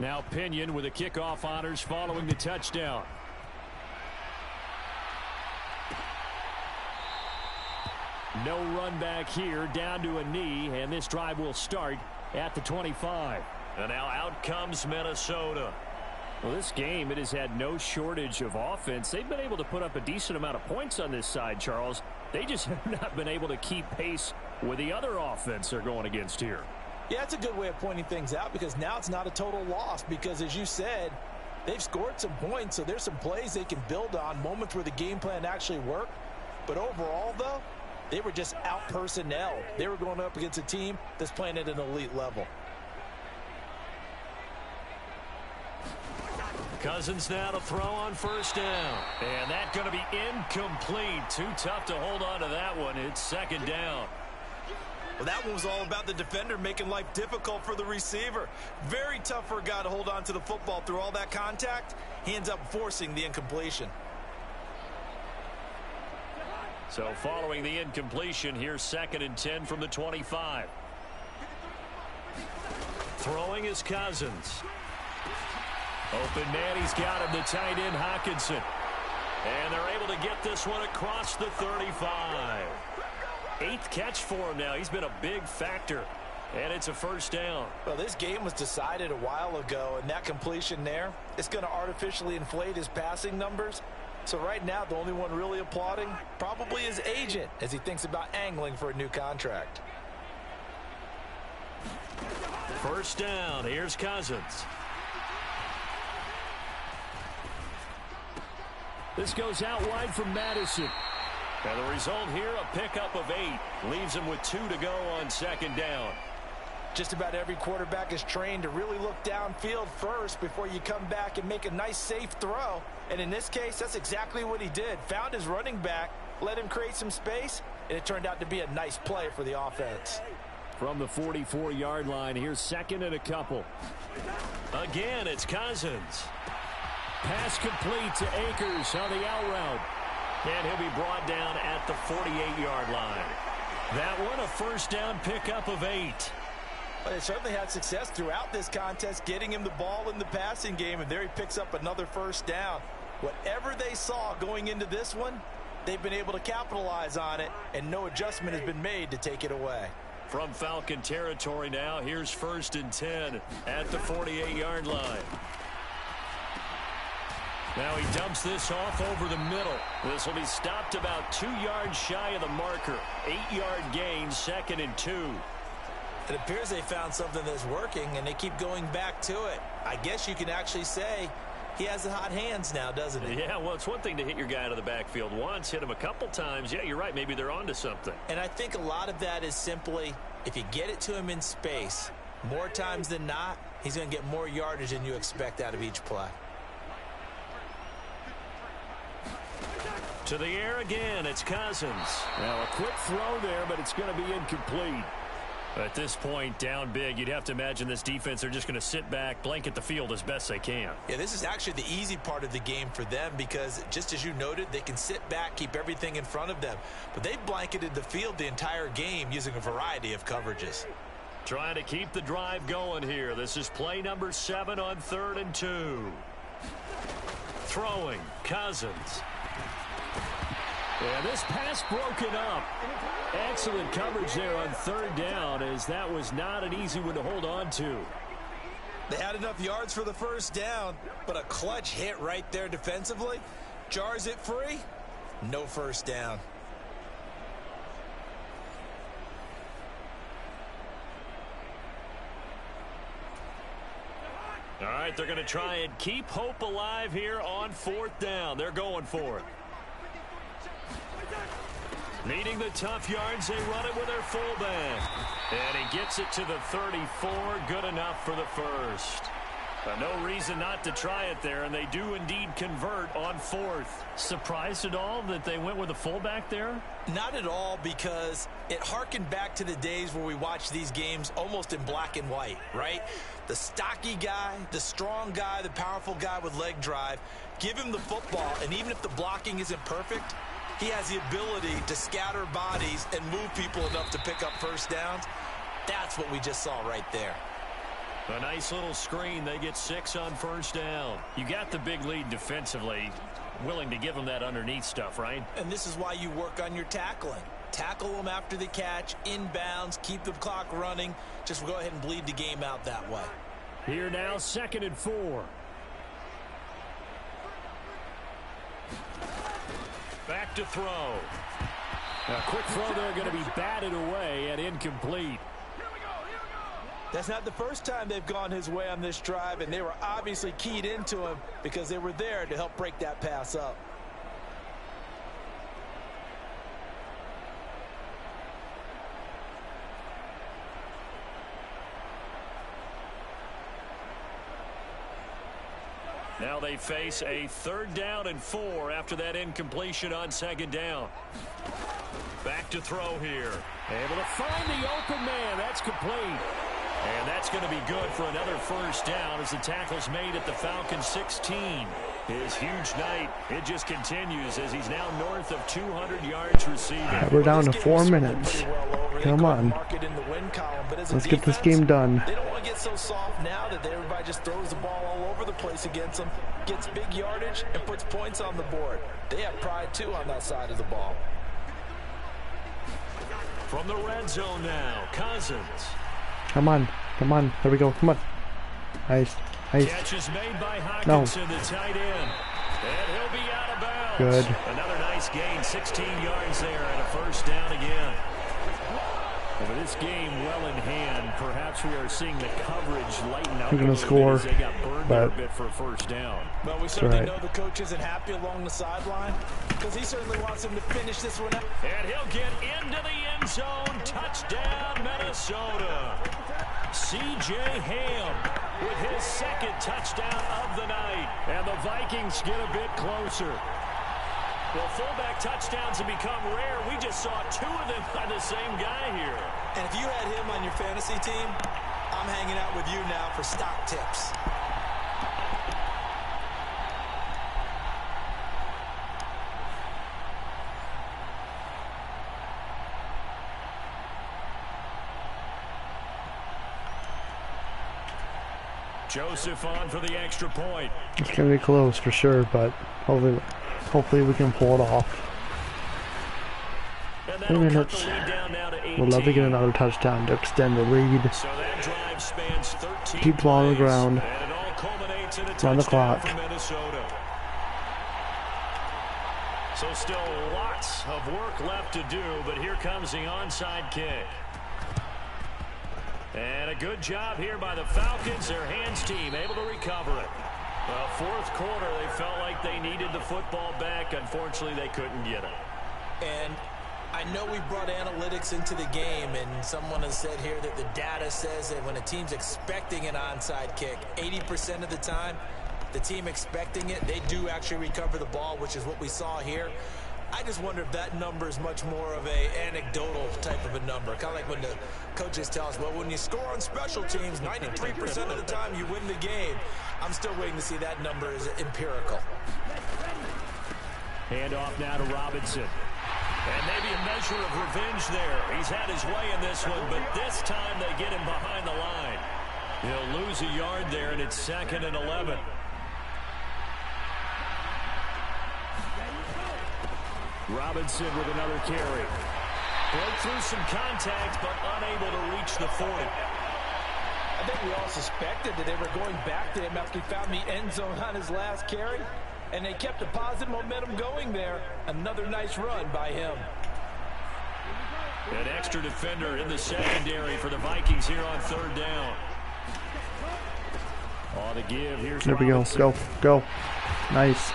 Now Pinion with the kickoff honors following the touchdown. No run back here, down to a knee, and this drive will start at the 25. And now out comes Minnesota. Well, this game, it has had no shortage of offense. They've been able to put up a decent amount of points on this side, Charles. They just have not been able to keep pace with the other offense they're going against here. Yeah, it's a good way of pointing things out because now it's not a total loss because, as you said, they've scored some points, so there's some plays they can build on, moments where the game plan actually worked. But overall, though, they were just out-personnel. They were going up against a team that's playing at an elite level. Cousins now to throw on 1st down. And that's going to be incomplete. Too tough to hold on to that one. It's 2nd down. Well, that one was all about the defender making life difficult for the receiver. Very tough for a guy to hold on to the football through all that contact. He ends up forcing the incompletion. So following the incompletion, here's 2nd and 10 from the 25. Throwing is Cousins. Open man, he's got him, the tight end Hockenson. And they're able to get this one across the 35. 8th catch for him now. He's been a big factor. And it's a 1st down. Well, this game was decided a while ago, and that completion there, it's going to artificially inflate his passing numbers. So right now, the only one really applauding probably his agent as he thinks about angling for a new contract. 1st down. Here's Cousins. This goes out wide from Madison. And the result here, a pickup of 8. Leaves him with 2 to go on 2nd down. Just about every quarterback is trained to really look downfield first before you come back and make a nice, safe throw. And in this case, that's exactly what he did. Found his running back, let him create some space, and it turned out to be a nice play for the offense. From the 44-yard line, here's 2nd and a couple. Again, it's Cousins. Pass complete to Akers on the out route. And he'll be brought down at the 48-yard line. That one, a 1st down pickup of 8. But they certainly had success throughout this contest, getting him the ball in the passing game, and there he picks up another 1st down. Whatever they saw going into this one, they've been able to capitalize on it, and no adjustment has been made to take it away. From Falcon territory now, here's 1st and 10 at the 48-yard line. Now he dumps this off over the middle. This will be stopped about 2 yards shy of the marker. 8-yard gain, 2nd and 2. It appears they found something that's working, and they keep going back to it. I guess you can actually say he has the hot hands now, doesn't he? Yeah, well, it's one thing to hit your guy out of the backfield once, hit him a couple times. Yeah, you're right. Maybe they're onto something. And I think a lot of that is simply if you get it to him in space, more times than not, he's going to get more yardage than you expect out of each play. To the air again, it's Cousins. Now a quick throw there, but it's going to be incomplete. At this point, down big, you'd have to imagine this defense, they're just going to sit back, blanket the field as best they can. Yeah, this is actually the easy part of the game for them because, just as you noted, they can sit back, keep everything in front of them. But they've blanketed the field the entire game using a variety of coverages. Trying to keep the drive going here. This is play number 7 on 3rd and 2. Throwing, Cousins. Yeah, this pass broken up. Excellent coverage there on 3rd down, as that was not an easy one to hold on to. They had enough yards for the first down, but a clutch hit right there defensively jars it free. No first down. All right, they're going to try and keep hope alive here on 4th down. They're going for it. Needing the tough yards, they run it with their fullback. And he gets it to the 34. Good enough for the first. No reason not to try it there, and they do indeed convert on 4th. Surprised at all that they went with a fullback there? Not at all, because it harkened back to the days where we watched these games almost in black and white, right? The stocky guy, the strong guy, the powerful guy with leg drive. Give him the football, and even if the blocking isn't perfect, he has the ability to scatter bodies and move people enough to pick up first downs. That's what we just saw right there. A nice little screen. They get 6 on first down. You got the big lead defensively. Willing to give them that underneath stuff, right? And this is why you work on your tackling. Tackle them after the catch, inbounds, keep the clock running. Just go ahead and bleed the game out that way. Here now, 2nd and 4. Back to throw. A quick throw there, going to be batted away and incomplete. That's not the first time they've gone his way on this drive, and they were obviously keyed into him because they were there to help break that pass up. Now they face a 3rd down and 4 after that incompletion on 2nd down. Back to throw here. Able to find the open man. That's complete. And that's going to be good for another first down as the tackle's made at the Falcons 16. His huge night, it just continues as he's now north of 200 yards receiving. Right, we're down to 4 minutes. Come on. Let's get this game done. They don't want to get so soft now that everybody just throws the ball all over the place against them, gets big yardage, and puts points on the board. They have pride, too, on that side of the ball. From the red zone now, Cousins. Come on. Come on. There we go. Come on. Nice. Nice. Catch is made by Hawkinson, the tight end. And he'll be out of bounds. Good. Another nice gain, 16 yards there, and a first down again. With this game well in hand, perhaps we are seeing the coverage lighten up. We're going to score, they got burned a bit for a first down. Well, we certainly know the coach isn't happy along the sideline because he certainly wants him to finish this one up. And he'll get into the end zone. Touchdown, Minnesota. C.J. Ham with his 2nd touchdown of the night. And the Vikings get a bit closer. Well, fullback touchdowns have become rare. We just saw 2 of them by the same guy here. And if you had him on your fantasy team, I'm hanging out with you now for stock tips. Joseph on for the extra point. It's going to be close for sure, but hopefully we can pull it off. 3 minutes. We'd love to get another touchdown to extend the lead. So that drive spans 13 Keep the ball on the ground. And it all culminates in a Run the touchdown clock. for Minnesota. So still lots of work left to do, but here comes the onside kick. And a good job here by the Falcons, their hands team, able to recover it. Well, 4th quarter, they felt like they needed the football back. Unfortunately, they couldn't get it. And I know we brought analytics into the game, and someone has said here that the data says that when a team's expecting an onside kick, 80% of the time, the team expecting it, they do actually recover the ball, which is what we saw here. I just wonder if that number is much more of a anecdotal type of a number. Kind of like when the coaches tell us, well, when you score on special teams, 93% of the time you win the game. I'm still waiting to see that number is empirical. Hand off now to Robinson. And maybe a measure of revenge there. He's had his way in this one, but this time they get him behind the line. He'll lose a yard there, and it's 2nd and 11. Robinson with another carry. Broke through some contact, but unable to reach the 40. I think we all suspected that they were going back to him after he found the end zone on his last carry, and they kept the positive momentum going there. Another nice run by him. An extra defender in the secondary for the Vikings here on 3rd down. On the give, here's there we go. Go. Nice.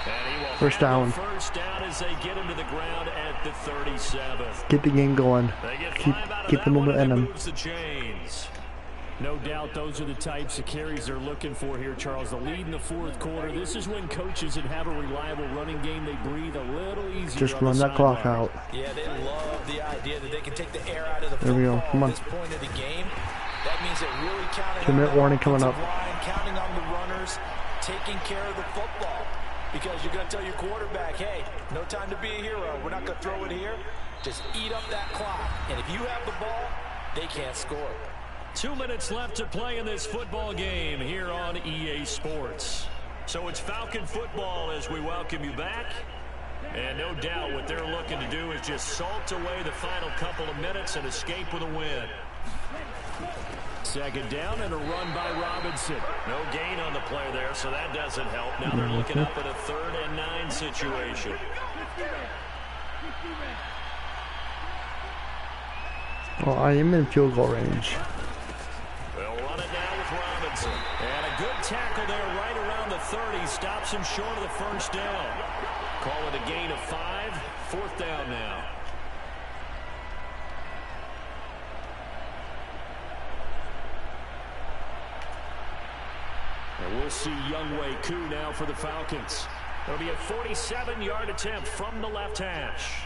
First down. First down as they get him to the ground at the 37. Get the game going. Keep the momentum. No doubt those are the types of carries they're looking for here, Charles. The lead in the 4th quarter. This is when coaches that have a reliable running game, they breathe a little easier. Just run that clock out. Yeah, they love the idea that they can take the air out of the football. There we go. Come on. At this point of the game. That means they're really counting 2-minute warning coming up. Line, counting on the runners, taking care of the football. Because you're going to tell your quarterback, hey, no time to be a hero. We're not going to throw it here. Just eat up that clock. And if you have the ball, they can't score. 2 minutes left to play in this football game here on EA Sports. So it's Falcon football as we welcome you back. And no doubt what they're looking to do is just salt away the final couple of minutes and escape with a win. 2nd down and a run by Robinson. No gain on the play there, so that doesn't help. Now they're looking up at a 3rd and 9 situation. Well, I am in field goal range. They'll run it now with Robinson. And a good tackle there right around the 30. Stops him short of the first down. Call it a gain of 5. 4th down now. And we'll see Younghoe Koo now for the Falcons. It'll be a 47-yard attempt from the left hash.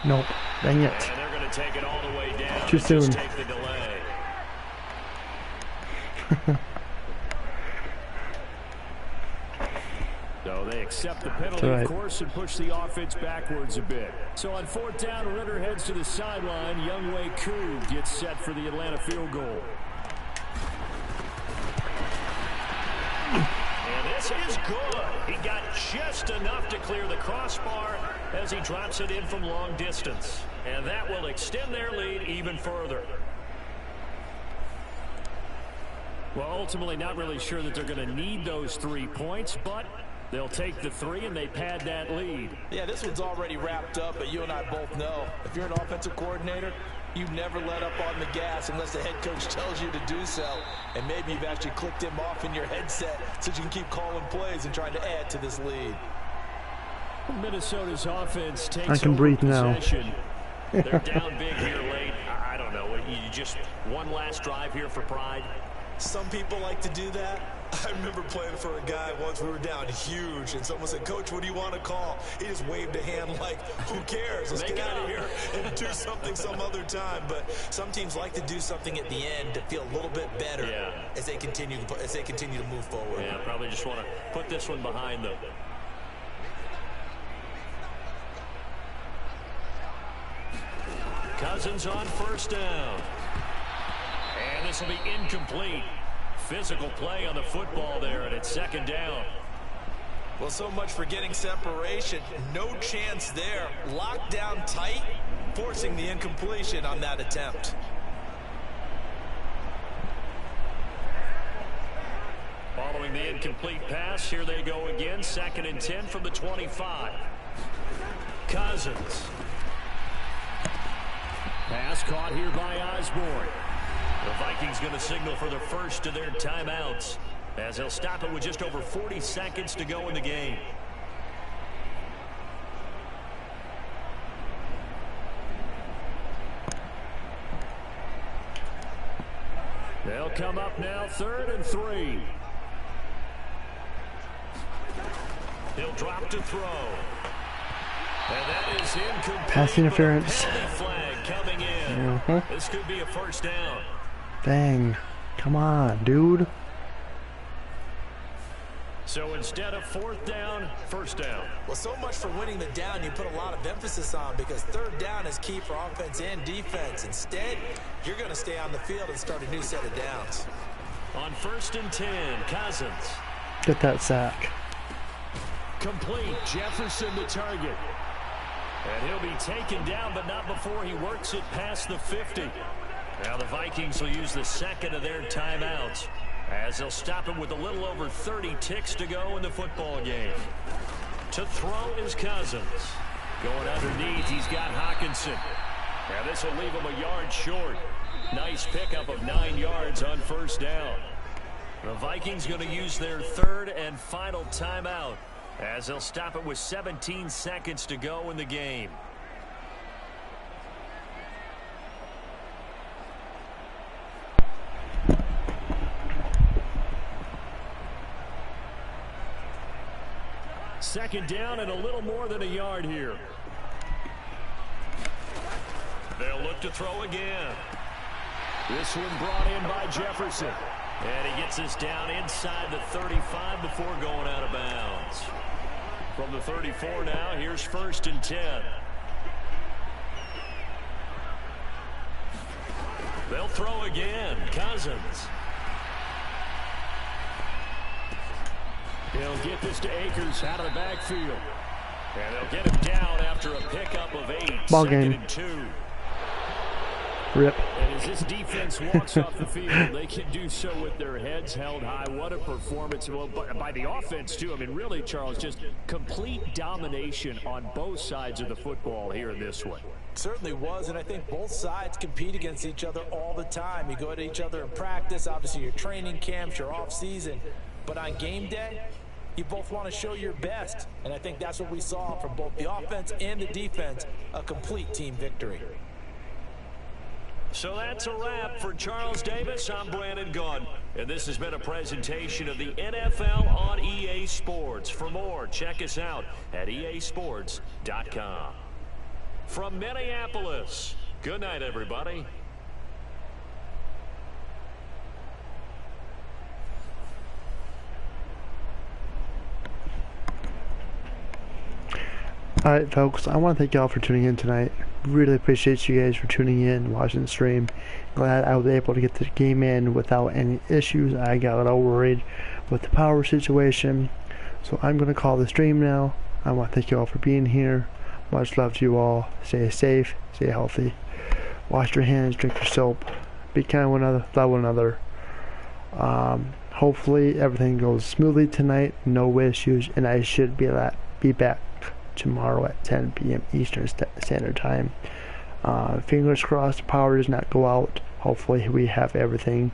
Nope. Dang it. And they're going to take it all the way down. Too soon. Take the delay. So they accept the penalty, of course, and push the offense backwards a bit. So on 4th down, Ritter heads to the sideline. Younghoe Koo gets set for the Atlanta field goal. And this is good. He got just enough to clear the crossbar as he drops it in from long distance. And that will extend their lead even further. Well, ultimately not really sure that they're going to need those 3 points, but they'll take the 3 and they pad that lead. Yeah, this one's already wrapped up, but you and I both know if you're an offensive coordinator, you never let up on the gas unless the head coach tells you to do so. And maybe you've actually clicked him off in your headset so you can keep calling plays and trying to add to this lead. Minnesota's offense takes I can breathe now. They're down big here late. I don't know. You just one last drive here for pride. Some people like to do that. I remember playing for a guy once. We were down huge, and someone said, "Coach, what do you want to call?" He just waved a hand like, "Who cares? Let's get out of here and do something some other time." But some teams like to do something at the end to feel a little bit better as they continue to move forward. Yeah, probably just want to put this one behind them. Cousins on 1st down. And this will be incomplete. Physical play on the football there, and it's 2nd down. Well, so much for getting separation. No chance there. Locked down tight, forcing the incompletion on that attempt. Following the incomplete pass, here they go again. 2nd and 10 from the 25. Cousins. Pass caught here by Osborne. The Vikings going to signal for the first of their timeouts. as he'll stop it with just over 40 seconds to go in the game. They'll come up now, 3rd and 3. He'll drop to throw. And that is incomplete. Pass interference. Flag coming in. This could be a first down. Dang. Come on, dude. So instead of 4th down, 1st down. Well, so much for winning the down you put a lot of emphasis on, because 3rd down is key for offense and defense. Instead, you're going to stay on the field and start a new set of downs. On 1st and 10, Cousins. Get that sack. Complete. Jefferson the target. And he'll be taken down, but not before he works it past the 50. Now the Vikings will use the 2nd of their timeouts, as they'll stop him with a little over 30 ticks to go in the football game. To throw is Cousins. Going underneath, he's got Hawkinson. Now this will leave him a yard short. Nice pickup of 9 yards on 1st down. The Vikings going to use their 3rd and final timeout, as they'll stop it with 17 seconds to go in the game. Second down and a little more than a yard here. They'll look to throw again. This one brought in by Jefferson. And he gets us down inside the 35 before going out of bounds. From the 34 now, here's 1st and 10. They'll throw again. Cousins. He'll get this to Akers out of the backfield. And they'll get him down after a pickup of 8. Ball 2nd game. and 2. Rip. And as this defense walks off the field, they can do so with their heads held high. What a performance by the offense, too. I mean, really, Charles, just complete domination on both sides of the football here in this one. Certainly was, and I think both sides compete against each other all the time. You go at each other in practice, obviously your training camps, your off-season. But on game day, you both want to show your best. And I think that's what we saw from both the offense and the defense, a complete team victory. So that's a wrap for Charles Davis. I'm Brandon Gaudin, and this has been a presentation of the NFL on EA Sports. For more, check us out at easports.com. From Minneapolis, good night, everybody. Alright folks, I want to thank y'all for tuning in tonight. Really appreciate you guys for tuning in, watching the stream. Glad I was able to get the game in without any issues. I got a little worried with the power situation. So I'm going to call the stream now. I want to thank you all for being here. Much love to you all. Stay safe, stay healthy. Wash your hands, drink your soap. Be kind to one another, love one another. Hopefully everything goes smoothly tonight. No issues, and I should be back tomorrow at 10 p.m. Eastern Standard Time. Fingers crossed the power does not go out. Hopefully we have everything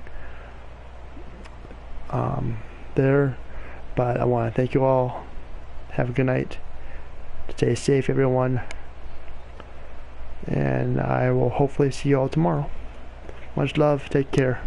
there. But I want to thank you all. Have a good night. Stay safe, everyone. And I will hopefully see you all tomorrow. Much love. Take care.